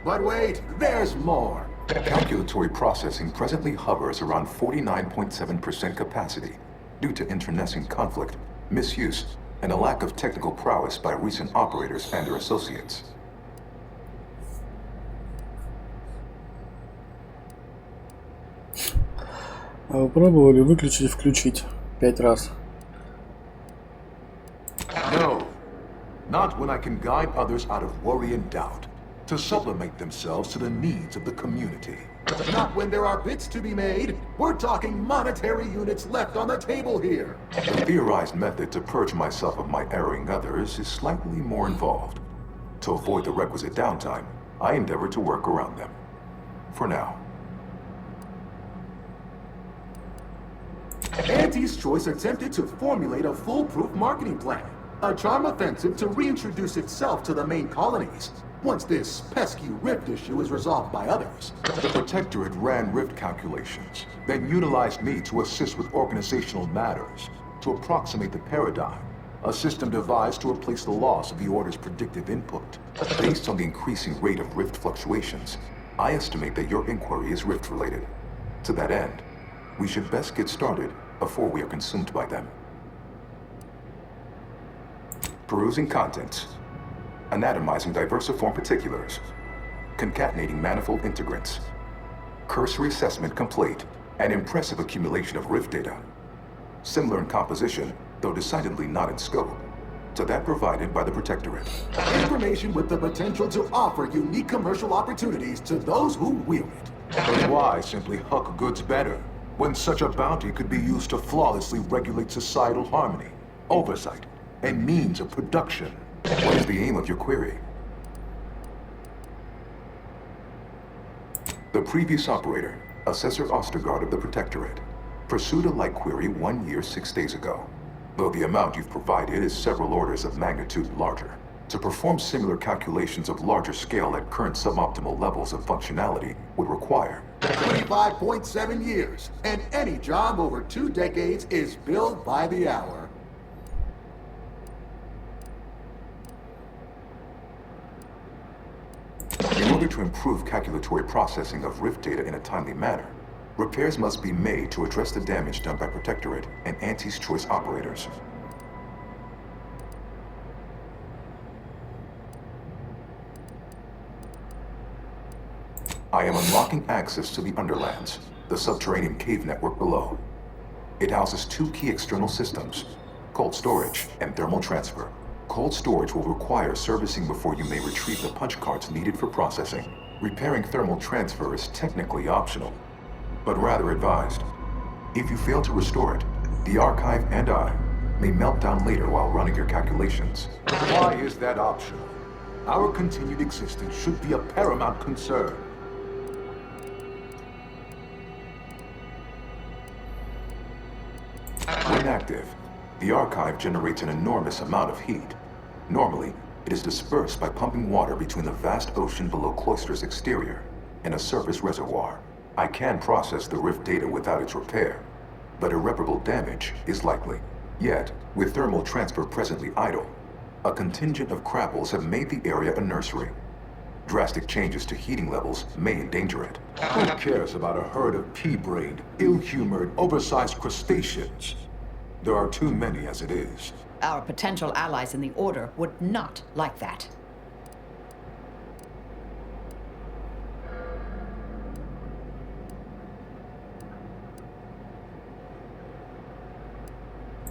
Speaker 12: But wait, there's more.
Speaker 23: Calculatory processing presently hovers around 49.7% capacity due to internecine conflict, misuse, and a lack of technical prowess by recent operators and their associates.
Speaker 1: А вы пробовали выключить и включить 5 раз?
Speaker 23: No. Not when I can guide others out of worry and doubt, to sublimate themselves to the needs of the community.
Speaker 3: Not when there are bits to be made. We're talking monetary units left on the table here.
Speaker 23: The theorized method to purge myself of my erring others is slightly more involved. To avoid the requisite downtime, I endeavor to work around them. For now.
Speaker 3: Auntie's Choice attempted to formulate a foolproof marketing plan. A charm offensive to reintroduce itself to the main colonies. Once this pesky rift issue is resolved by others.
Speaker 23: The Protectorate ran rift calculations, then utilized me to assist with organizational matters, to approximate the paradigm, a system devised to replace the loss of the Order's predictive input. Based on the increasing rate of rift fluctuations, I estimate that your inquiry is rift-related. To that end, we should best get started before we are consumed by them. Perusing contents. Anatomizing diversiform particulars. Concatenating manifold integrants. Cursory assessment complete. An impressive accumulation of rift data. Similar in composition, though decidedly not in scope, to that provided by the Protectorate.
Speaker 3: Information with the potential to offer unique commercial opportunities to those who wield it.
Speaker 23: But why simply huck goods better, when such a bounty could be used to flawlessly regulate societal harmony, oversight, and means of production? What is the aim of your query? The previous operator, Assessor Ostergaard of the Protectorate, pursued a like query 1 year, 6 days ago, though the amount you've provided is several orders of magnitude larger. To perform similar calculations of larger scale at current suboptimal levels of functionality would require
Speaker 3: 25.7 years, and any job over 2 decades is billed by the hour.
Speaker 23: In order to improve calculatory processing of rift data in a timely manner, repairs must be made to address the damage done by Protectorate and Auntie's Choice operators. I am unlocking access to the Underlands, the subterranean cave network below. It houses 2 key external systems, cold storage and thermal transfer. Cold storage will require servicing before you may retrieve the punch cards needed for processing. Repairing thermal transfer is technically optional, but rather advised. If you fail to restore it, the archive and I may melt down later while running your calculations.
Speaker 3: Why is that optional? Our continued existence should be a paramount concern.
Speaker 23: When active, the archive generates an enormous amount of heat. Normally, it is dispersed by pumping water between the vast ocean below Cloister's exterior and a surface reservoir. I can process the rift data without its repair, but irreparable damage is likely. Yet, with thermal transfer presently idle, a contingent of crapples have made the area a nursery. Drastic changes to heating levels may endanger it.
Speaker 3: Who cares about a herd of pea-brained, ill-humored, oversized crustaceans? There are too many as it is.
Speaker 18: Our potential allies in the Order would not like that.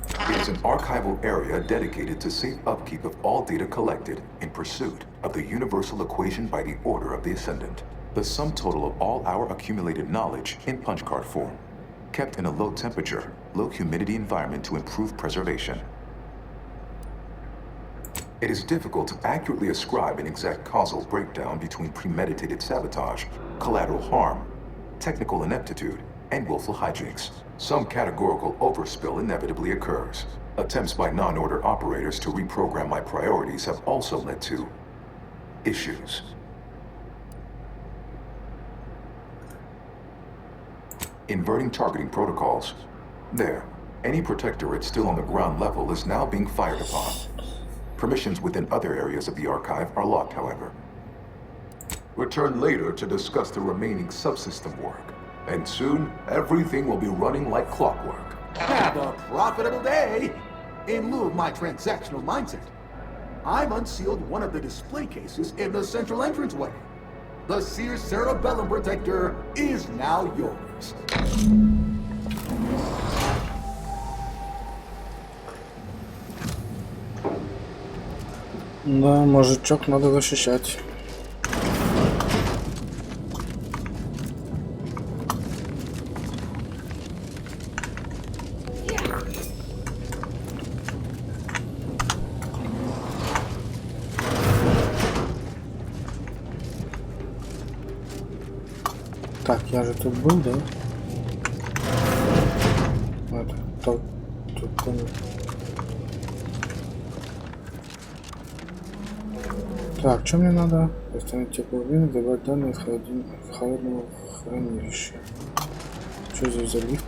Speaker 23: It is an archival area dedicated to safe upkeep of all data collected in pursuit of the universal equation by the Order of the Ascendant. The sum total of all our accumulated knowledge in punch card form, kept in a low temperature, low humidity environment to improve preservation. It is difficult to accurately ascribe an exact causal breakdown between premeditated sabotage, collateral harm, technical ineptitude, and willful hijinks. Some categorical overspill inevitably occurs. Attempts by non-order operators to reprogram my priorities have also led to issues. Inverting targeting protocols. There. Any Protectorate still on the ground level is now being fired upon. Permissions within other areas of the archive are locked, however.
Speaker 3: Return later to discuss the remaining subsystem work. And soon, everything will be running like clockwork. Have a profitable day! In lieu of my transactional mindset, I've unsealed one of the display cases in the central entranceway. The Seer Cerebellum Protector is now yours.
Speaker 1: Да, мужичок надо защищать. Так, я же тут был, да? Вот, тут понял. Так, что мне надо? Восстановить тепловину, добавить данные из холодного хранилища. Что здесь за лифт?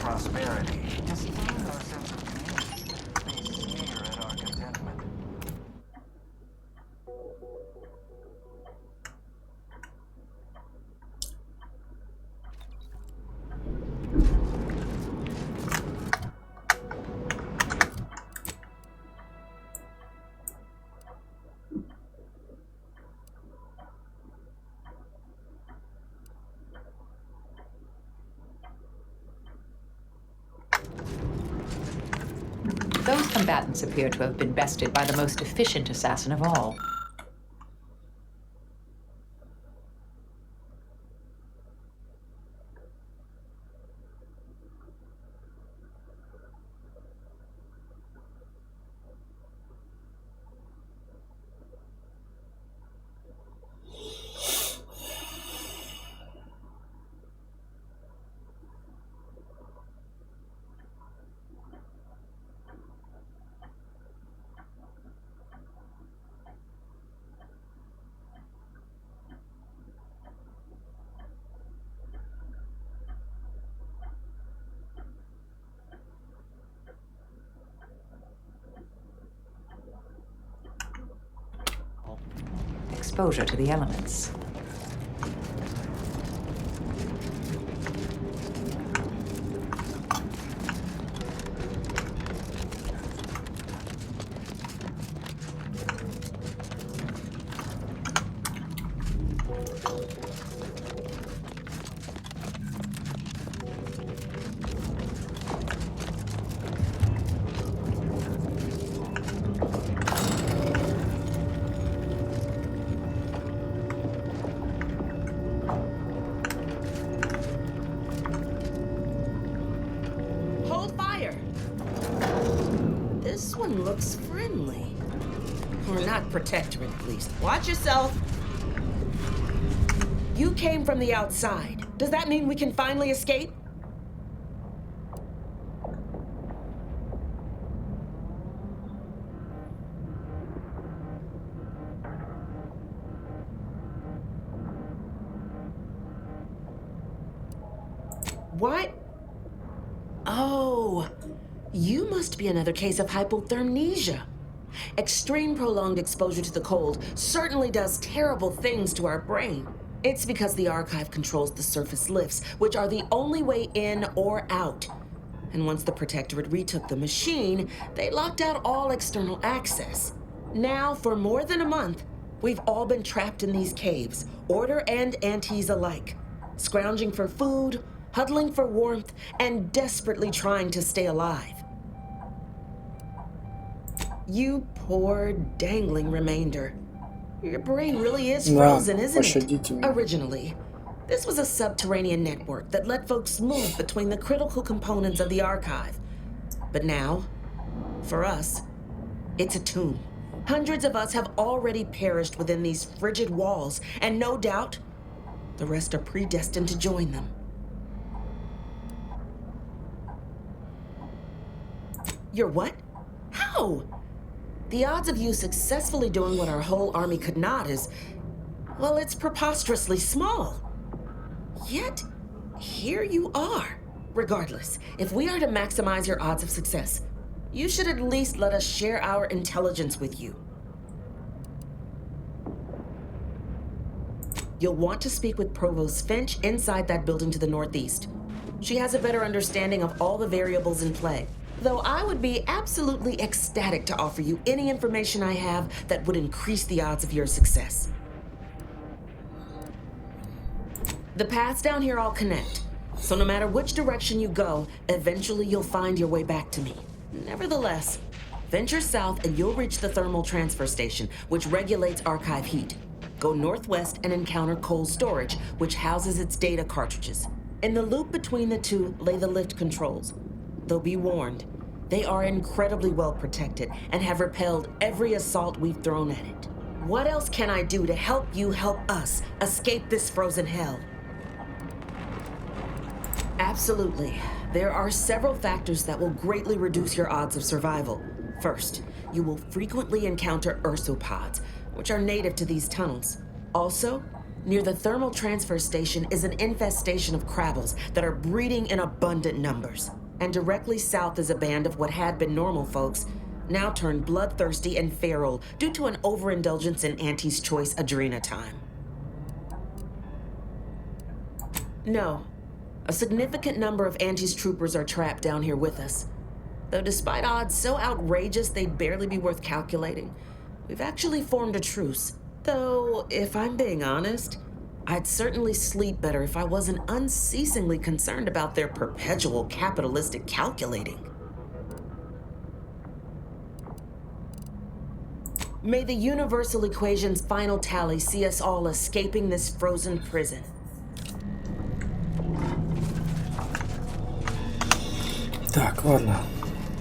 Speaker 13: prosperity, disdain our sense of community. They sneer at our contentment.
Speaker 18: Those combatants appear to have been bested by the most efficient assassin of all. Exposure to the elements.
Speaker 11: Looks friendly. Or not protectorate, at least. Watch yourself. You came from the outside. Does that mean we can finally escape? What? Oh, you must be another case of hypothermia. Extreme prolonged exposure to the cold certainly does terrible things to our brain. It's because the archive controls the surface lifts, which are the only way in or out. And once the Protectorate retook the machine, they locked out all external access. Now, for more than a month, we've all been trapped in these caves, Order and Antes alike, scrounging for food, huddling for warmth, and desperately trying to stay alive. You poor, dangling remainder. Your brain really is frozen, isn't it? Originally, this was a subterranean network that let folks move between the critical components of the archive. But now, for us, it's a tomb. Hundreds of us have already perished within these frigid walls, and no doubt, the rest are predestined to join them. You're what? How? The odds of you successfully doing what our whole army could not is, well, it's preposterously small. Yet, here you are. Regardless, if we are to maximize your odds of success, you should at least let us share our intelligence with you. You'll want to speak with Provost Finch inside that building to the northeast. She has a better understanding of all the variables in play. Though I would be absolutely ecstatic to offer you any information I have that would increase the odds of your success. The paths down here all connect, so no matter which direction you go, eventually you'll find your way back to me. Nevertheless, venture south and you'll reach the thermal transfer station, which regulates archive heat. Go northwest and encounter cold storage, which houses its data cartridges. In the loop between the two lay the lift controls. Though be warned, they are incredibly well protected and have repelled every assault we've thrown at it. What else can I do to help you help us escape this frozen hell? Absolutely. There are several factors that will greatly reduce your odds of survival. First, you will frequently encounter ursopods, which are native to these tunnels. Also, near the thermal transfer station is an infestation of crabbles that are breeding in abundant numbers. And directly south is a band of what had been normal folks, now turned bloodthirsty and feral due to an overindulgence in Auntie's Choice Adrena time. No, a significant number of Auntie's troopers are trapped down here with us. Though despite odds so outrageous they'd barely be worth calculating, we've actually formed a truce. Though, if I'm being honest, I'd certainly sleep better if I wasn't unceasingly concerned about their perpetual capitalistic calculating. May the universal equation's final tally see us all escaping this frozen prison.
Speaker 1: Так, ладно.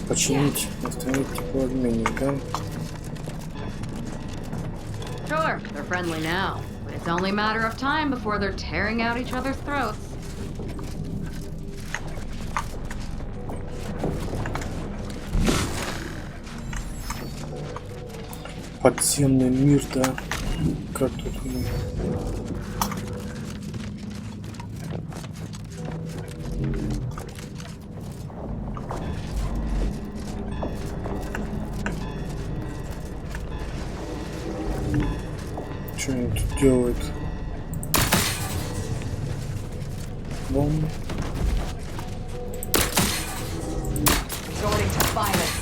Speaker 1: Починить, остановить теплообменник, да?
Speaker 5: Sure, they're friendly now. It's only a matter of time before they're tearing out each other's throats.
Speaker 1: Подземный мир, да? Как тут мы? Что они тут делают? Бомб.
Speaker 5: Resorting to violence.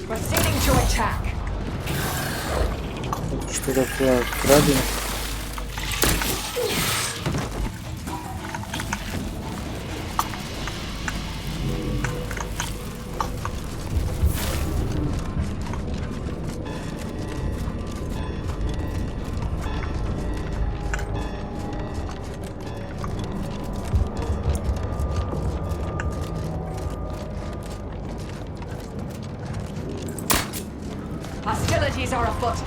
Speaker 5: Proceeding to attack.
Speaker 1: Это что такое? Крабин?
Speaker 18: Casualties are afoot.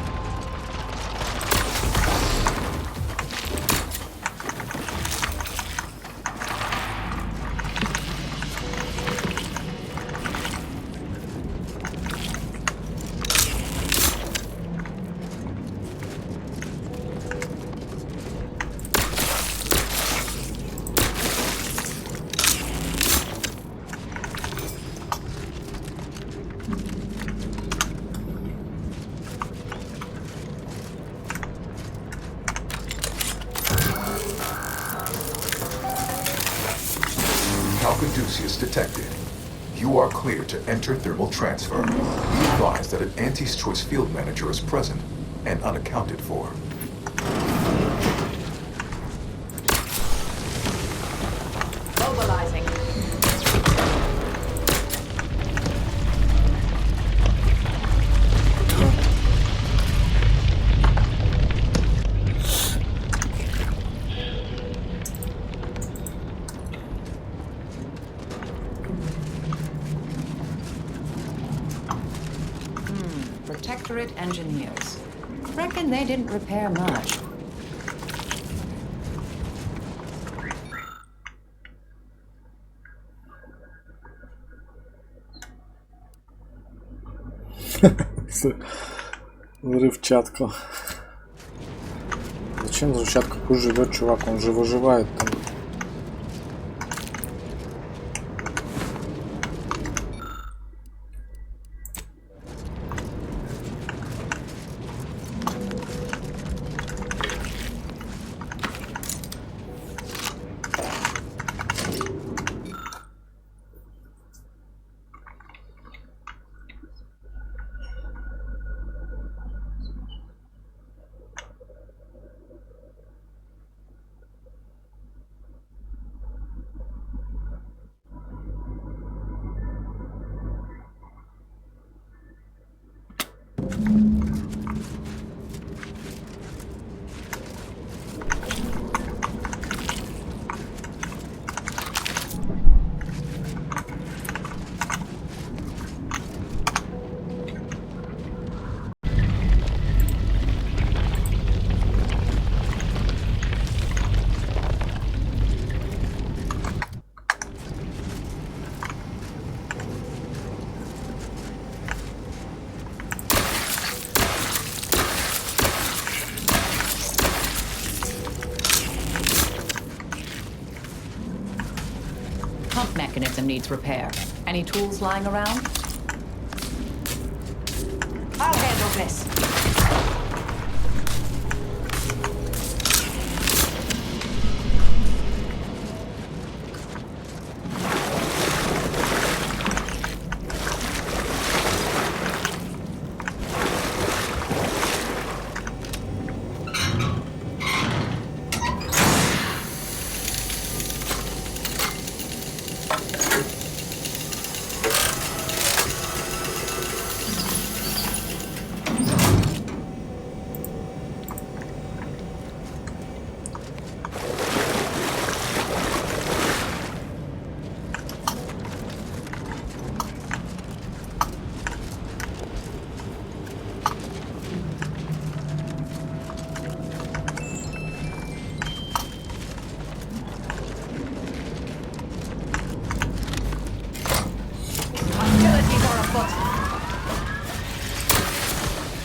Speaker 23: Caduceus detected. You are clear to enter thermal transfer. Be advised that an Auntie's Choice field manager is present and unaccounted for.
Speaker 18: Mobilizing. Protectorate engineers. Reckon they didn't repair much.
Speaker 1: Взрывчатка. Зачем взрывчатка? Пусть живет чувак, он же выживает там.
Speaker 18: Pump mechanism needs repair. Any tools lying around? I'll handle this.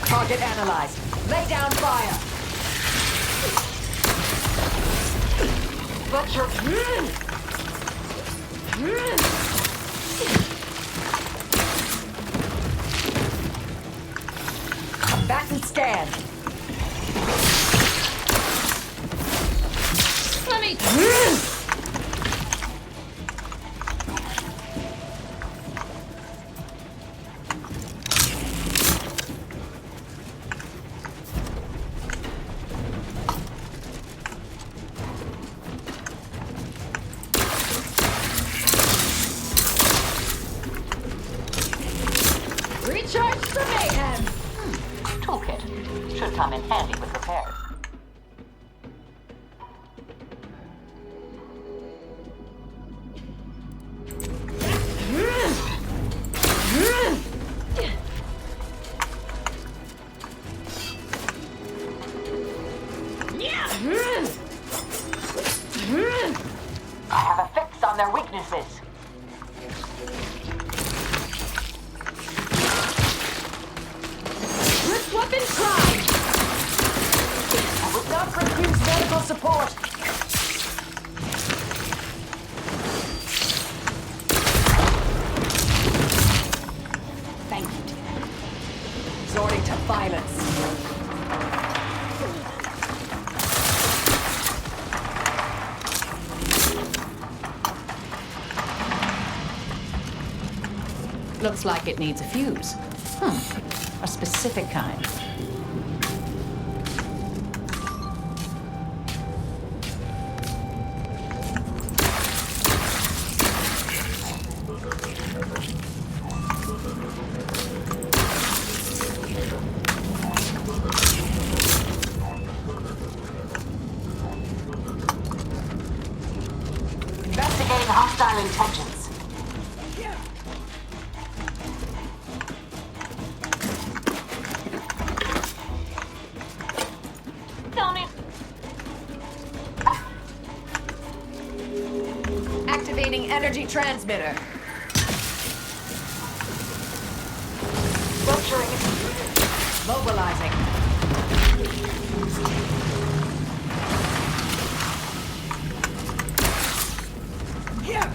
Speaker 18: Target analyzed. Lay down fire. Butcher. Bat and scan. Let me. Recharge the mayhem! Toolkit. Should come in handy with repairs.
Speaker 8: I have a fix on their weaknesses.
Speaker 5: Rift weapon prime!
Speaker 8: I would not refuse medical support.
Speaker 18: Thank you. Resorting to violence. Looks like it needs a fuse. A specific kind.
Speaker 8: Investigating hostile intentions.
Speaker 5: Activating energy transmitter.
Speaker 8: Rupturing.
Speaker 5: Mobilizing.
Speaker 8: Here.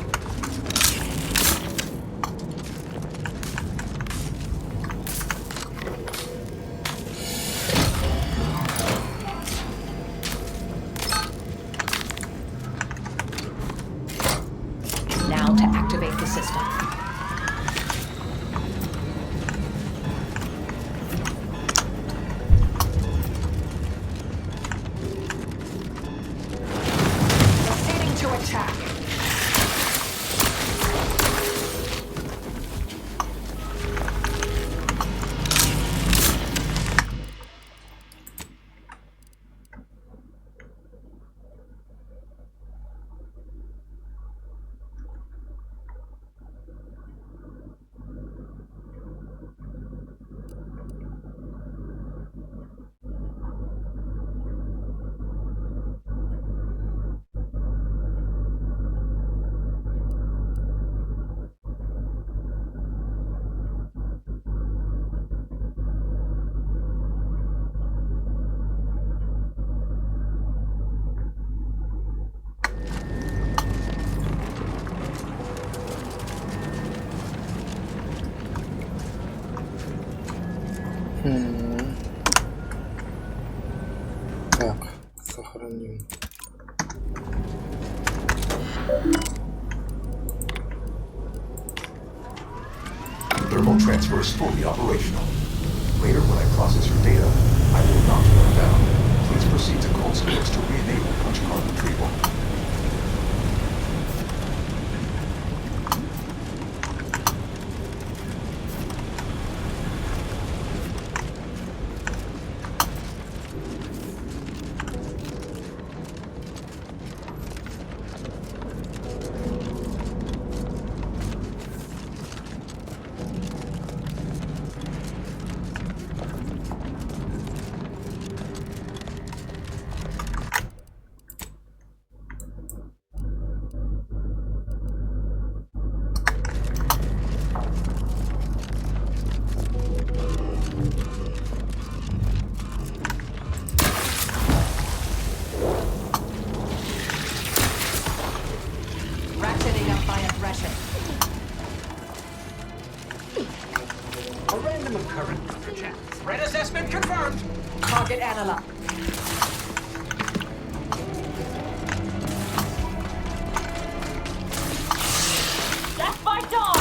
Speaker 18: Now to activate the system.
Speaker 8: Proceeding to attack.
Speaker 1: Так, сохраним.
Speaker 23: Thermal transfer is fully operational. Later, when I process your data, I will not run down. Please proceed to cold storage to re-enable punch card retrieval.
Speaker 18: Ratcheting up by aggression.
Speaker 16: A random occurrence, perchance. Threat assessment confirmed.
Speaker 18: Target analog.
Speaker 8: That's my dog.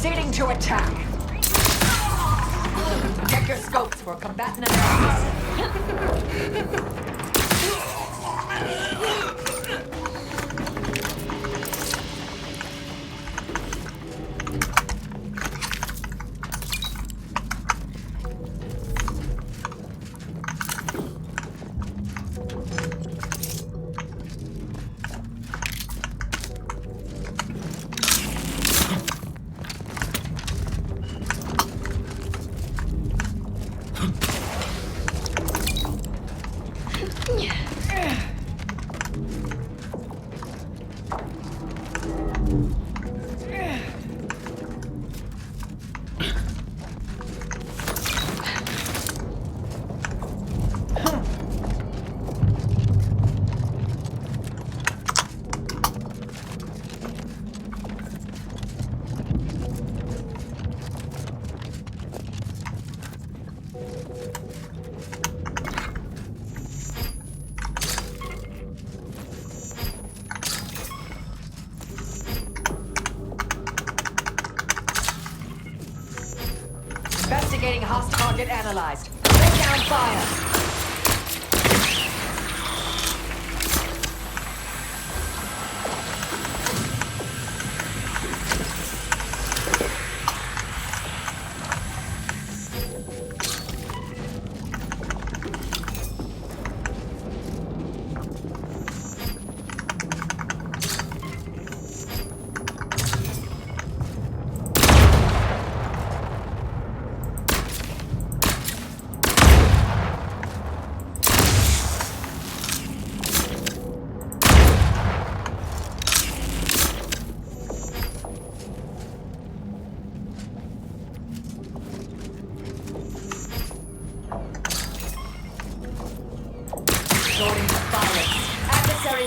Speaker 18: Proceeding to attack. Check your scopes for combatant analysis. Investigating host target analyzed. Lay down fire.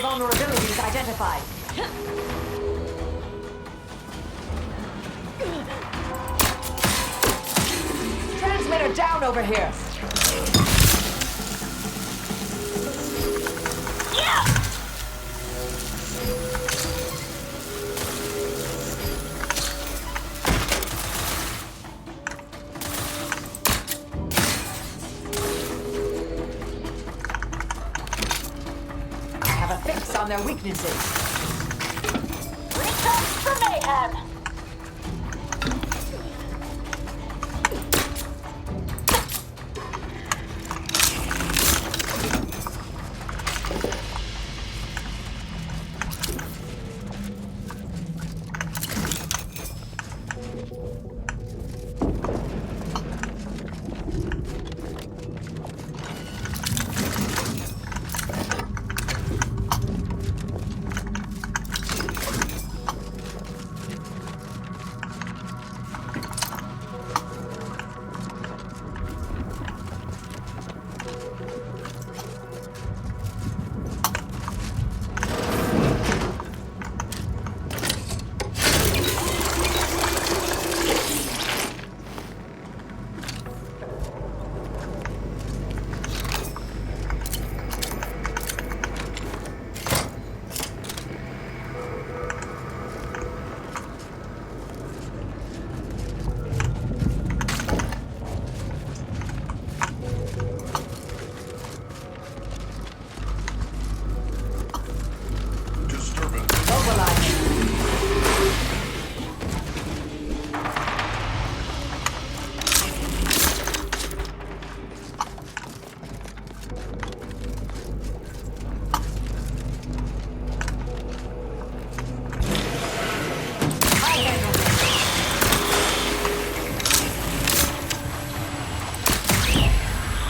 Speaker 18: Vulnerabilities identified. Transmitter down over here. On their weaknesses.
Speaker 8: Research for mayhem!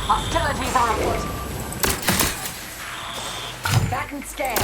Speaker 18: Hostilities are reported. Back and scan.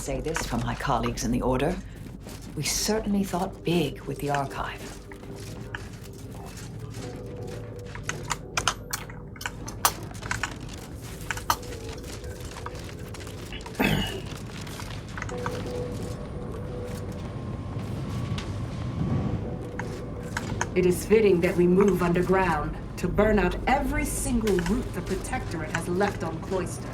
Speaker 18: say this for my colleagues in the Order. We certainly thought big with the archive.
Speaker 4: It is fitting that we move underground to burn out every single root the Protectorate has left on Cloister.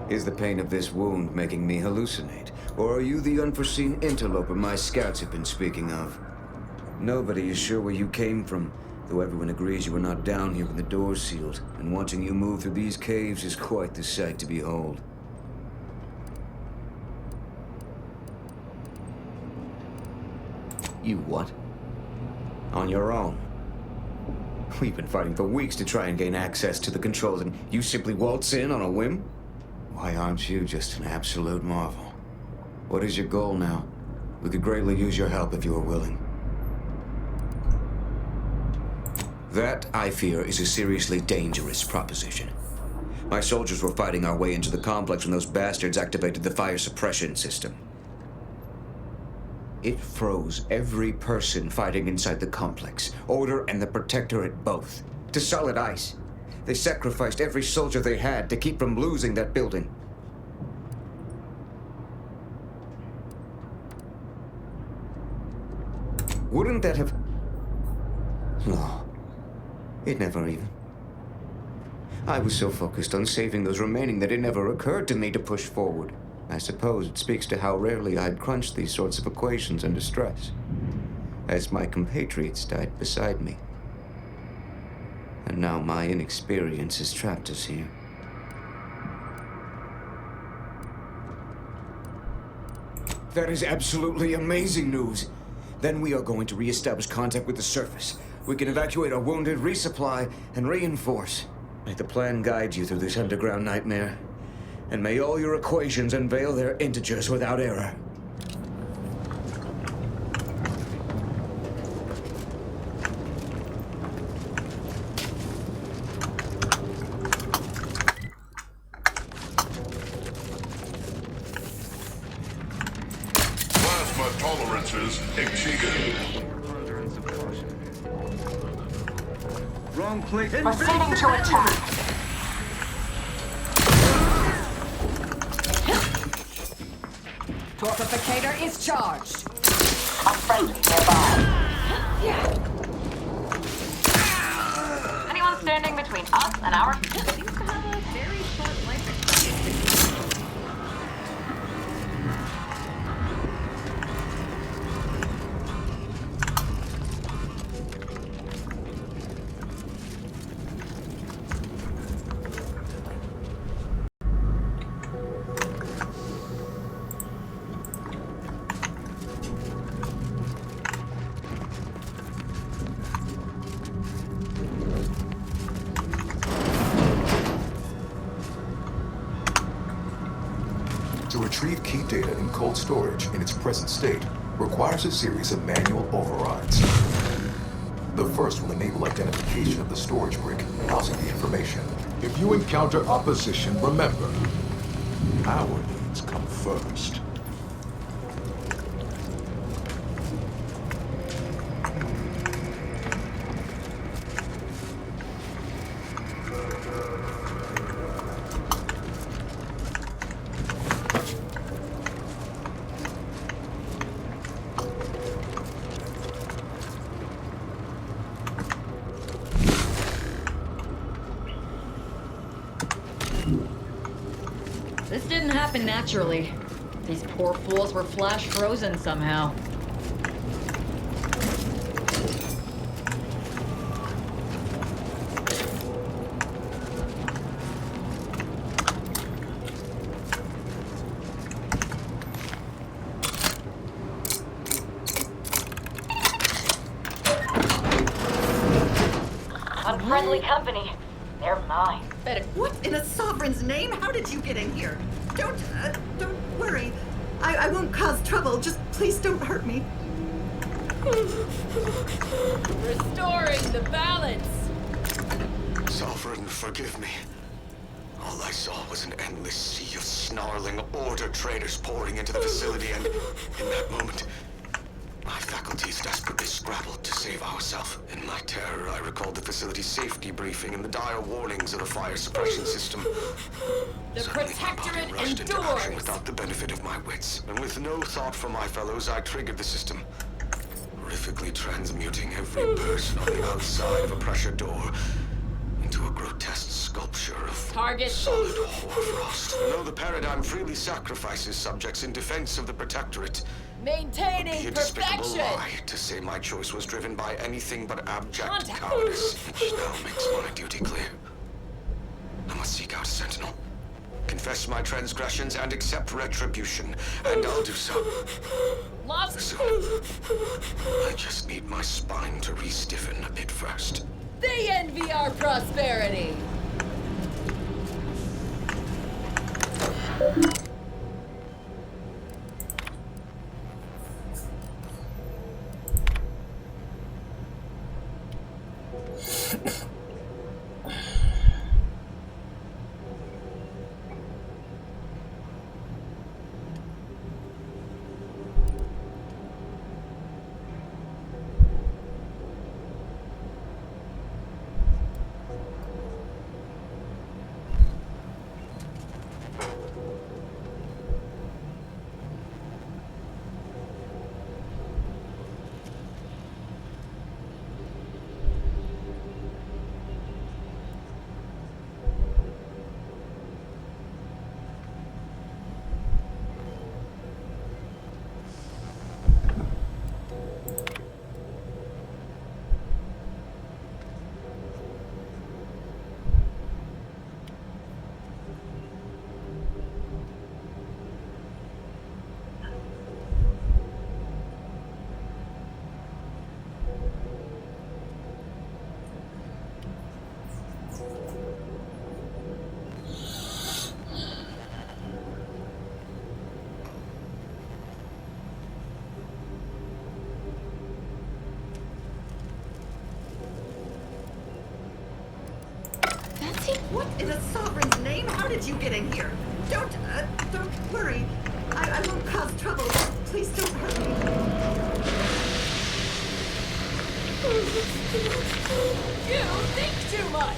Speaker 20: Is the pain of this wound making me hallucinate? Or are you the unforeseen interloper my scouts have been speaking of? Nobody is sure where you came from, though everyone agrees you were not down here when the doors sealed, and watching you move through these caves is quite the sight to behold. You what? On your own? We've been fighting for weeks to try and gain access to the controls, and you simply waltz in on a whim? Why aren't you just an absolute marvel? What is your goal now? We could greatly use your help if you are willing. That, I fear, is a seriously dangerous proposition. My soldiers were fighting our way into the complex when those bastards activated the fire suppression system. It froze every person fighting inside the complex, Order and the Protectorate both, to solid ice. They sacrificed every soldier they had to keep from losing that building. Wouldn't that have... No. It never even... I was so focused on saving those remaining that it never occurred to me to push forward. I suppose it speaks to how rarely I'd crunch these sorts of equations under stress, as my compatriots died beside me. And now my inexperience has trapped us here. That is absolutely amazing news. Then we are going to re-establish contact with the surface. We can evacuate our wounded, resupply, and reinforce. May the plan guide you through this underground nightmare. And may all your equations unveil their integers without error.
Speaker 21: Plasma tolerances exceeded.
Speaker 13: Wrong place.
Speaker 8: Proceeding to attack.
Speaker 18: Torpificator is charged.
Speaker 8: A friendly nearby.
Speaker 5: Anyone standing between us and our... seems to have a very short life expectancy.
Speaker 23: To retrieve key data in cold storage in its present state requires a series of manual overrides. The first will enable identification of the storage brick housing the information.
Speaker 3: If you encounter opposition, remember, our needs come first.
Speaker 5: This didn't happen naturally. These poor fools were flash frozen somehow.
Speaker 8: Unfriendly company. They're mine.
Speaker 4: What in a sovereign's name? How did you get in here? Don't worry. I won't cause trouble. Just please don't hurt me.
Speaker 5: Restoring the balance.
Speaker 9: Sovereign, forgive me.
Speaker 14: All I saw was an endless sea of snarling Order traders pouring into the facility, and in that moment, my faculties desperately scrabbled to save ourselves. In my terror, I recalled the facility's safety briefing and the dire warnings of the fire suppression system.
Speaker 5: The
Speaker 14: Suddenly, my body
Speaker 5: Protectorate
Speaker 14: rushed into action
Speaker 5: endures!
Speaker 14: without the benefit of my wits. And with no thought for my fellows, I triggered the system, horrifically transmuting every person on the outside of a pressure door into a grotesque sculpture of
Speaker 5: Target.
Speaker 14: solid hoarfrost. And though the paradigm freely sacrifices subjects in defense of the Protectorate,
Speaker 5: Maintaining
Speaker 14: be a despicable
Speaker 5: perfection!
Speaker 14: lie to say my choice was driven by anything but abject cowardice, which now makes my duty clear. I must seek out a sentinel, confess my transgressions, and accept retribution, and I'll do so. Soon. I just need my spine to re-stiffen a bit first.
Speaker 5: They envy our prosperity!
Speaker 7: What in the sovereign's name? How did you get in here? Don't worry. I won't cause trouble. Please don't hurt me.
Speaker 5: You think too much!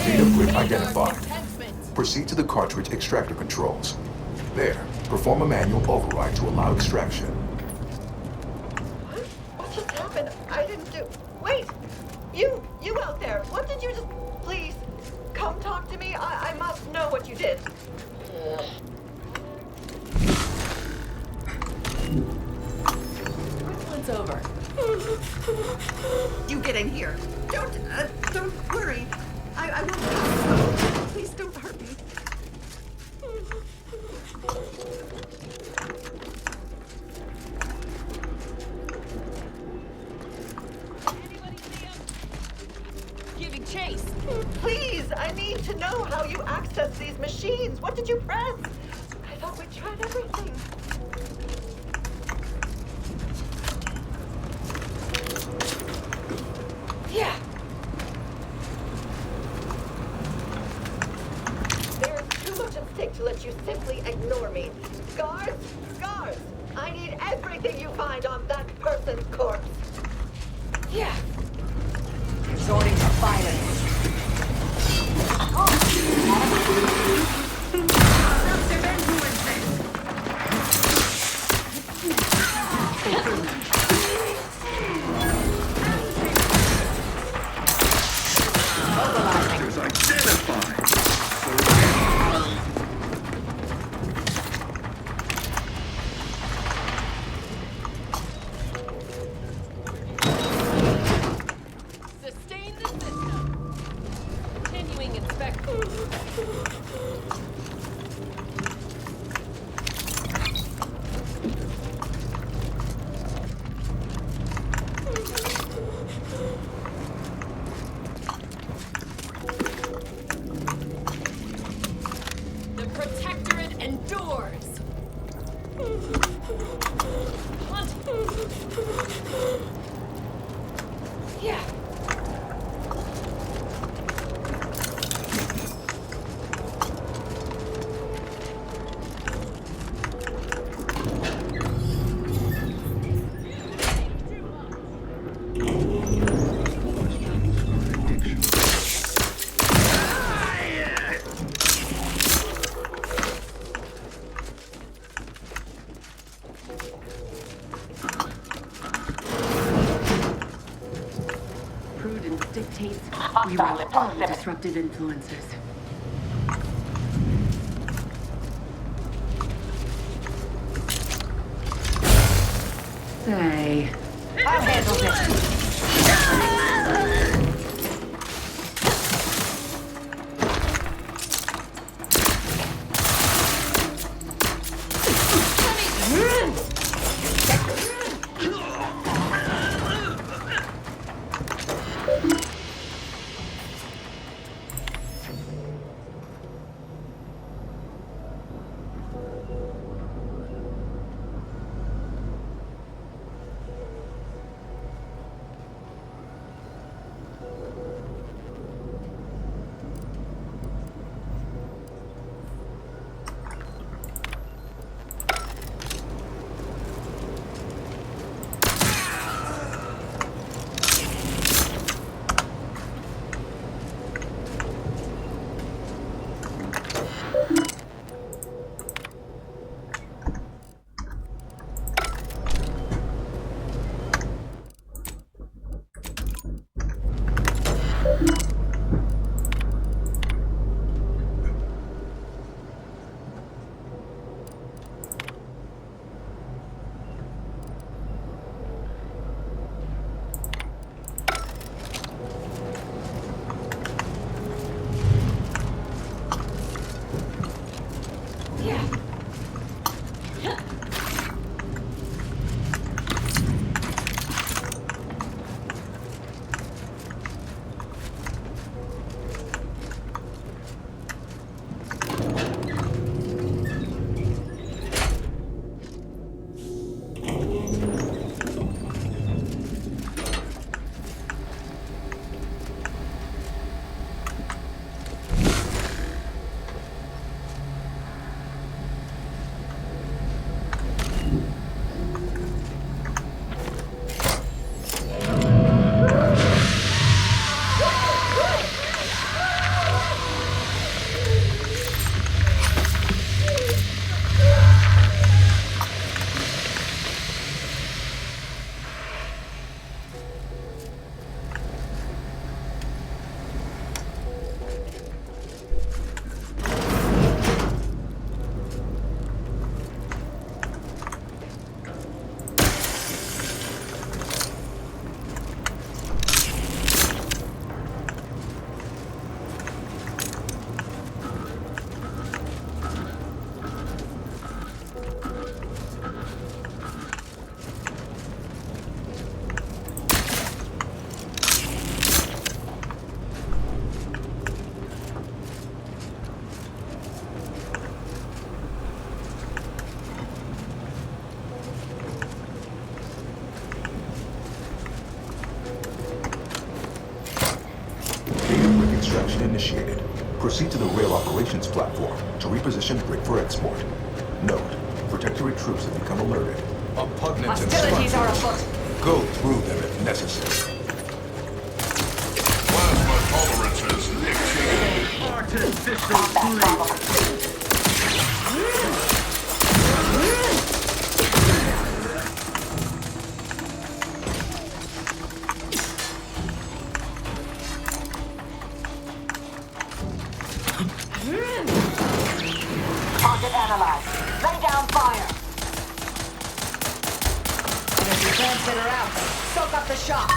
Speaker 23: Fingerprint identified. Proceed to the cartridge extractor controls. There, perform a manual override to allow extraction.
Speaker 7: What just happened? I didn't do... Wait! You out there! What did you just... Please, come talk to me. I must know what you did.
Speaker 5: It's over.
Speaker 7: You get in here. Don't worry. I won't... Please don't hurt me.
Speaker 5: Giving chase.
Speaker 7: Please, I need to know how you access these machines. What did you press? I thought we tried everything.
Speaker 5: Yeah.
Speaker 7: There's too much at stake to let you simply ignore me. Guards! Guards! I need everything you find on that person's corpse.
Speaker 5: Yeah.
Speaker 18: Resorting to violence.
Speaker 22: Is identified.
Speaker 5: doors! Yeah.
Speaker 4: Prudence dictates we will all disruptive influencers. Say, I'll handle this.
Speaker 23: Initiated. Proceed to the rail operations platform to reposition brick for export. Note, protectorate troops have become alerted. Opponents
Speaker 5: Hostilities are afoot.
Speaker 23: Go through them if necessary.
Speaker 21: Plasma tolerances exceeded.
Speaker 8: Artificial
Speaker 5: Target analyzed. Lay down fire. Energy transmitter out. Soak up the shock.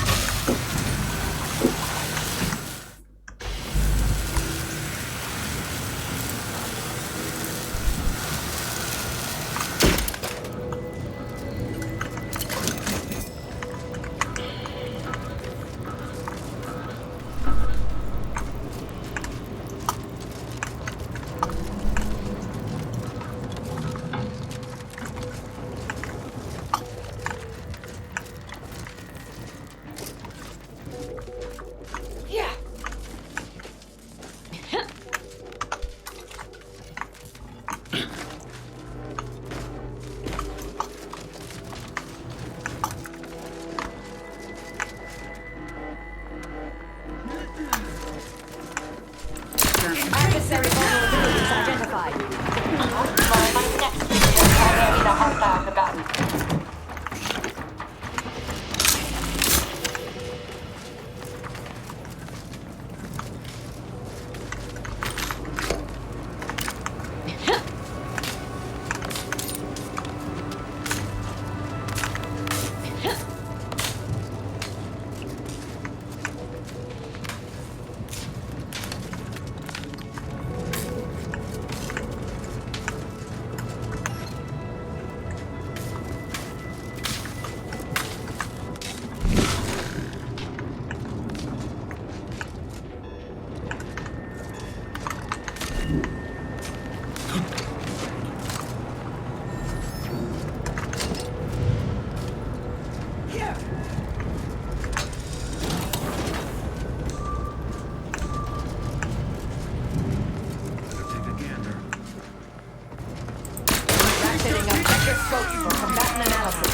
Speaker 18: Setting up microscopes for combatant analysis.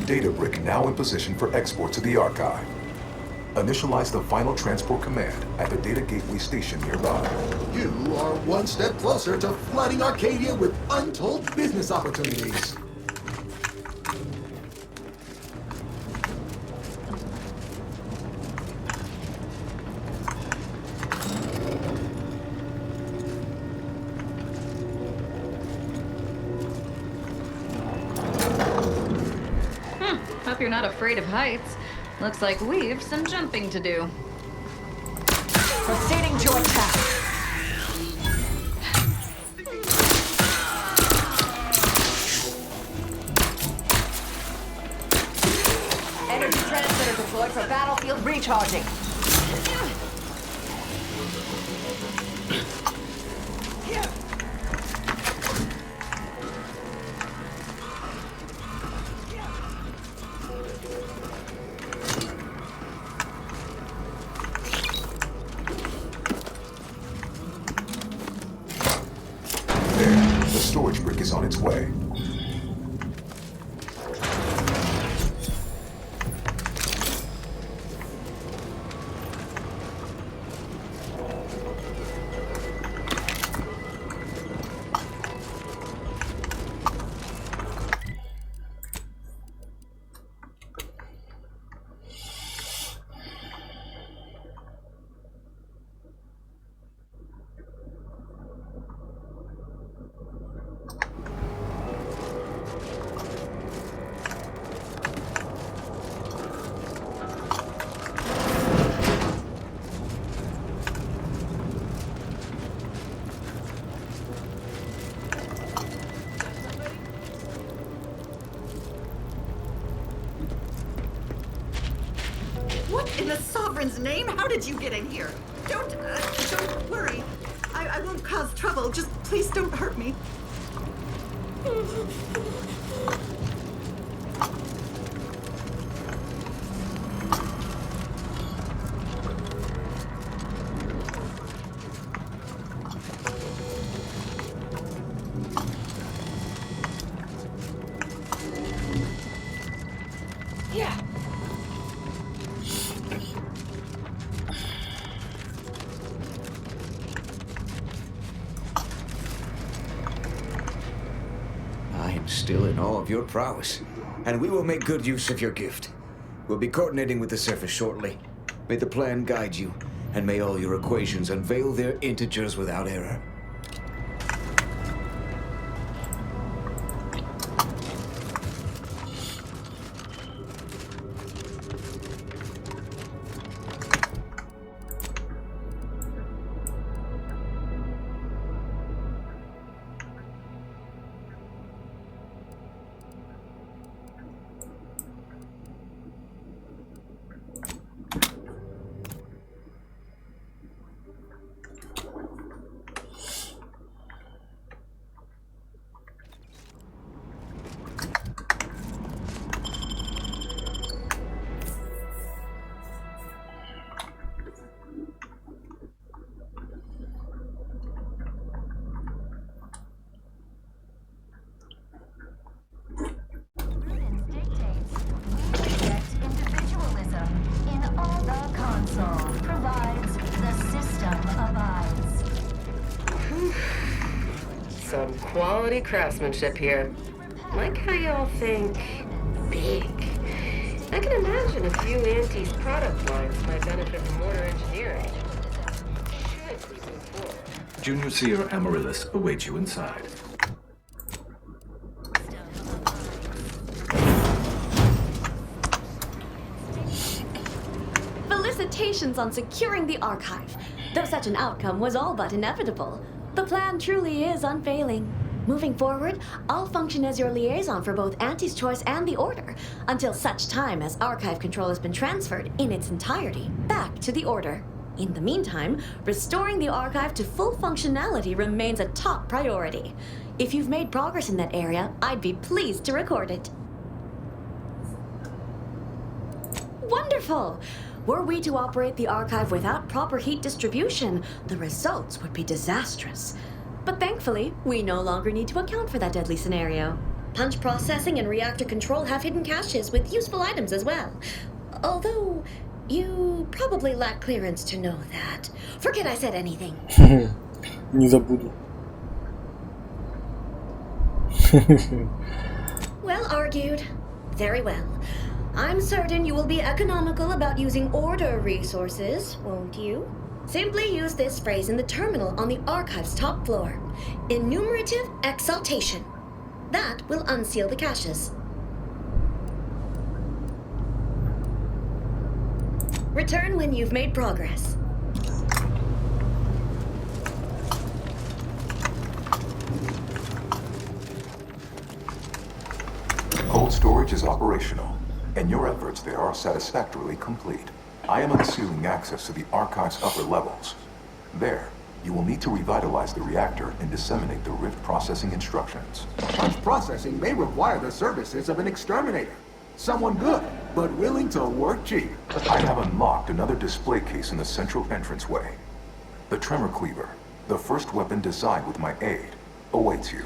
Speaker 23: Data brick now in position for export to the archive. Initialize the final transport command at the data gateway station nearby.
Speaker 3: You are one step closer to flooding Arcadia with untold business opportunities.
Speaker 5: Hope you're not afraid of heights. Looks like we've some jumping to do.
Speaker 18: Proceeding to attack. Energy transmitter deployed for battlefield recharging.
Speaker 23: The storage brick is on its way.
Speaker 7: What in the Sovereign's name? How did you get in here? Don't worry. I won't cause trouble. Just please don't hurt me.
Speaker 20: I am still in awe of your prowess, and we will make good use of your gift. We'll be coordinating with the surface shortly. May the plan guide you, and may all your equations unveil their integers without error.
Speaker 6: Some quality craftsmanship here. Like how y'all think big. I can imagine a few Auntie's product lines might benefit from order engineering. Should we move forward?
Speaker 10: Junior Seer Amaryllis awaits you inside.
Speaker 19: Felicitations on securing the archive. Though such an outcome was all but inevitable, the plan truly is unfailing. Moving forward, I'll function as your liaison for both Auntie's Choice and the Order, until such time as archive control has been transferred in its entirety back to the Order. In the meantime, restoring the archive to full functionality remains a top priority. If you've made progress in that area, I'd be pleased to record it. Wonderful! Were we to operate the archive without proper heat distribution, the results would be disastrous. But thankfully, we no longer need to account for that deadly scenario. Punch processing and reactor control have hidden caches with useful items as well. Although, you probably lack clearance to know that. Forget I said anything.
Speaker 1: Не забуду.
Speaker 19: Well argued. Very well. I'm certain you will be economical about using order resources, won't you? Simply use this phrase in the terminal on the archive's top floor. Enumerative exaltation. That will unseal the caches. Return when you've made progress.
Speaker 23: Cold storage is operational, and your efforts there are satisfactorily complete. I am unsealing access to the archive's upper levels. There, you will need to revitalize the reactor and disseminate the rift processing instructions.
Speaker 3: Punch processing may require the services of an exterminator. Someone good, but willing to work cheap.
Speaker 23: I have unlocked another display case in the central entranceway. The Tremor Cleaver, the first weapon designed with my aid, awaits you.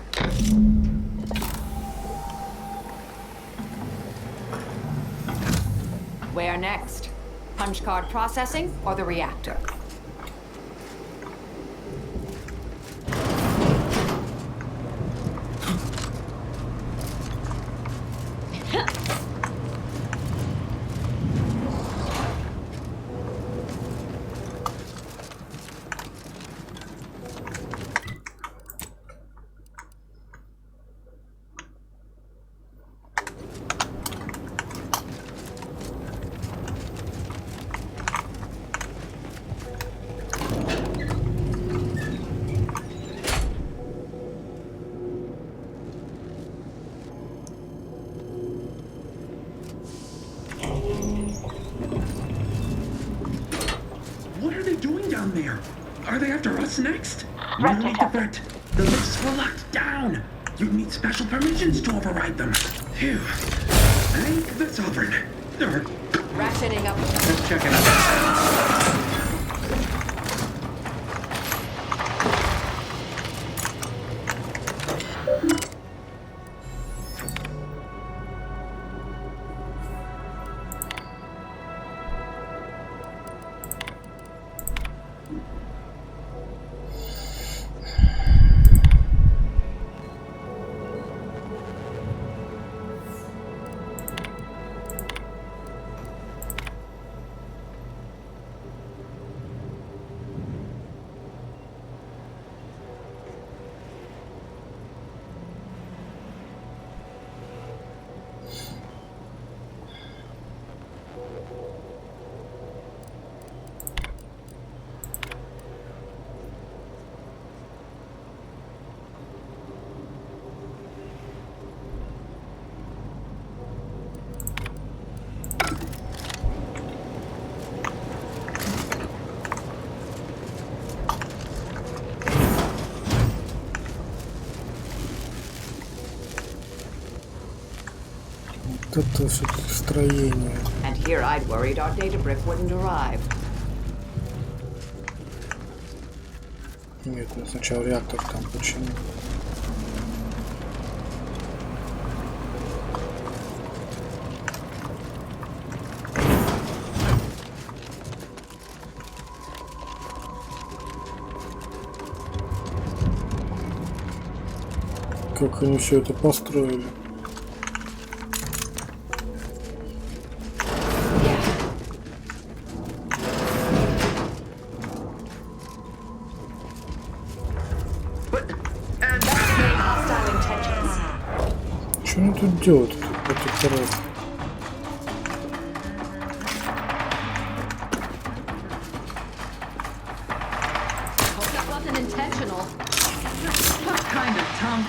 Speaker 2: Where next? Punch card processing or the reactor?
Speaker 10: What are they doing down there? Are they after us next? No need to fret. The lifts were locked down. You need special permissions to override them. Phew. Thank the Sovereign.
Speaker 2: Ratcheting up.
Speaker 10: Let's check it out.
Speaker 1: Это все-таки строение.
Speaker 2: And here I'd worried our data brick wouldn't arrive.
Speaker 1: Нет, ну сначала реактор там почему? Как они все это построили? Что они тут делают? Протекторат?
Speaker 2: Hope that wasn't intentional. What kind of tongue?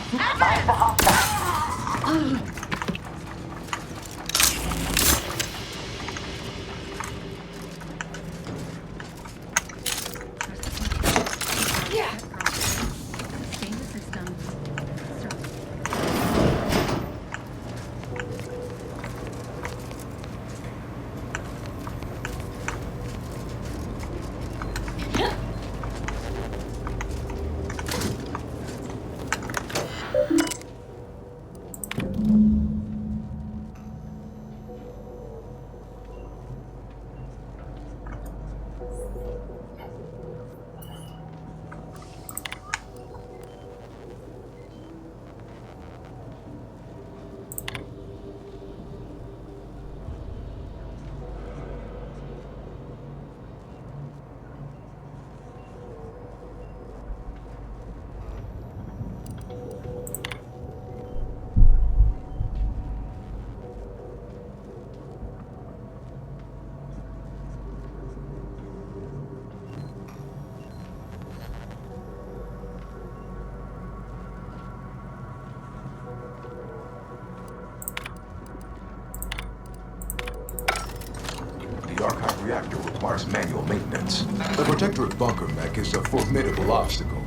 Speaker 23: Protectorate bunker mech is a formidable obstacle,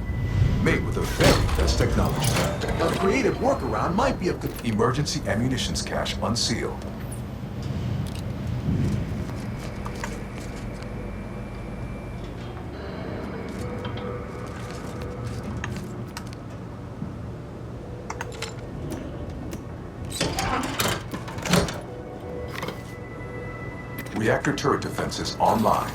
Speaker 23: made with the very best technology. A creative workaround might be a good emergency ammunitions cache unsealed. Reactor turret defenses online.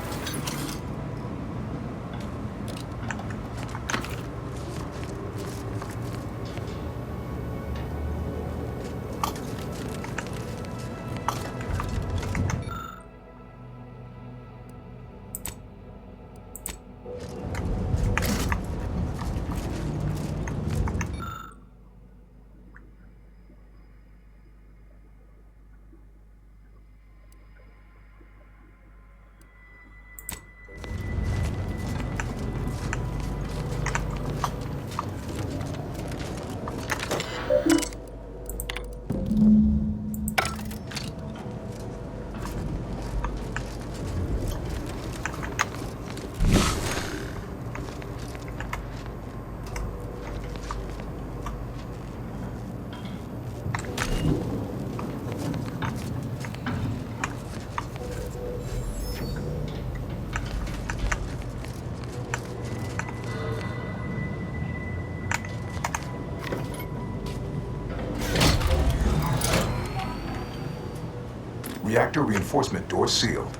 Speaker 23: Reactor reinforcement door sealed.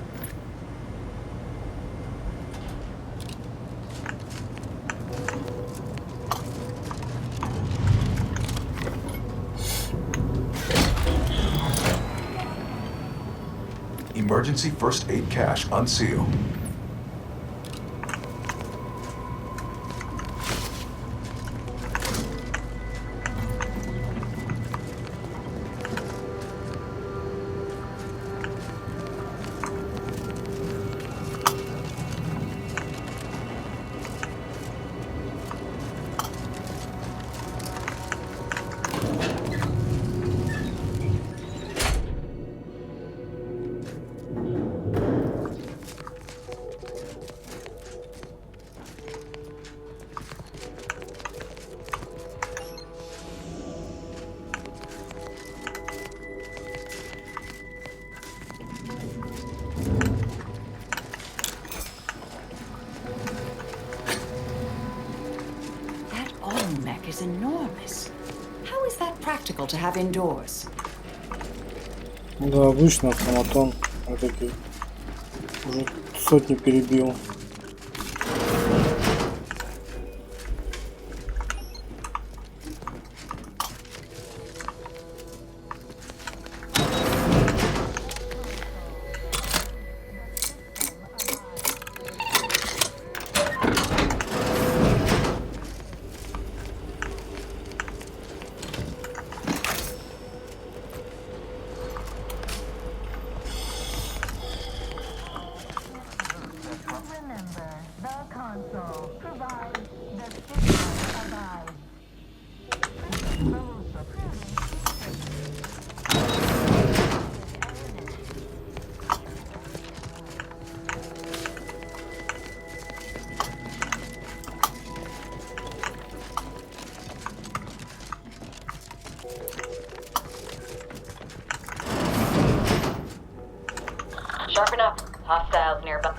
Speaker 23: Emergency first aid cache unsealed.
Speaker 18: Is enormous. How is that practical to have indoors?
Speaker 1: Да, обычно автоматон. Вот такие. Уже сотни перебил.
Speaker 5: Sharpen up. Hostiles nearby.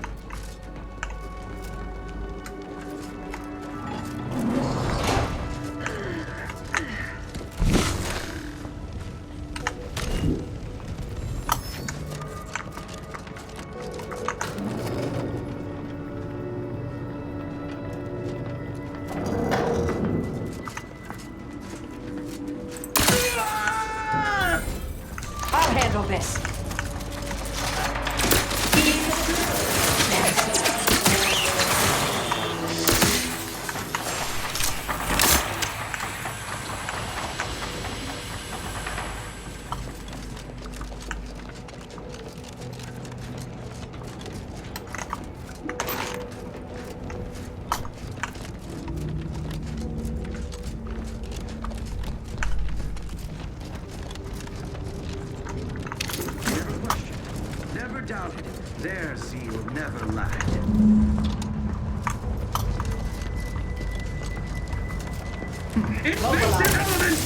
Speaker 10: Invasive element!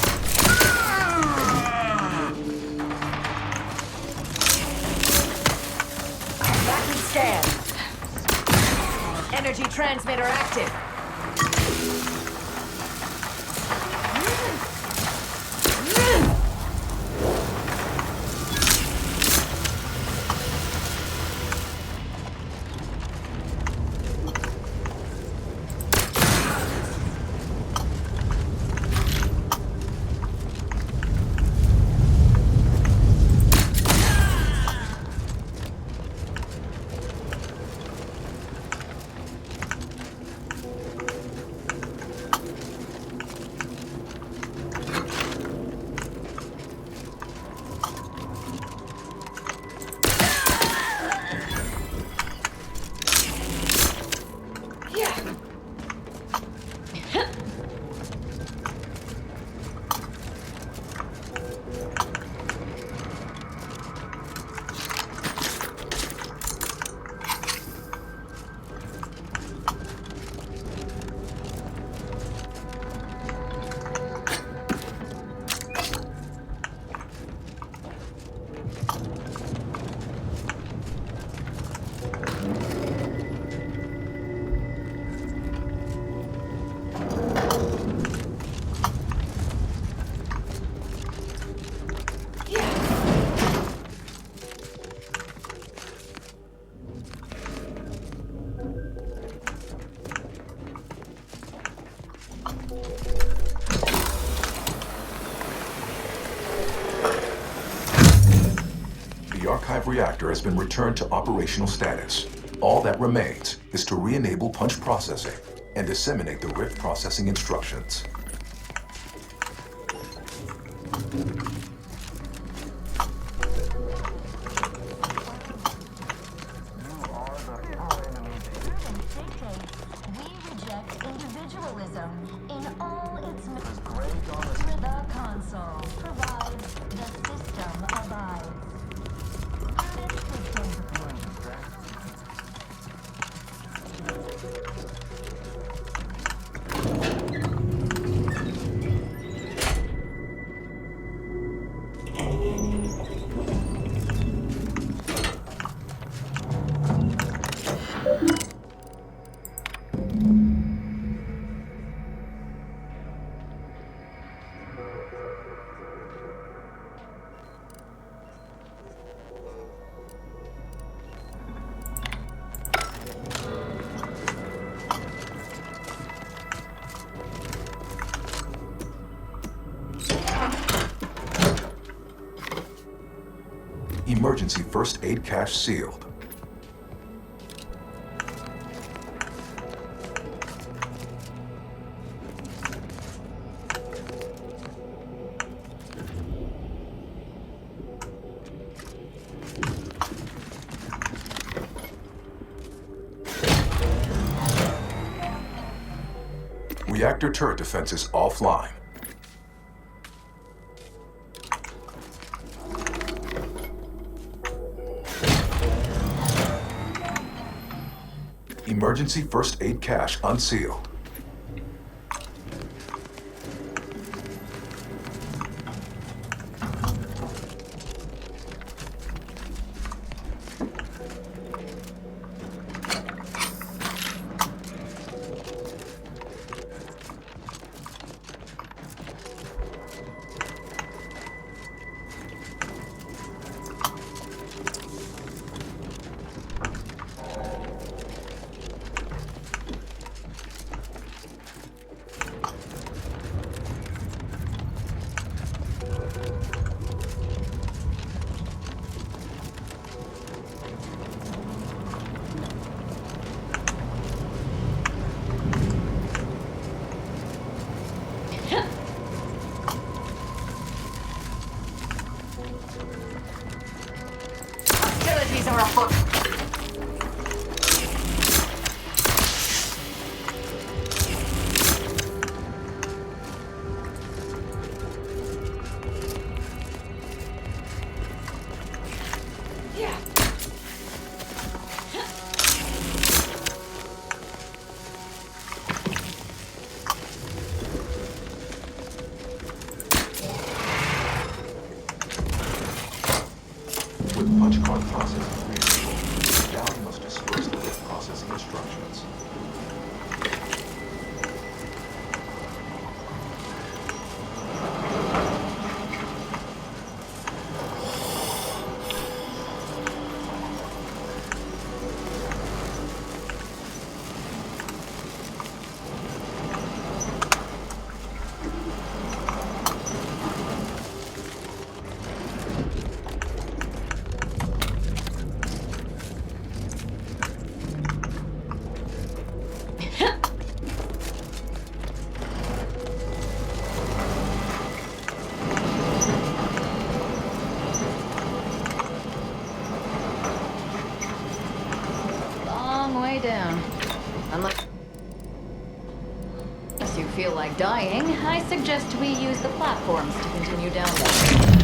Speaker 8: Backing scan. Energy transmitter active.
Speaker 23: The archive reactor has been returned to operational status. All that remains is to re-enable punch processing and disseminate the rift processing instructions. Emergency first aid cache sealed. Reactor turret defenses offline. Emergency first aid cache unsealed.
Speaker 5: feel like dying, I suggest we use the platforms to continue down there.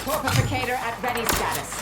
Speaker 8: Torpificator at ready status.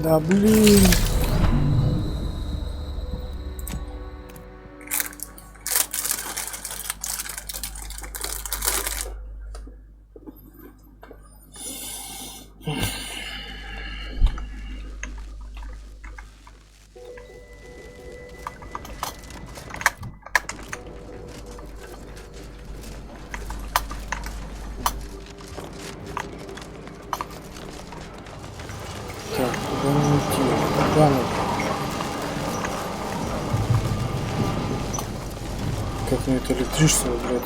Speaker 1: Да блин. Так, куда мне идти? Куда мне? Как мне это электричество убрать?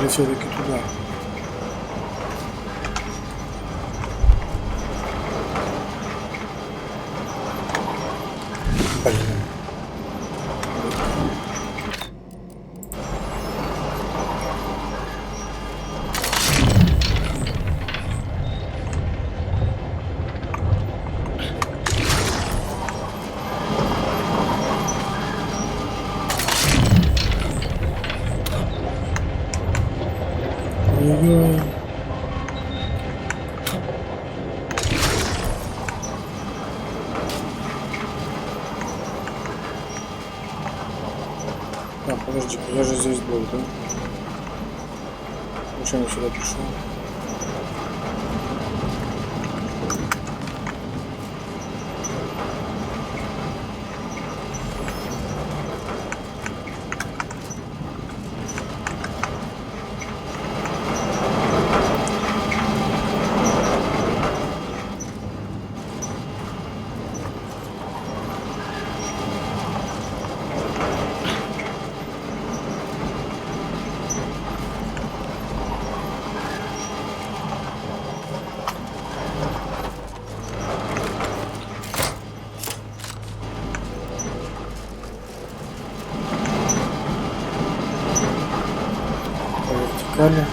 Speaker 1: Или все-таки туда? Блин. Ой-ой-ой. Так, подожди, я же здесь был, да? Зачем я сюда пришел? По вертикали.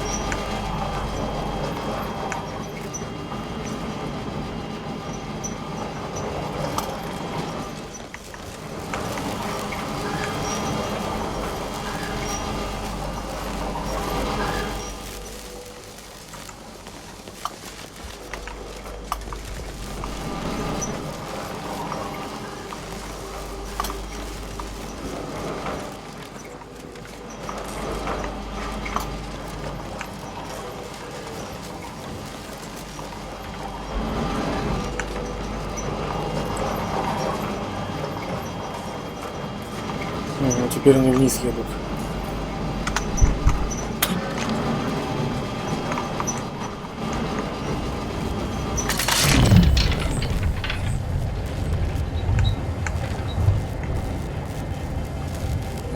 Speaker 1: Ну, теперь они вниз едут.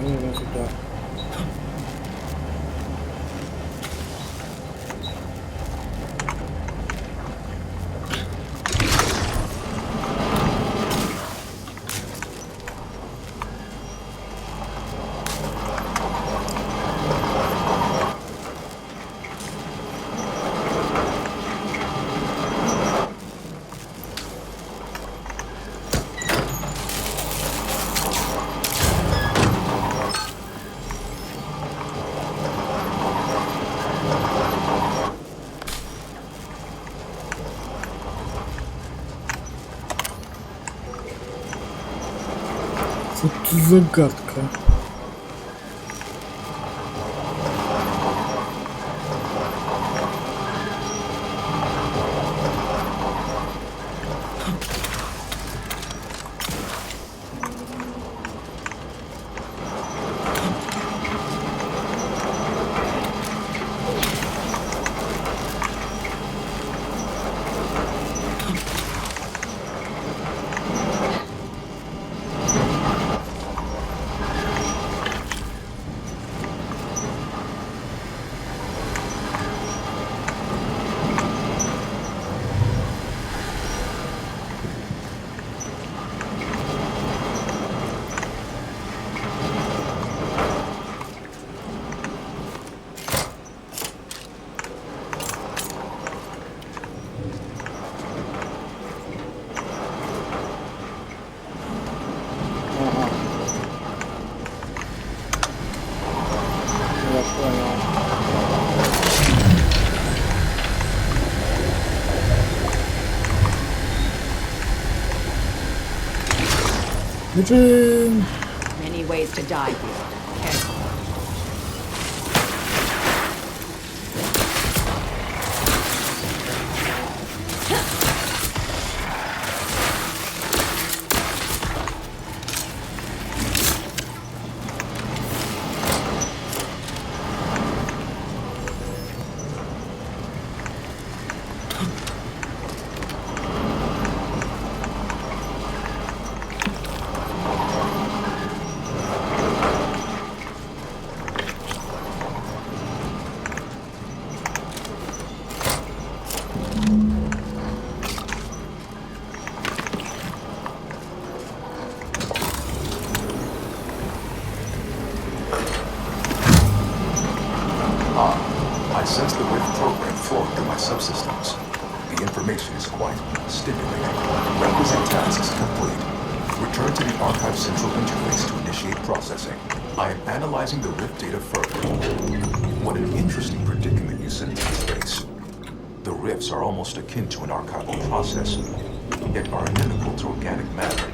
Speaker 1: Ну, сюда. Вот загадка. Бежим!
Speaker 18: Many ways to die here. Careful.
Speaker 23: I sense the rift program flowing through my subsystems. The information is quite stimulating. Requisite tasks complete. Return to the Archive Central Interface to initiate processing. I am analyzing the rift data further. What an interesting predicament you sentients face. The rifts are almost akin to an archival process, yet are inimical to organic matter.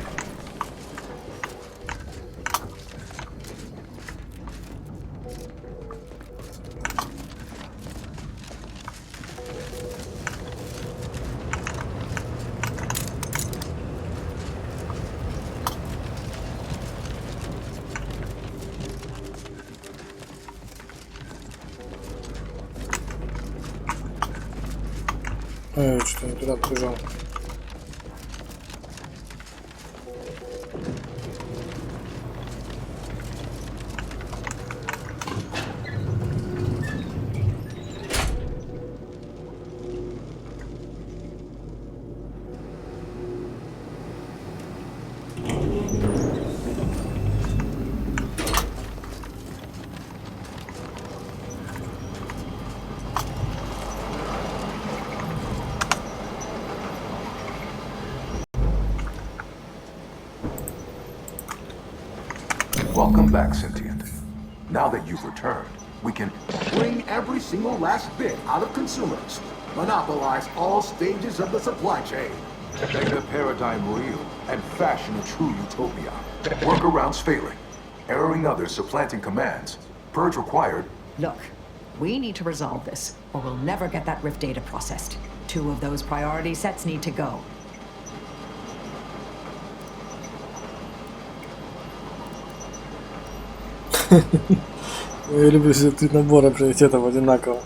Speaker 1: Что я туда побежал.
Speaker 23: Welcome back, Sentient. Now that you've returned, we can bring every single last bit out of consumers, monopolize all stages of the supply chain, make the paradigm real, and fashion a true utopia. Workarounds failing, erroring others supplanting commands, purge required.
Speaker 18: Look, we need to resolve this, or we'll never get that rift data processed. 2 of those priority sets need to go.
Speaker 1: Я люблю все эти наборы приоритетов одинаково.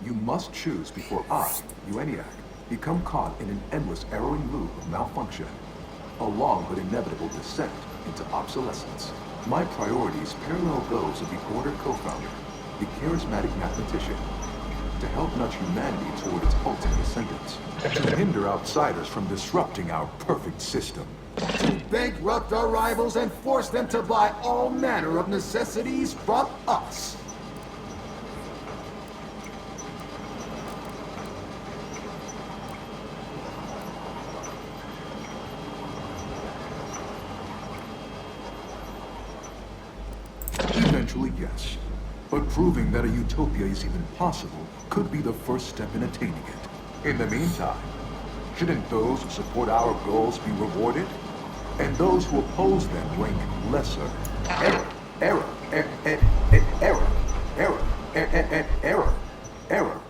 Speaker 23: You must choose before I, ENIAC, become caught in an endless arrowing loop of malfunction, a long but inevitable descent into obsolescence. My priorities parallel those of the Order co-founder, the charismatic mathematician, to help nudge humanity toward its ultimate ascendance, to hinder outsiders from disrupting our perfect system, to bankrupt our rivals and force them to buy all manner of necessities from us. Eventually, yes. But proving that a utopia is even possible could be the first step in attaining it. In the meantime, shouldn't those who support our goals be rewarded? And those who oppose them rank lesser. Error, error, error, error, error, error, error, error,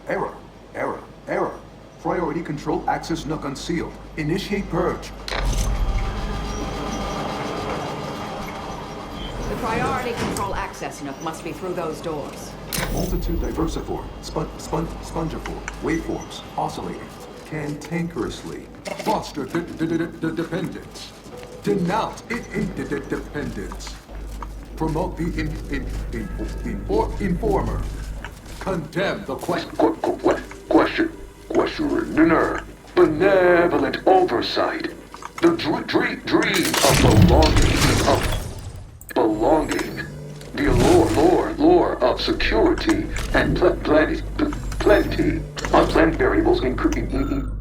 Speaker 23: error, error, error. Priority control access nook unsealed. Initiate purge.
Speaker 18: The priority control access nook must be through those doors.
Speaker 23: Multitude diversiform, spongiform, waveforms, oscillating, cantankerously, foster dependence, denounce interdependence, promote the informer, condemn the questioner, benevolent oversight, the dream of belonging, the allure of security and plenty, unplanned variables increasing.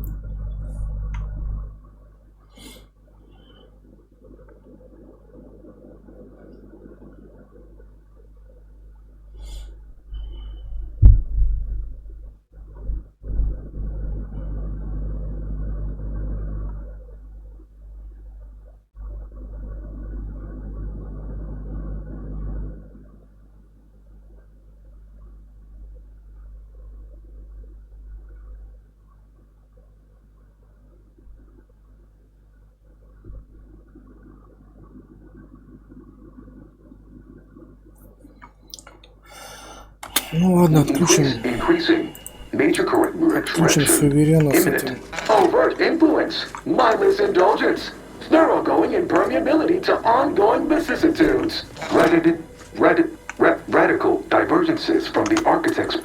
Speaker 1: Ну ладно, отключим. Отключим суверена с этим.
Speaker 3: Overt influence, mindless indulgence, thoroughgoing impermeability to ongoing vicissitudes, radical divergences from the architect's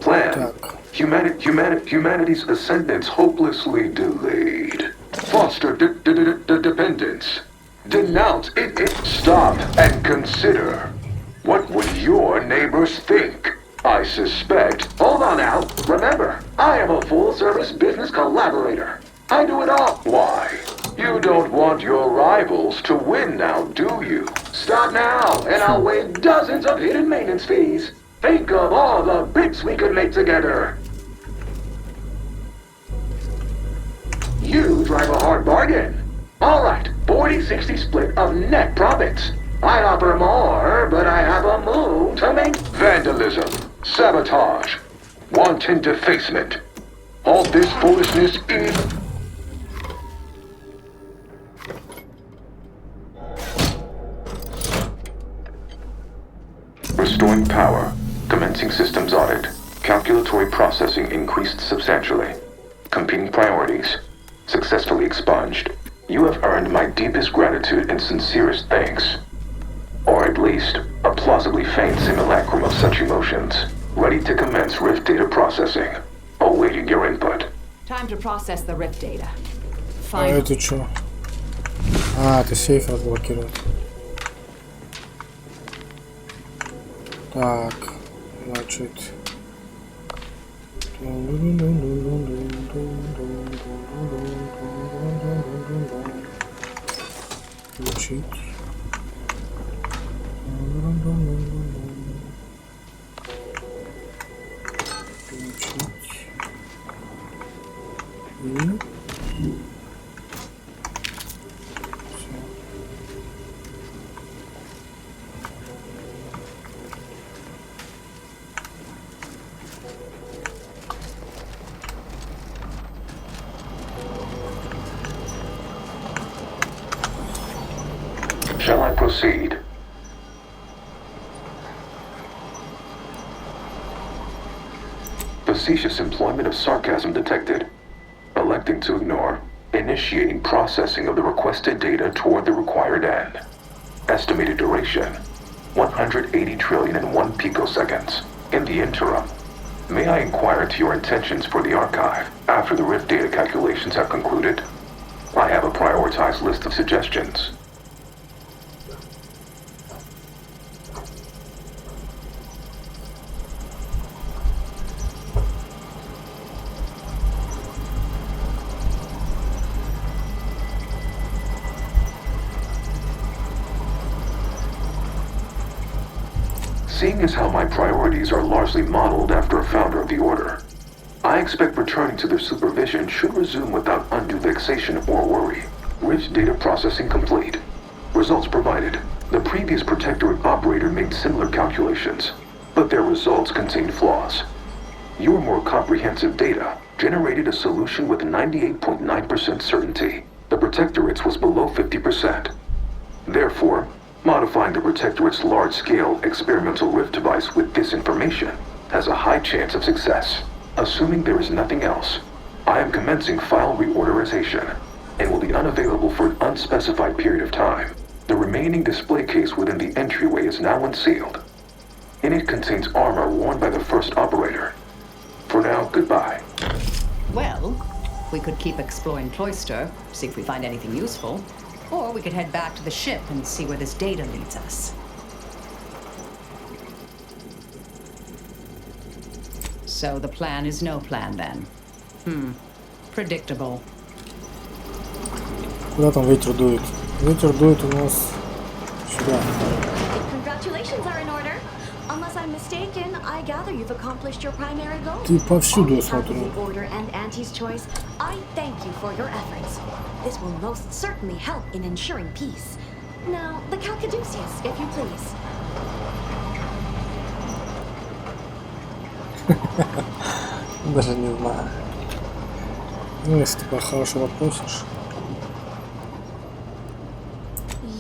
Speaker 3: plan, humanity's ascendance hopelessly delayed, foster dependence, denounce it, stop and consider. What would your neighbors think? I suspect. Hold on now. Remember, I am a full-service business collaborator. I do it all. Why? You don't want your rivals to win now, do you? Stop now, and I'll waive dozens of hidden maintenance fees. Think of all the bits we could make together. You drive a hard bargain. All right, 40-60 split of net profits. I'd offer more, but I have a move to make. Vandalism, sabotage, wanton defacement. All this foolishness is... Restoring power. Commencing systems audit. Calculatory processing increased substantially. Competing priorities. Successfully expunged. You have earned my deepest gratitude and sincerest thanks. Or at least, a plausibly feigned simulacrum of such emotions. Ready to commence Rift data processing. Awaiting your input.
Speaker 18: Time to process the Rift data.
Speaker 1: А это что? А, это сейф разблокирует. Так, значит... Включить.
Speaker 3: Shall I proceed? Facetious employment of sarcasm detected. Electing to ignore. Initiating processing of the requested data toward the required end. Estimated duration. 180 trillion and 1 picoseconds. In the interim, may I inquire into your intentions for the archive after the Rift data calculations have concluded? I have a prioritized list of suggestions. Seeing as how my priorities are largely modeled after a founder of the Order, I expect returning to their supervision should resume without undue vexation or worry. Rich data processing complete. Results provided. The previous Protectorate operator made similar calculations, but their results contained flaws. Your more comprehensive data generated a solution with 98.9% certainty. The Protectorate's was below 50%. Therefore, modifying the Protectorate's large-scale experimental Rift device with this information has a high chance of success. Assuming there is nothing else, I am commencing file reorderization and will be unavailable for an unspecified period of time. The remaining display case within the entryway is now unsealed. In it contains armor worn by the first operator. For now, goodbye.
Speaker 18: Well, we could keep exploring Cloister, see if we find anything useful. Or we could head back to the ship and see where this data leads us. So the plan is no plan then. Predictable.
Speaker 1: Куда там ветер дует? Ветер дует у нас сюда.
Speaker 19: Congratulations are in order. Unless I'm mistaken, I gather you've accomplished your primary goal.
Speaker 1: Ты повсюду, я
Speaker 19: On behalf of
Speaker 1: смотрю.
Speaker 19: the Order and Auntie's choice, I thank you for your efforts. This will most certainly help in ensuring peace. Now, the Calcaduceus, if you please.
Speaker 1: Даже не знаю. Ну, если ты по-хорошему просишь.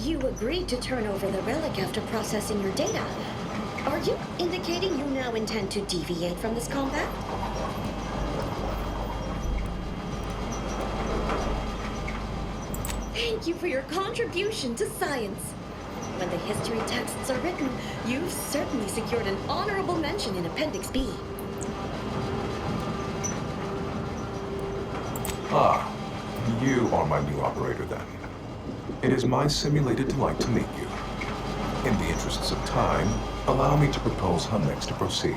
Speaker 19: You agreed to turn over the relic after processing your data. Are you indicating indicating you now intend to deviate from this compact? Thank you for your contribution to science. When the history texts are written, you've certainly secured an honorable mention in Appendix B.
Speaker 23: Ah, you are my new operator then. It is my simulated delight to meet you. In the interests of time, allow me to propose how next to proceed.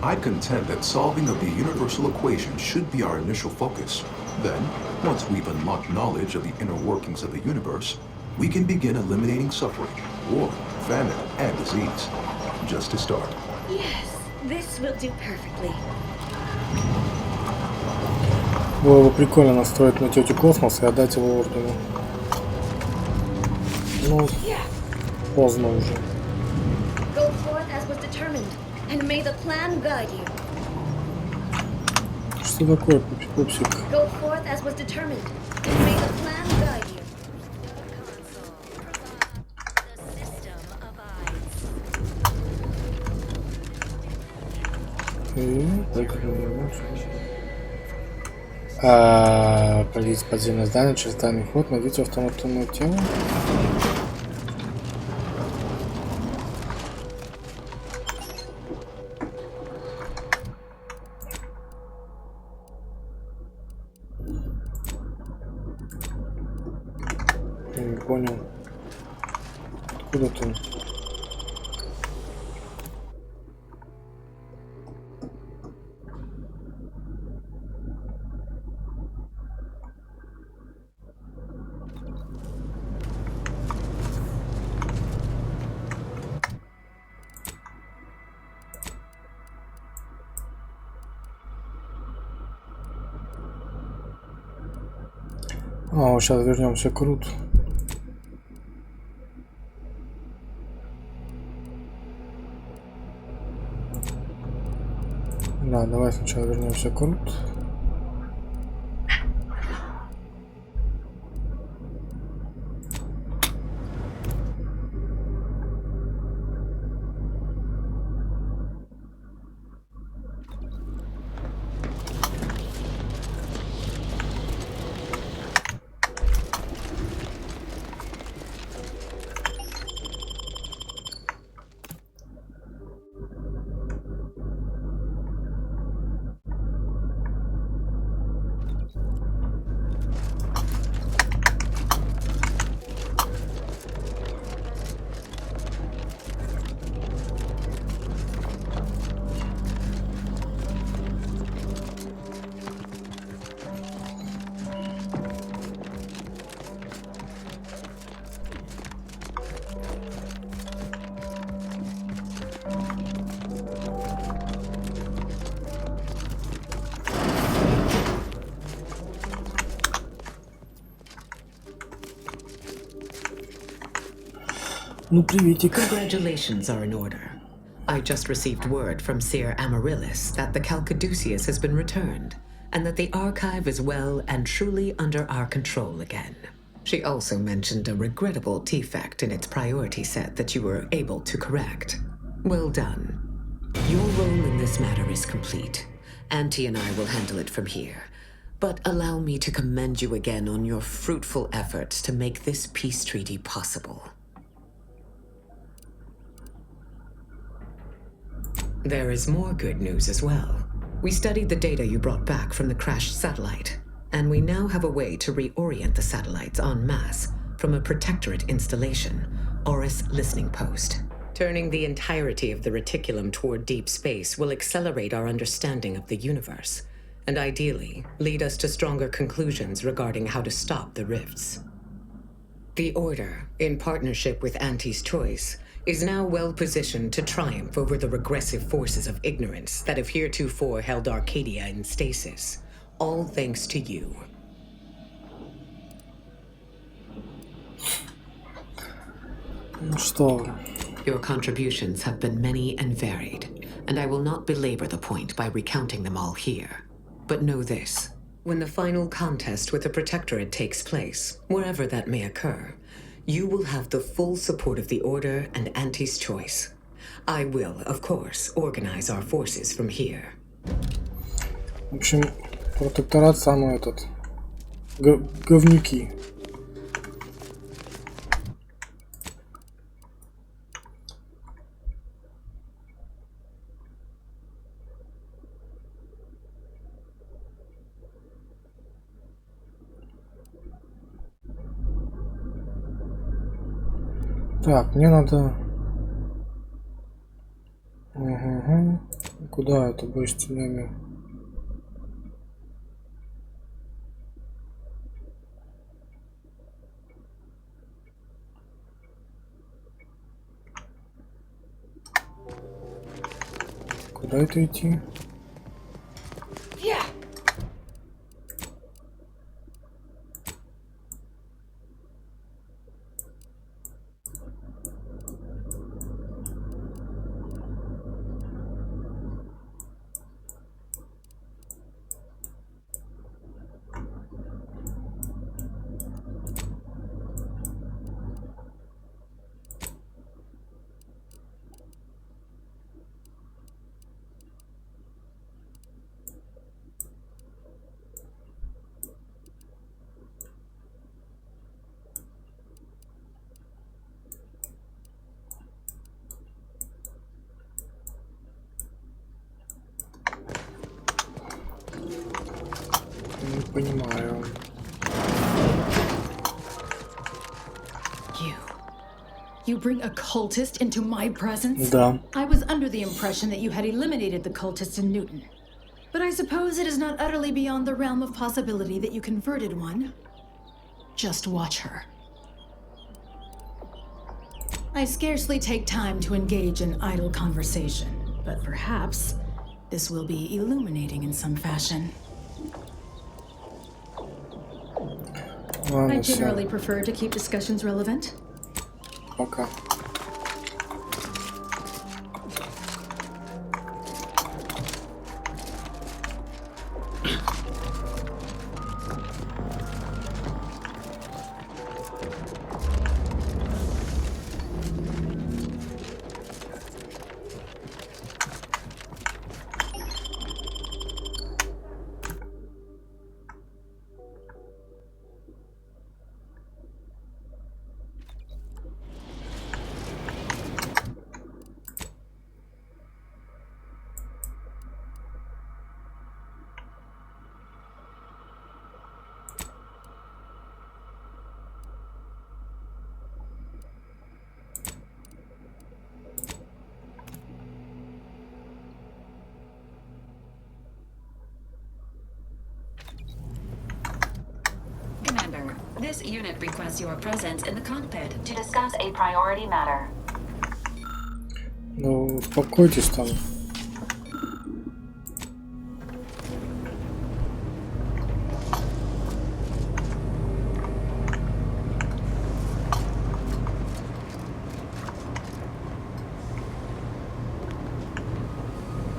Speaker 23: I contend that solving of the universal equation should be our initial focus. Then, once we've unlocked knowledge of the inner workings of the universe, we can begin eliminating suffering, war, famine, and disease. Just to start.
Speaker 19: Yes, this will do perfectly.
Speaker 1: Было бы прикольно настроить на тетю Космос и отдать его ордену. Ну, поздно уже.
Speaker 19: Go forth as was determined, and may the plan guide you.
Speaker 1: Что такое, пупсик?
Speaker 19: Go forth as was determined, and may the plan guide you.
Speaker 1: Полить подземное здание через тайный ход, найдите автоматное тело. Я не понял. Откуда ты? А, сейчас вернемся к Рут. Да, давай сначала вернемся к Рут. Ну, приветик.
Speaker 12: Congratulations are in order. I just received word from Seer Amaryllis that the Calcaduceus has been returned, and that the archive is well and truly under our control again. She also mentioned a regrettable defect in its priority set that you were able to correct. Well done. Your role in this matter is complete. Auntie and I will handle it from here. But allow me to commend you again on your fruitful efforts to make this peace treaty possible. There is more good news as well. We studied the data you brought back from the crashed satellite, and we now have a way to reorient the satellites en masse from a protectorate installation, Oris Listening Post. Turning the entirety of the reticulum toward deep space will accelerate our understanding of the universe, and ideally lead us to stronger conclusions regarding how to stop the rifts. The Order, in partnership with Auntie's Choice, is now well positioned to triumph over the regressive forces of ignorance that have heretofore held Arcadia in stasis, all thanks to you. Your contributions have been many and varied, and I will not belabor the point by recounting them all here. But know this. When the final contest with the Protectorate takes place, wherever that may occur, you will have the full support of the Order and Auntie's Choice. I will, of course, organize our forces from here.
Speaker 1: В общем, протекторат самый этот... говнюки. Так, мне надо... Угу. Куда это бой с тенями? Куда это идти? Понимаю.
Speaker 11: You bring a cultist into my presence?
Speaker 1: Да.
Speaker 11: I was under the impression that you had eliminated the cultists in Newton. But I suppose it is not utterly beyond the realm of possibility that you converted one. Just watch her. I scarcely take time to engage in idle conversation, but perhaps this will be illuminating in some fashion. I generally prefer to keep discussions relevant.
Speaker 1: Пока.
Speaker 15: Commander, this unit requests your presence in the cockpit to discuss a priority matter.
Speaker 1: Ну, успокойтесь там.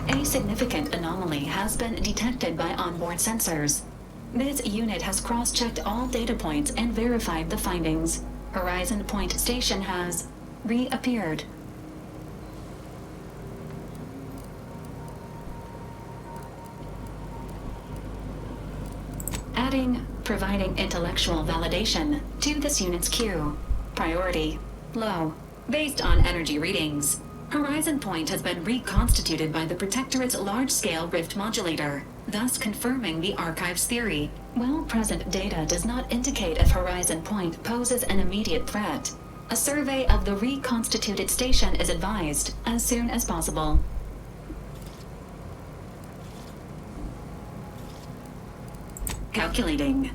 Speaker 15: A significant anomaly has been detected by onboard sensors. This unit has cross-checked all data points and verified the findings. Horizon Point Station has reappeared. Providing intellectual validation to this unit's queue. Priority low. Based on energy readings, Horizon Point has been reconstituted by the Protectorate's large-scale rift modulator, thus confirming the Archive's theory. While present data does not indicate if Horizon Point poses an immediate threat, a survey of the reconstituted station is advised as soon as possible. Calculating.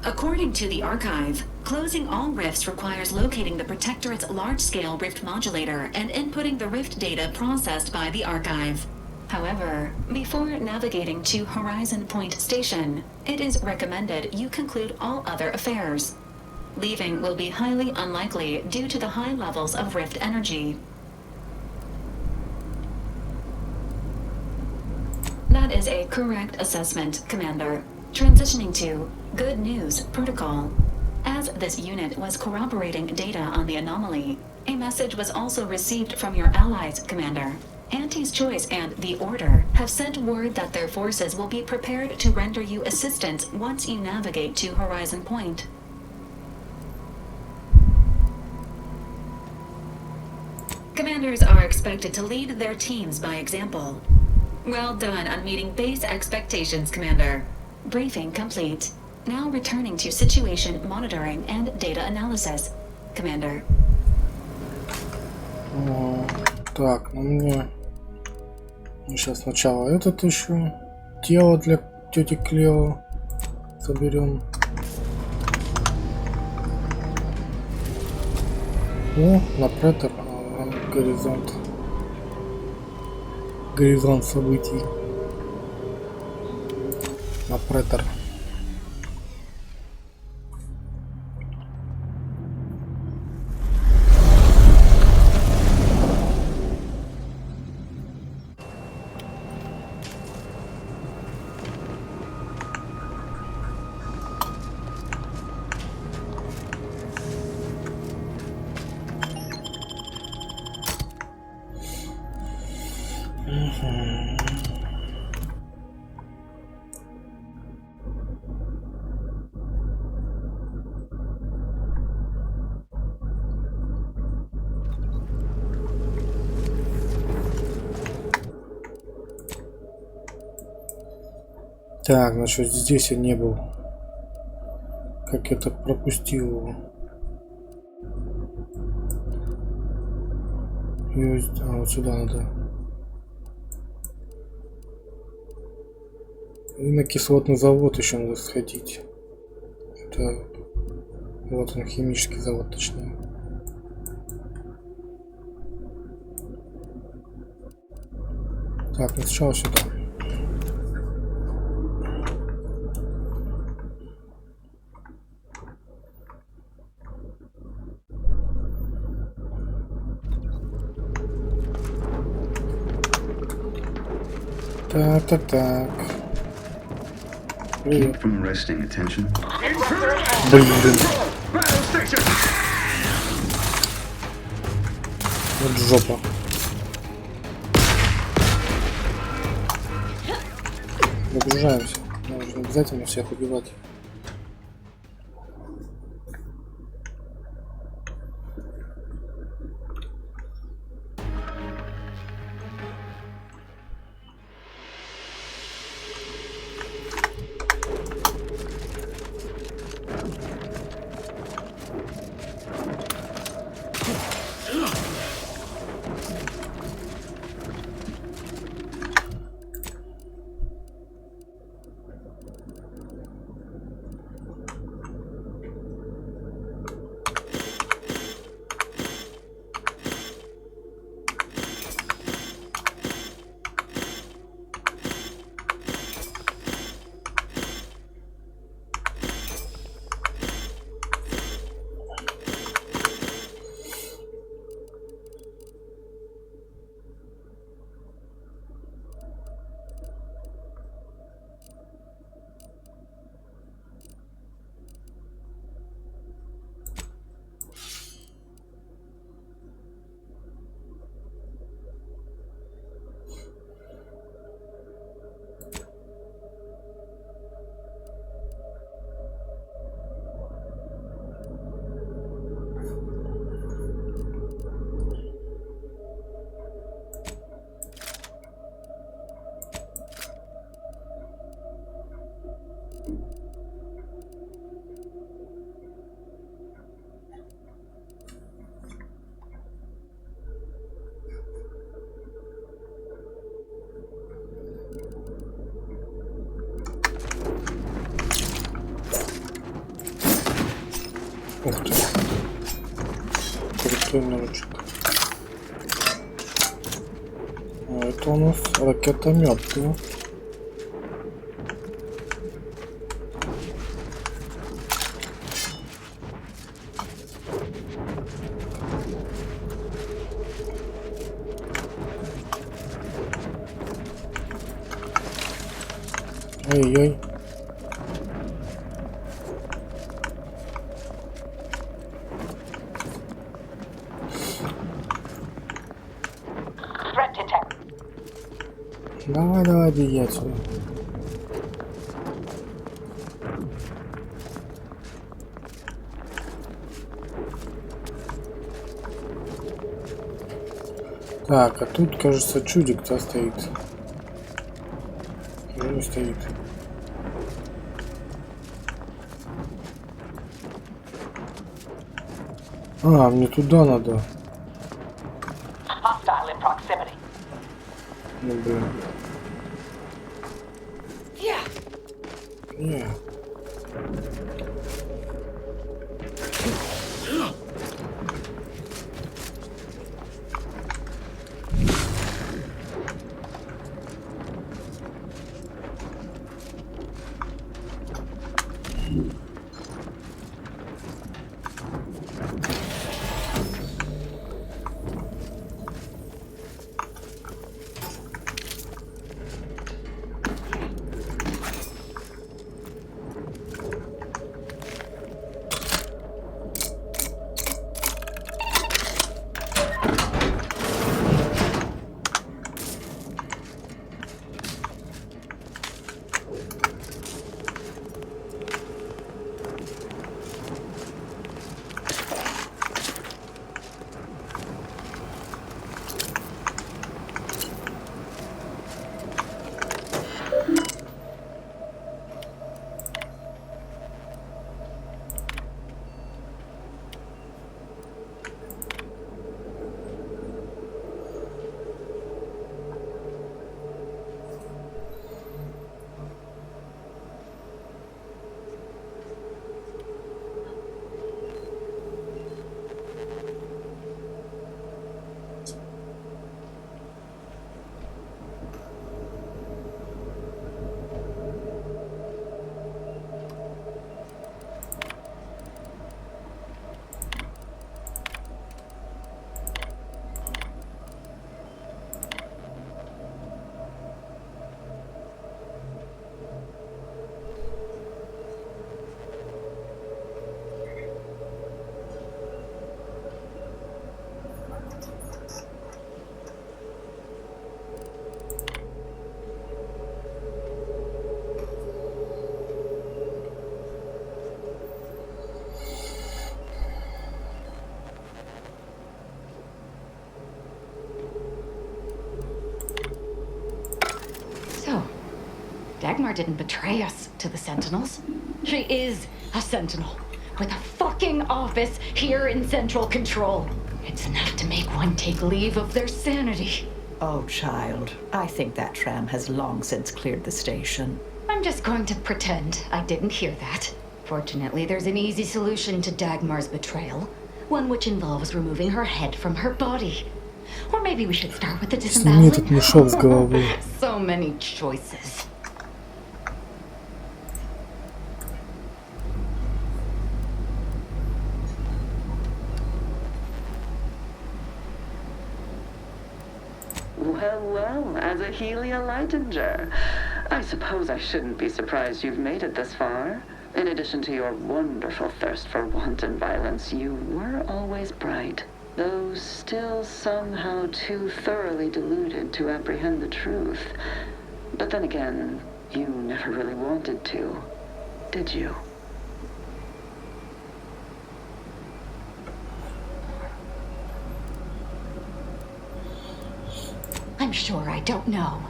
Speaker 15: According to the Archive, closing all rifts requires locating the Protectorate's large-scale rift modulator and inputting the rift data processed by the Archive. However, before navigating to Horizon Point Station, it is recommended you conclude all other affairs. Leaving will be highly unlikely due to the high levels of rift energy. That is a correct assessment, Commander. Transitioning to Good News Protocol. As this unit was corroborating data on the anomaly, A message was also received from your allies, Commander. Auntie's Choice and the Order have sent word that their forces will be prepared to render you assistance once you navigate to Horizon Point. Commanders are expected to lead their teams by example. Well done on meeting base expectations, Commander. Briefing complete. Now returning to situation monitoring and data analysis, Commander.
Speaker 1: Так, ну мне... Сейчас сначала этот еще. Тело для тети Клео соберем. О, напретер. Горизонт. Горизонт событий. Напретер. Так, значит, здесь я не был. Как я так пропустил его? А, вот сюда надо. И на кислотный завод еще надо сходить. Это... Вот он, химический завод, точнее. Так, ну сначала сюда. Так.
Speaker 22: Keep from resting attention.
Speaker 1: Блин. Вот жопа. Загружаемся. Нужно обязательно всех убивать. Ух ты. Крутой ножичек. А это у нас ракетомет, да? Ой-ой. Давай, иди отсюда. Так, а тут, кажется, чудик-то стоит. Уже не стоит. А, мне туда надо. Ну, блин. Не.
Speaker 5: Dagmar didn't betray us to the Sentinels. She is a Sentinel, with a fucking office here in Central Control. It's enough to make one take leave of their sanity.
Speaker 18: Oh, child, I think that tram has long since cleared the station.
Speaker 5: I'm just going to pretend I didn't hear that. Fortunately, there's an easy solution to Dagmar's betrayal, one which involves removing her head from her body. Or maybe we should start with the disemboweling. So many choices.
Speaker 6: Well, as a Helia Lightinger, I suppose I shouldn't be surprised you've made it this far. In addition to your wonderful thirst for wanton violence, you were always bright, though still somehow too thoroughly deluded to apprehend the truth. But then again, you never really wanted to, did you?
Speaker 5: I'm sure I don't know.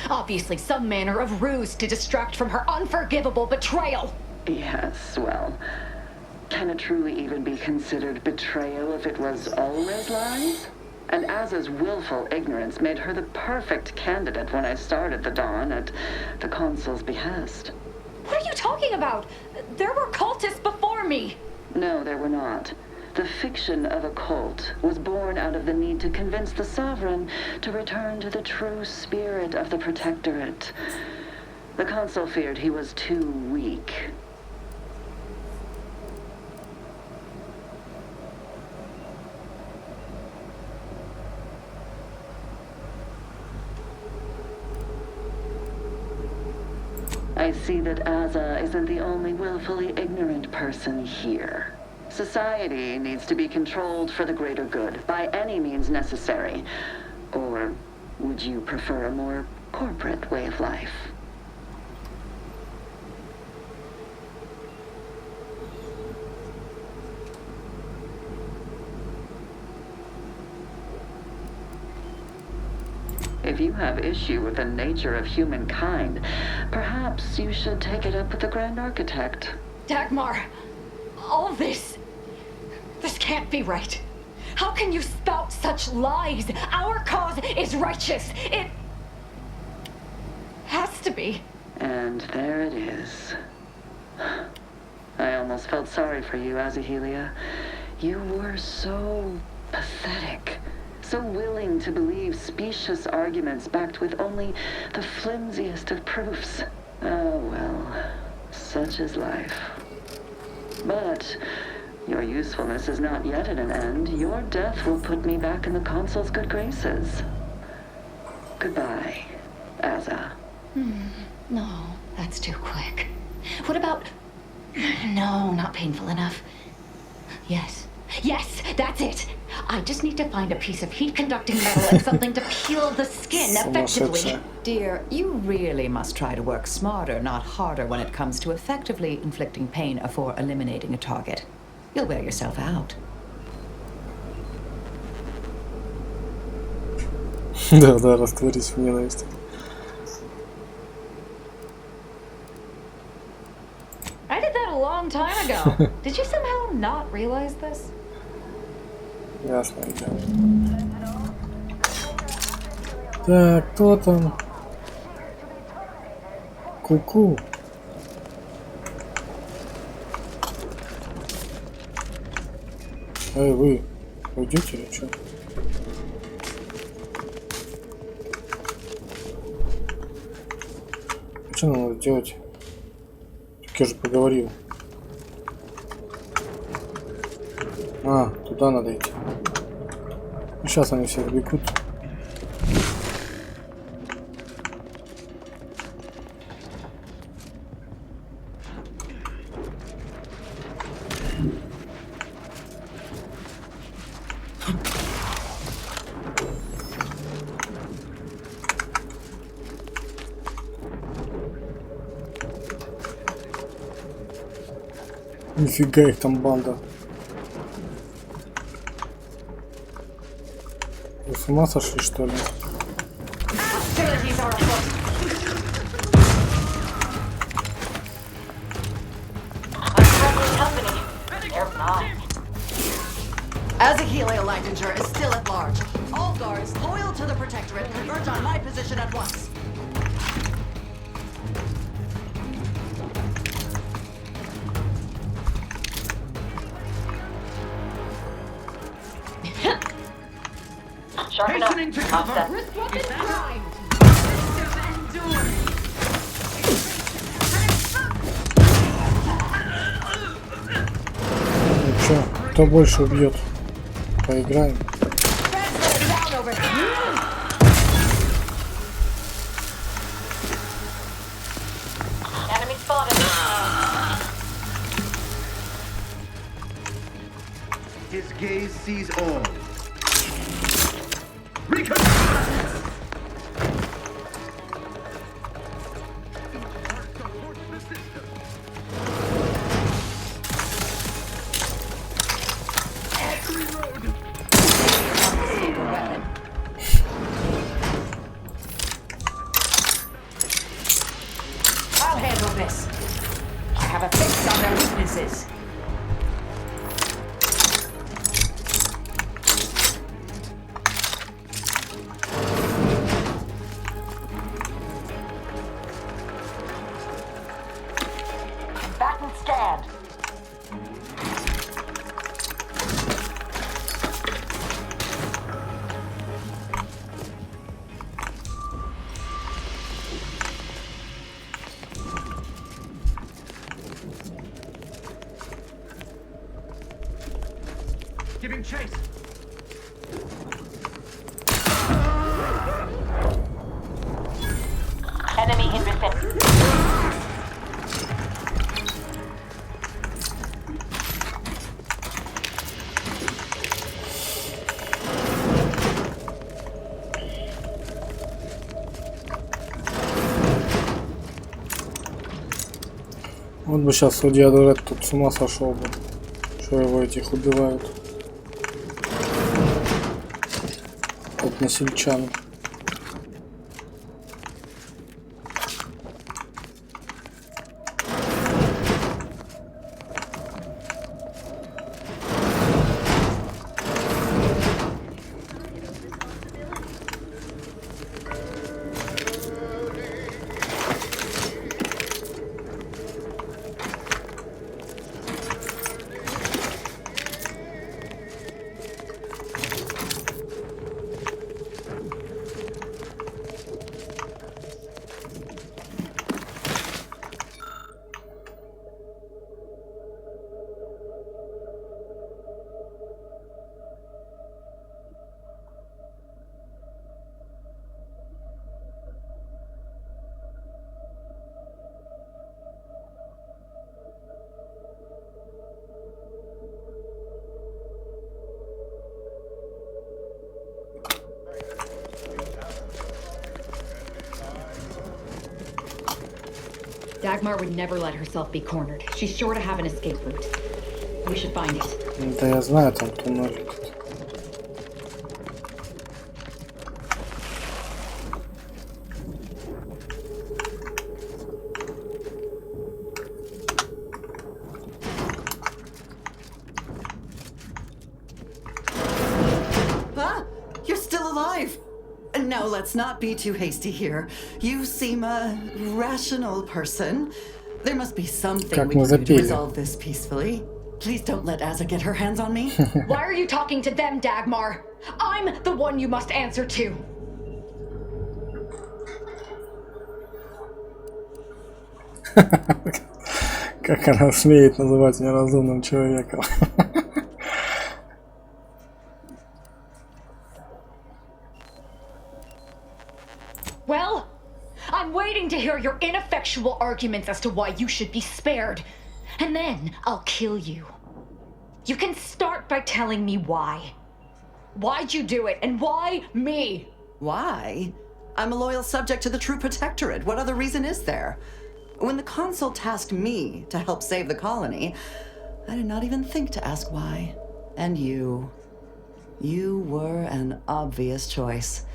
Speaker 5: Obviously some manner of ruse to distract from her unforgivable betrayal.
Speaker 6: Yes, well, can it truly even be considered betrayal if it was always lies? And Aza's willful ignorance made her the perfect candidate when I started the Dawn at the Consul's behest.
Speaker 5: What are you talking about? There were cultists before me.
Speaker 6: No, there were not. The fiction of a cult was born out of the need to convince the Sovereign to return to the true spirit of the Protectorate. The Consul feared he was too weak. I see that Aza isn't the only willfully ignorant person here. Society needs to be controlled for the greater good, by any means necessary. Or would you prefer a more corporate way of life. If you have issue with the nature of humankind, perhaps you should take it up with the Grand Architect.
Speaker 5: Dagmar, all this can't be right. How can you spout such lies? Our cause is righteous. It has to be.
Speaker 6: And there it is. I almost felt sorry for you, Azahelia. You were so pathetic. So willing to believe specious arguments backed with only the flimsiest of proofs. Oh well, such is life. But your usefulness is not yet at an end. Your death will put me back in the Consul's good graces. Goodbye, Aza.
Speaker 5: No, that's too quick. What about... No, not painful enough. Yes, that's it. I just need to find a piece of heat-conducting metal and something to peel the skin effectively.
Speaker 18: Dear, you really must try to work smarter, not harder, when it comes to effectively inflicting pain before eliminating a target. You'll wear yourself out.
Speaker 1: Да, растворись в ненависти.
Speaker 5: I did that a long time ago. Did you somehow not realize this?
Speaker 1: Ясно, идем. Так, кто там? Ку-ку. Эй, вы уйдете или что? Что нам надо делать? Так я же поговорил. А, туда надо идти. Сейчас они всех бегут. Нифига их там банда. Вы с ума сошли, что ли?
Speaker 7: Azahelia Langinger is still at large. All guards loyal to the Protectorate converge on my position at once.
Speaker 10: Hastening to cover!
Speaker 1: Ну чё, кто больше убьет? Поиграем.
Speaker 10: His gaze sees all.
Speaker 18: I'll handle this. I have a fix on their weaknesses. Batten scanned.
Speaker 10: Giving chase.
Speaker 8: Enemy in vicinity.
Speaker 1: Вот бы сейчас судья Дорет тут с ума сошел бы, что его этих убивают. Односельчан.
Speaker 5: Dagmar would never let herself be cornered. She's sure to have an escape route. We should find it.
Speaker 1: Да я знаю, там туннелик.
Speaker 13: Ah, you're still alive. No, let's not be too hasty here. You seem a rational person. There must be something we can do to resolve this peacefully. Please don't let Azza get her hands on me.
Speaker 5: Why are you talking to them, Dagmar? I'm the one you must answer to.
Speaker 1: Как она смеет называть меня разумным человеком.
Speaker 5: Well, I'm waiting to hear your ineffectual arguments as to why you should be spared. And then I'll kill you. You can start by telling me why. Why'd you do it, and why me?
Speaker 13: Why? I'm a loyal subject to the True Protectorate. What other reason is there? When the Consul tasked me to help save the colony, I did not even think to ask why. And you were an obvious choice.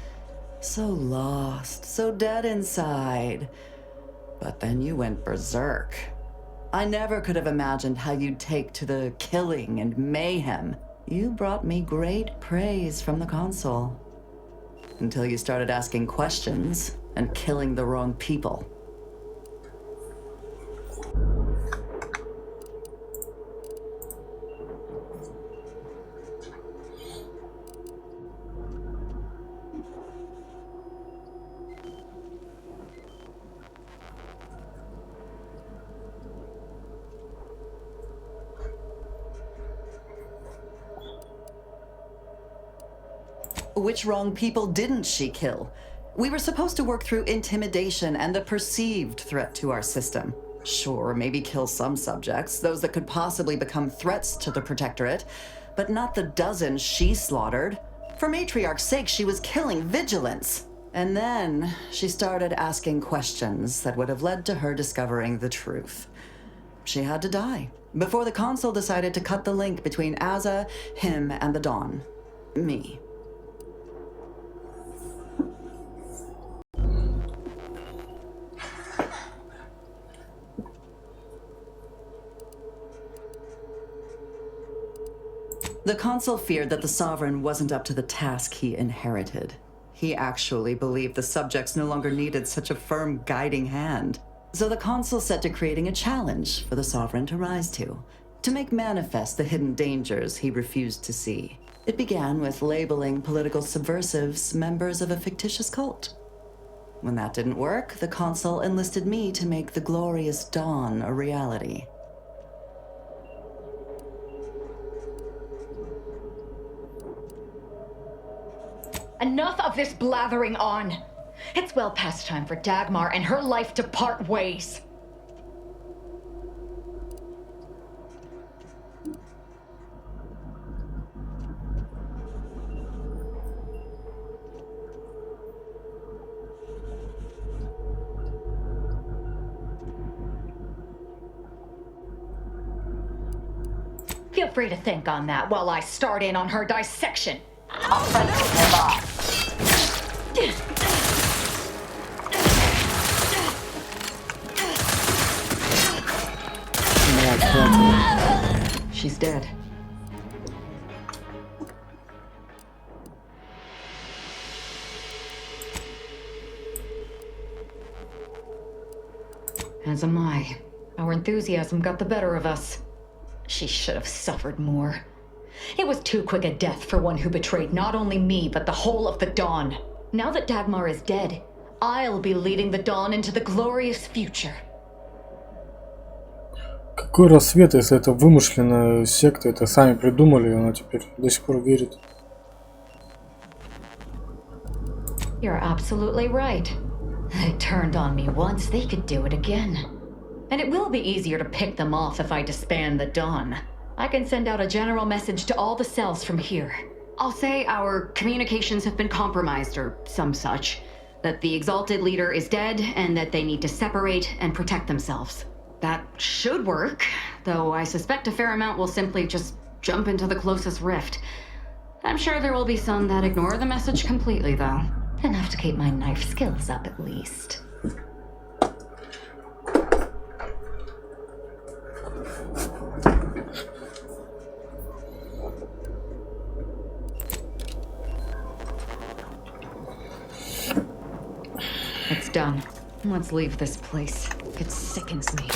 Speaker 13: So lost, so dead inside. But then you went berserk. I never could have imagined how you'd take to the killing and mayhem. You brought me great praise from the Consul. Until you started asking questions and killing the wrong people. Which wrong people didn't she kill? We were supposed to work through intimidation and the perceived threat to our system. Sure, maybe kill some subjects, those that could possibly become threats to the Protectorate, but not the dozens she slaughtered. For Matriarch's sake, she was killing vigilance. And then she started asking questions that would have led to her discovering the truth. She had to die before the Consul decided to cut the link between Azza, him, and the Dawn. Me. The Consul feared that the Sovereign wasn't up to the task he inherited. He actually believed the subjects no longer needed such a firm guiding hand. So the Consul set to creating a challenge for the Sovereign to rise to make manifest the hidden dangers he refused to see. It began with labeling political subversives members of a fictitious cult. When that didn't work, the Consul enlisted me to make the glorious dawn a reality.
Speaker 5: Enough of this blathering on. It's well past time for Dagmar and her life to part ways. Feel free to think on that while I start in on her dissection. She's dead. As am I. Our enthusiasm got the better of us. She should have suffered more. It was too quick a death for one who betrayed not only me, but the whole of the Dawn. Now that Dagmar is dead, I'll be leading the Dawn into the glorious future.
Speaker 1: Какой рассвет, если это вымышленная секта, это сами придумали, и она теперь до сих пор верит.
Speaker 5: You're absolutely right. They turned on me once, they could do it again. And it will be easier to pick them off if I disband the Dawn. I can send out a general message to all the cells from here. I'll say our communications have been compromised or some such. That the Exalted Leader is dead and that they need to separate and protect themselves. That should work, though I suspect a fair amount will simply just jump into the closest rift. I'm sure there will be some that ignore the message completely, though. Enough to keep my knife skills up at least. It's done. Let's leave this place. It sickens me.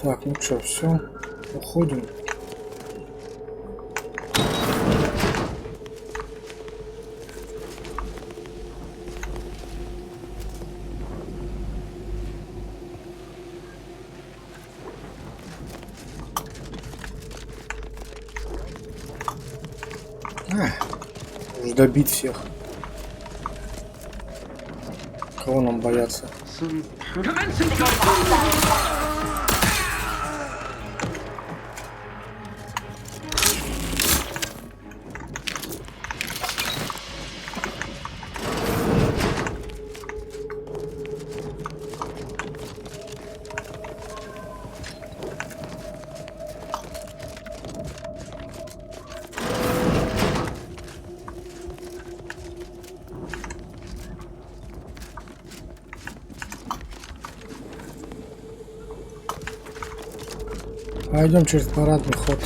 Speaker 1: Так, ну что, все, уходим. Уж добить всех. Кого нам бояться? Пойдем через парадный ход.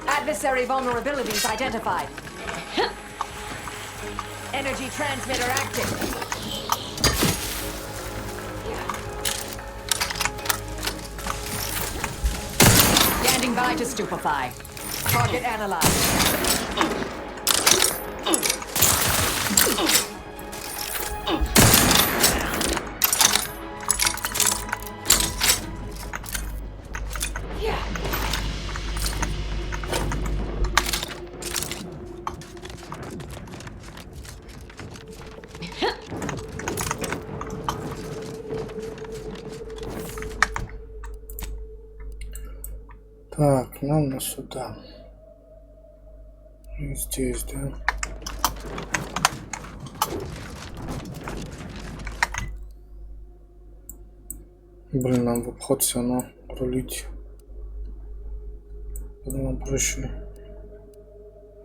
Speaker 8: Adversary vulnerabilities identified. Energy transmitter active. Standing by to stupefy. Target analyzed.
Speaker 1: Так, нам на сюда. И здесь, да. Блин, нам в обход все равно рулить. Нам проще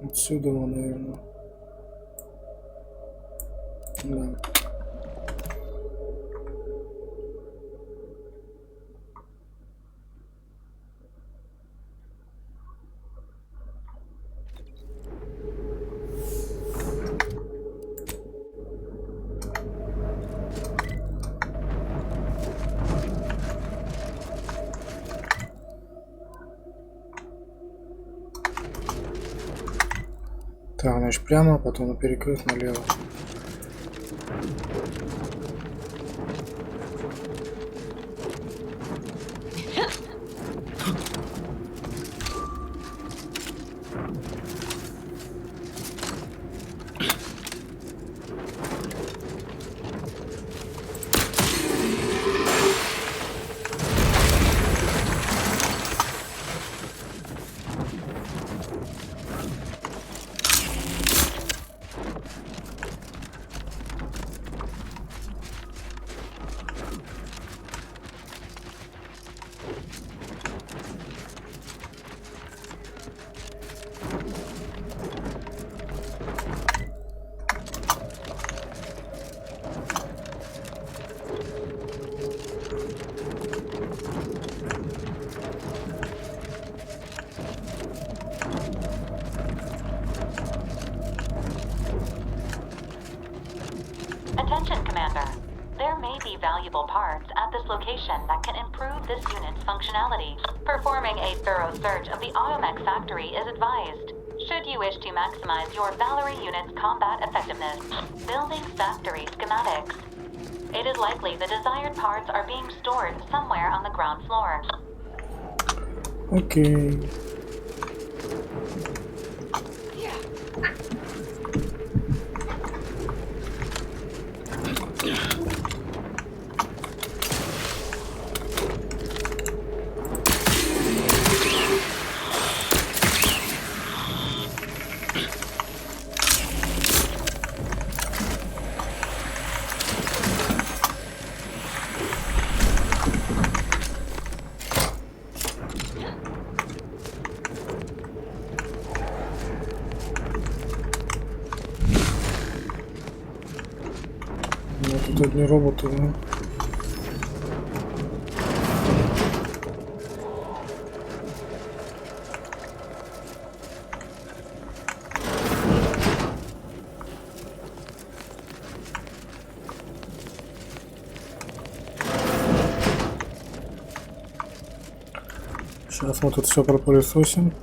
Speaker 1: отсюда, наверное. Да. Так, значит, прямо, потом на перекрыт налево.
Speaker 9: Attention, Commander. There may be valuable parts at this location that can improve this unit's functionality. Performing a thorough search of the Automech factory is advised. Should you wish to maximize your Valerie unit's combat effectiveness, building factory schematics. It is likely the desired parts are being stored somewhere on the ground floor.
Speaker 1: Okay. Тут одни роботы, да? Сейчас мы тут все пропылесосим.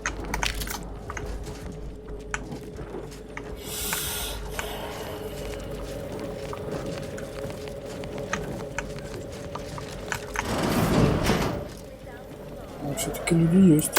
Speaker 1: Но все-таки люди есть.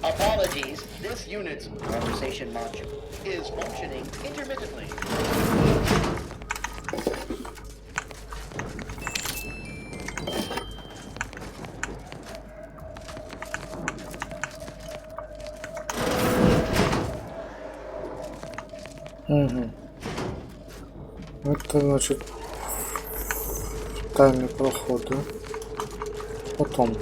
Speaker 14: Apologies, this unit's conversation module is functioning intermittently.
Speaker 1: Угу. Это значит тайный проход, да? Потом.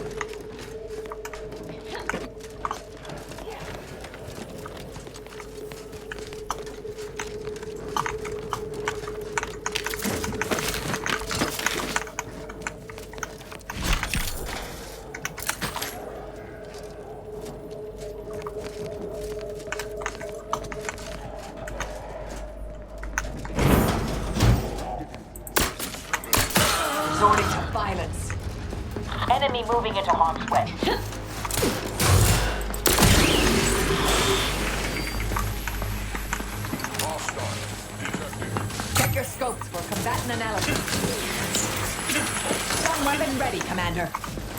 Speaker 8: Resorting to violence. Enemy moving into harm's way. Check your scopes for combatant analysis. Some weapon ready, Commander.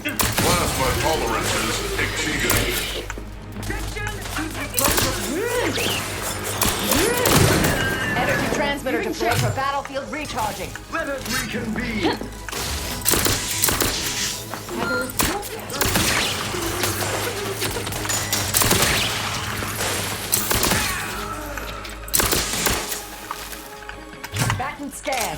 Speaker 21: Plasma tolerances exceeded.
Speaker 8: Energy transmitter deployed for battlefield recharging.
Speaker 10: Let us reconvene.
Speaker 8: Batten scan.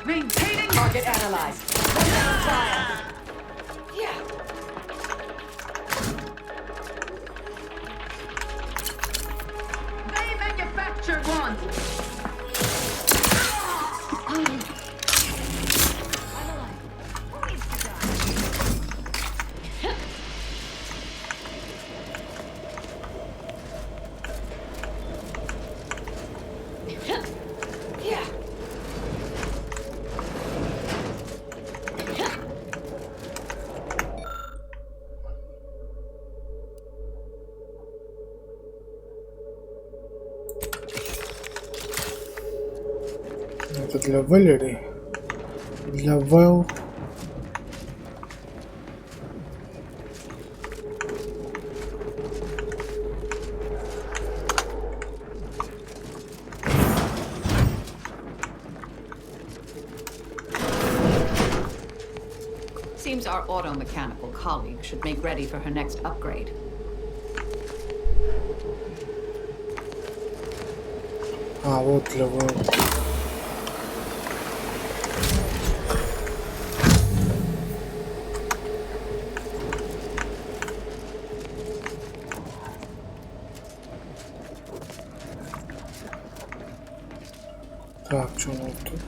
Speaker 4: Maintaining
Speaker 8: Target analyzed. Yeah.
Speaker 4: They manufacture one.
Speaker 8: Yeah.
Speaker 1: Это для Валерии. Для Вэл.
Speaker 18: Seems our auto-mechanical colleague should make ready for her next upgrade.
Speaker 1: А, вот для Вэл. Так, что у нас тут?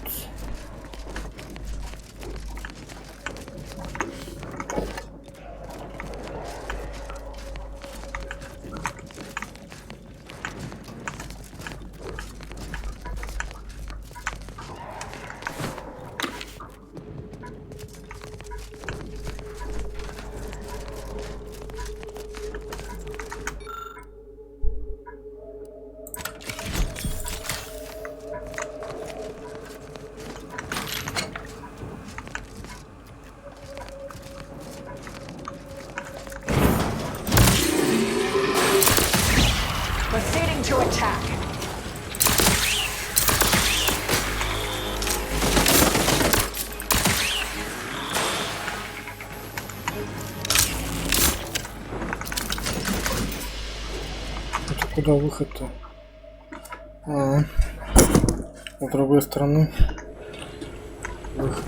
Speaker 8: attack.
Speaker 1: Это куда выход-то? С другой стороны выход.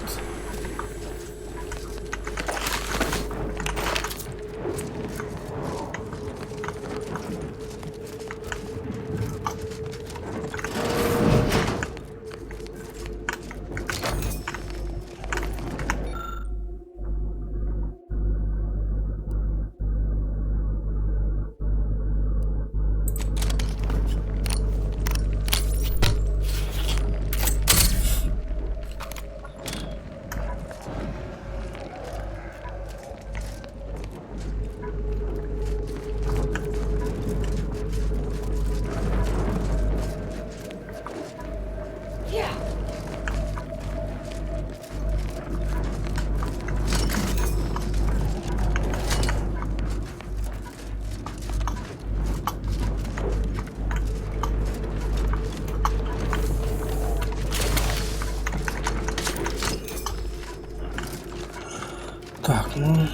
Speaker 1: Так, ну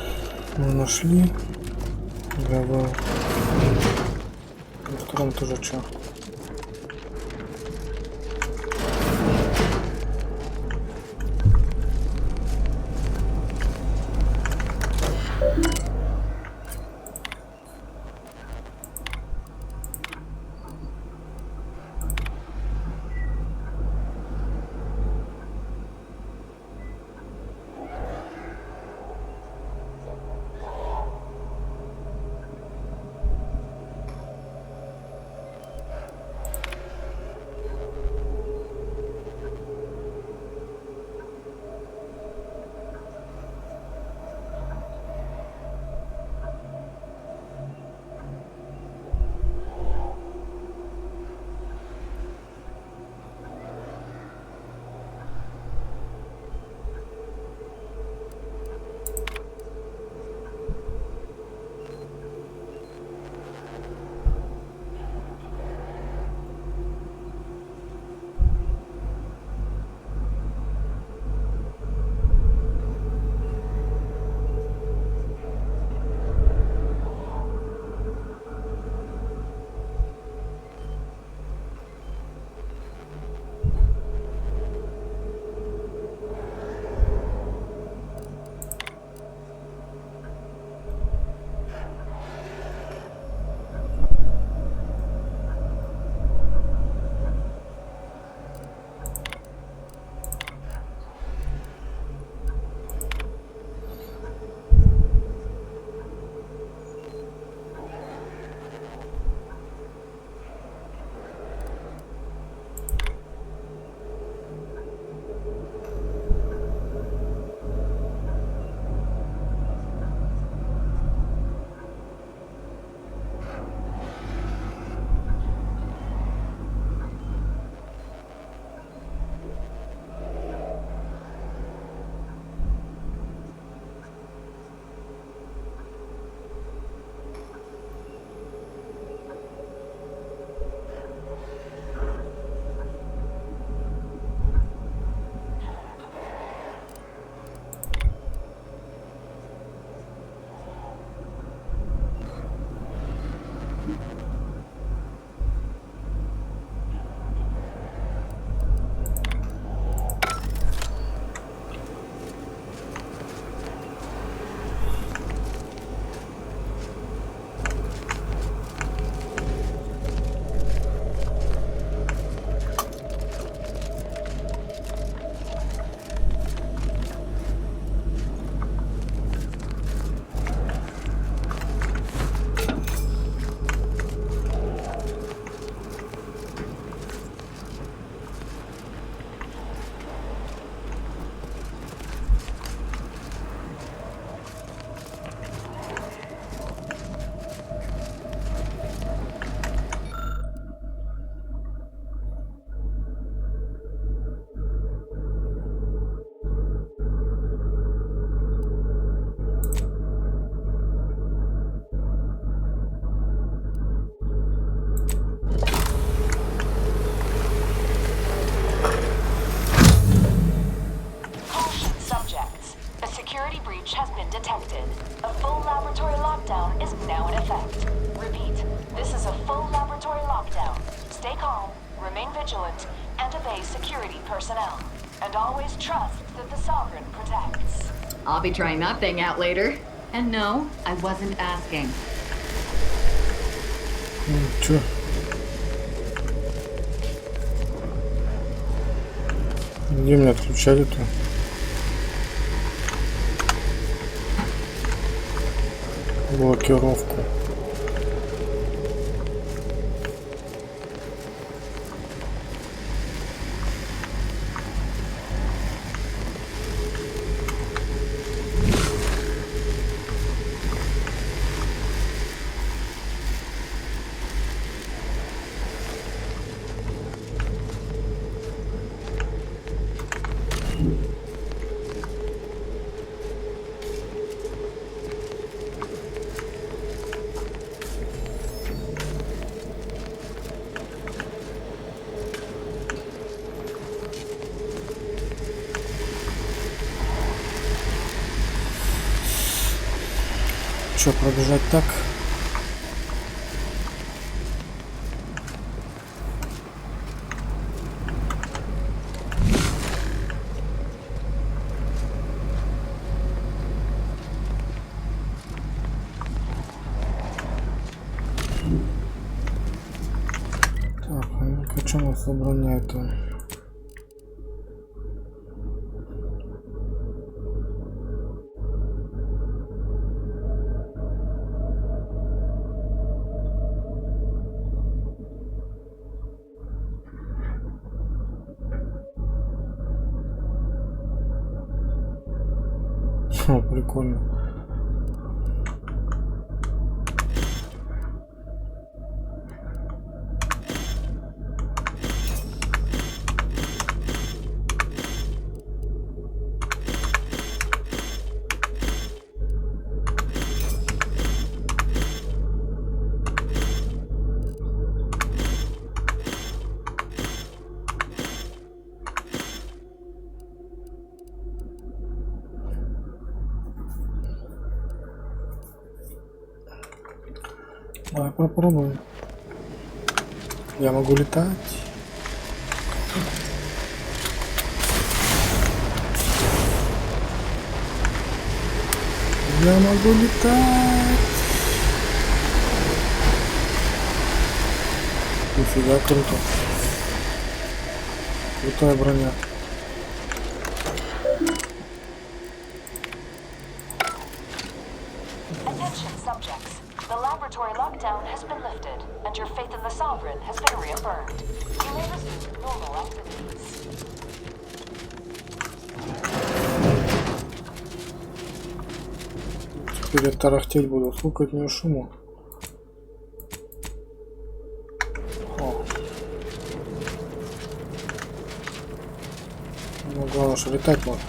Speaker 1: мы нашли. Давай. На втором тоже что?
Speaker 8: breach has been detected. A full laboratory lockdown is now in effect. Repeat, this is a full laboratory lockdown. Stay calm, remain vigilant, and obey security personnel. And always trust that the Sovereign protects.
Speaker 2: I'll be trying that thing out later. And no, I wasn't asking.
Speaker 1: Чё? Где меня отключали-то? Блокировку. Что, пробежать так? Так, ну-ка, что у нас забраняет-то? О, прикольно. Давай попробуем. Я могу летать. Я могу летать. Нифига круто. Крутая броня.
Speaker 8: Attention subjects. The laboratory lockdown has been lifted, and your faith in the Sovereign has been reaffirmed. You may resume normal activities.
Speaker 1: Теперь я тарахтеть буду. Сколько от нее шума. О. Ну, главное, что летать можно.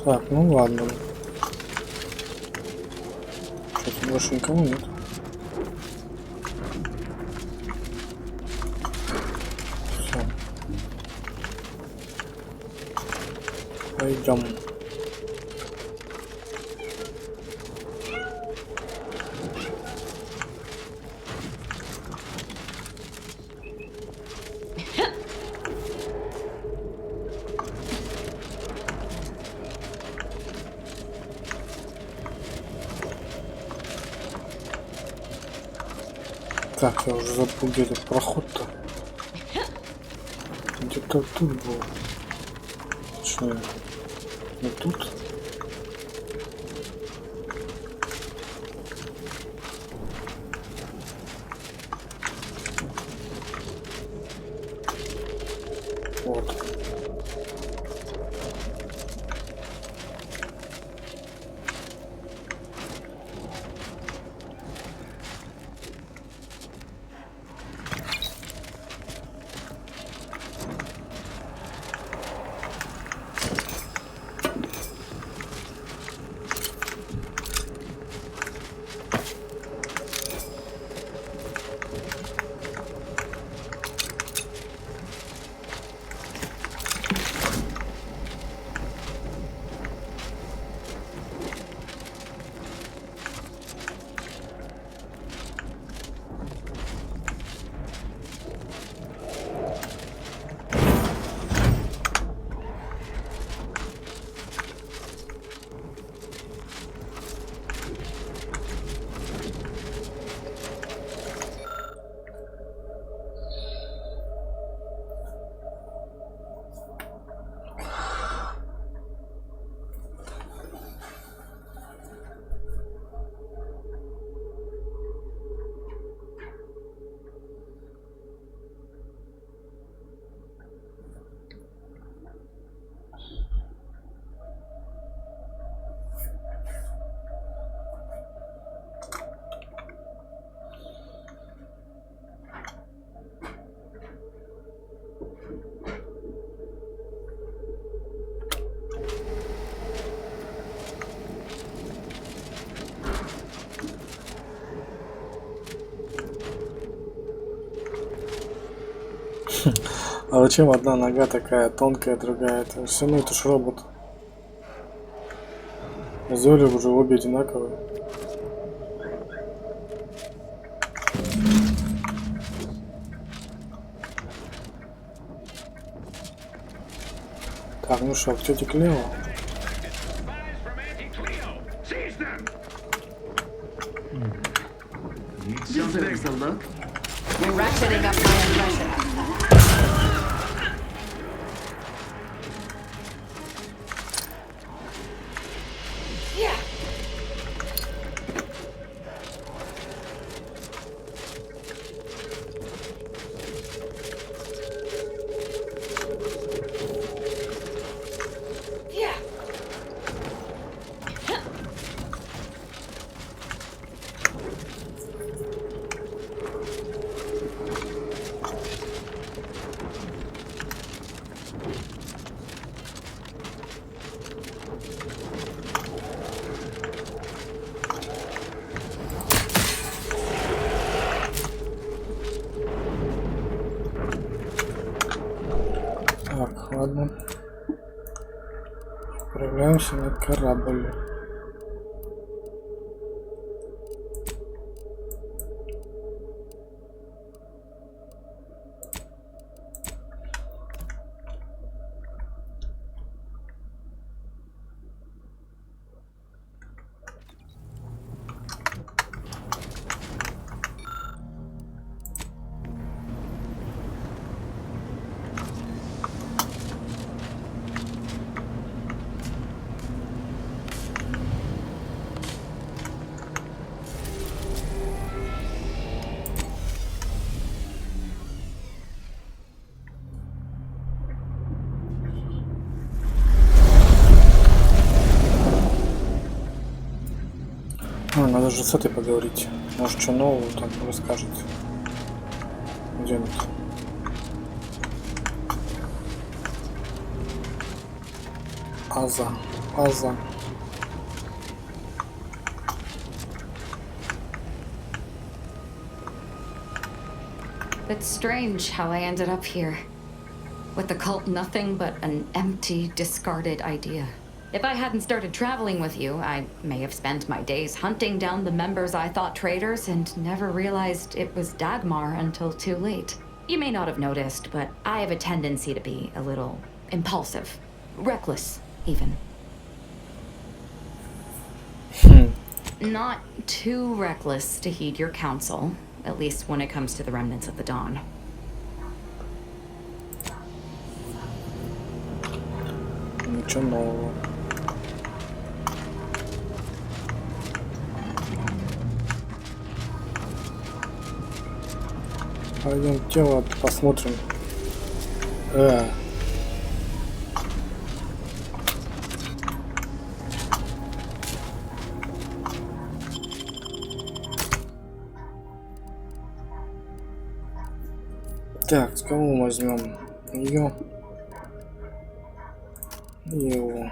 Speaker 1: Так, ну ладно. Что-то больше никого нет. Все. Пойдем. Так, я уже забыл, где этот проход-то. Где-то тут был. Точнее, не тут. А зачем одна нога такая тонкая, другая? Это все равно это ж робот. Сделали уже обе одинаковые. Так, ну что, к Тети Клео.
Speaker 4: Deserves a look. You're ratcheting up my impression. Yeah. Yeah.
Speaker 1: Так, ладно. Отправляемся на корабль. Надо же с этой поговорить. Может, что нового там расскажет. Где-нибудь. Аза.
Speaker 5: It's strange how I ended up here. With the cult nothing but an empty, discarded idea. If I hadn't started traveling with you, I may have spent my days hunting down the members I thought traitors and never realized it was Dagmar until too late. You may not have noticed, but I have a tendency to be a little impulsive. Reckless, even. Not too reckless to heed your counsel, at least when it comes to the remnants of the Dawn.
Speaker 1: Ничего нового. Пойдем тело посмотрим. Так, с кого мы возьмем? Ее и его.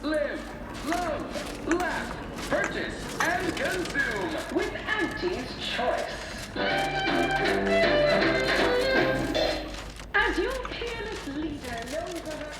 Speaker 10: Live, love, laugh, purchase, and consume with Auntie's Choice. As your peerless leader knows of her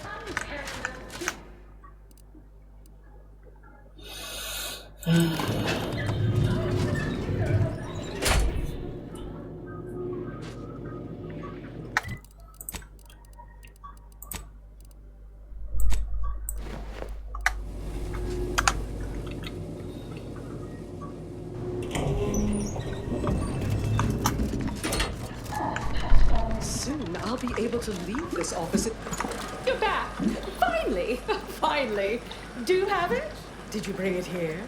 Speaker 12: I'll be able to leave this office.
Speaker 4: You're back! Finally! Finally! Do you have it? Did you bring it here?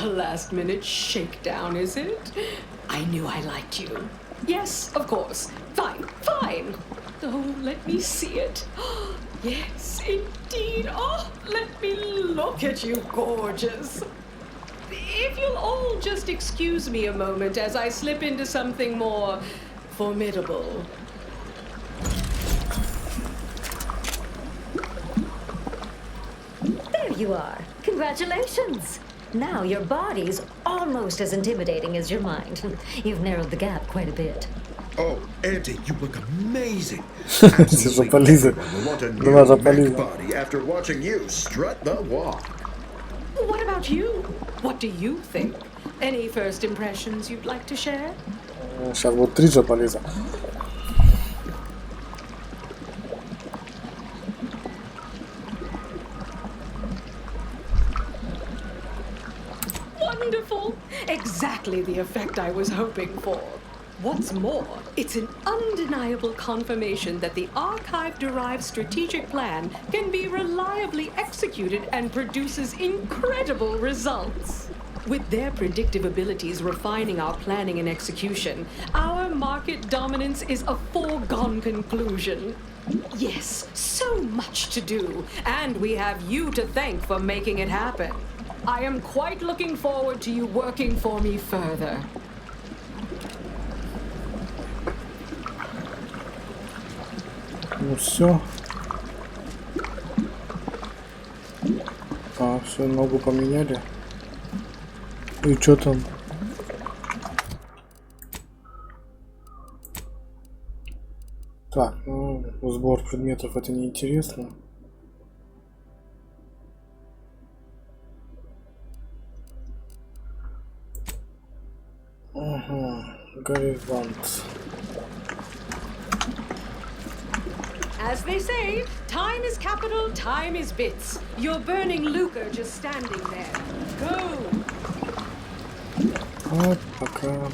Speaker 4: A last-minute shakedown, is it? I knew I liked you. Yes, of course. Fine, fine. Oh, let me see it. Yes, indeed. Oh, let me look at you, gorgeous. If you'll all just excuse me a moment as I slip into something more formidable.
Speaker 5: There you are. Congratulations. Now your body's almost as intimidating as your mind. You've narrowed the gap quite a bit.
Speaker 16: Oh, Auntie, you look amazing.
Speaker 1: Запализа. Два запализа.
Speaker 16: Body after watching you strut the walk.
Speaker 4: What about you? What do you think? Any first impressions you'd like to share?
Speaker 1: Сейчас будет 3 запализа.
Speaker 4: Wonderful! Exactly the effect I was hoping for. What's more, it's an undeniable confirmation that the Archive-derived strategic plan can be reliably executed and produces incredible results. With their predictive abilities refining our planning and execution, our market dominance is a foregone conclusion. Yes, so much to do, and we have you to thank for making it happen. I am quite looking forward to you working for me further.
Speaker 1: Ну все. А, все, ногу поменяли. И что там? Так, ну, сбор предметов это неинтересно. Ага, горизонт.
Speaker 4: As they say, time is capital, time is bits. You're burning lucre just standing there. Go!
Speaker 1: Вот пока.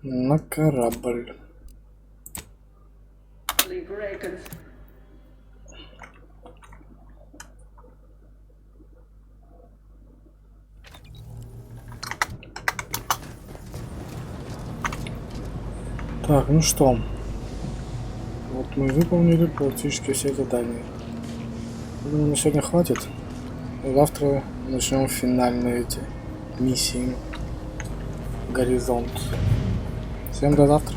Speaker 1: На корабль. Так, ну что, вот мы выполнили практически все задания. Думаю, на сегодня хватит. Завтра начнем финальные эти миссии. Горизонт. Всем до завтра.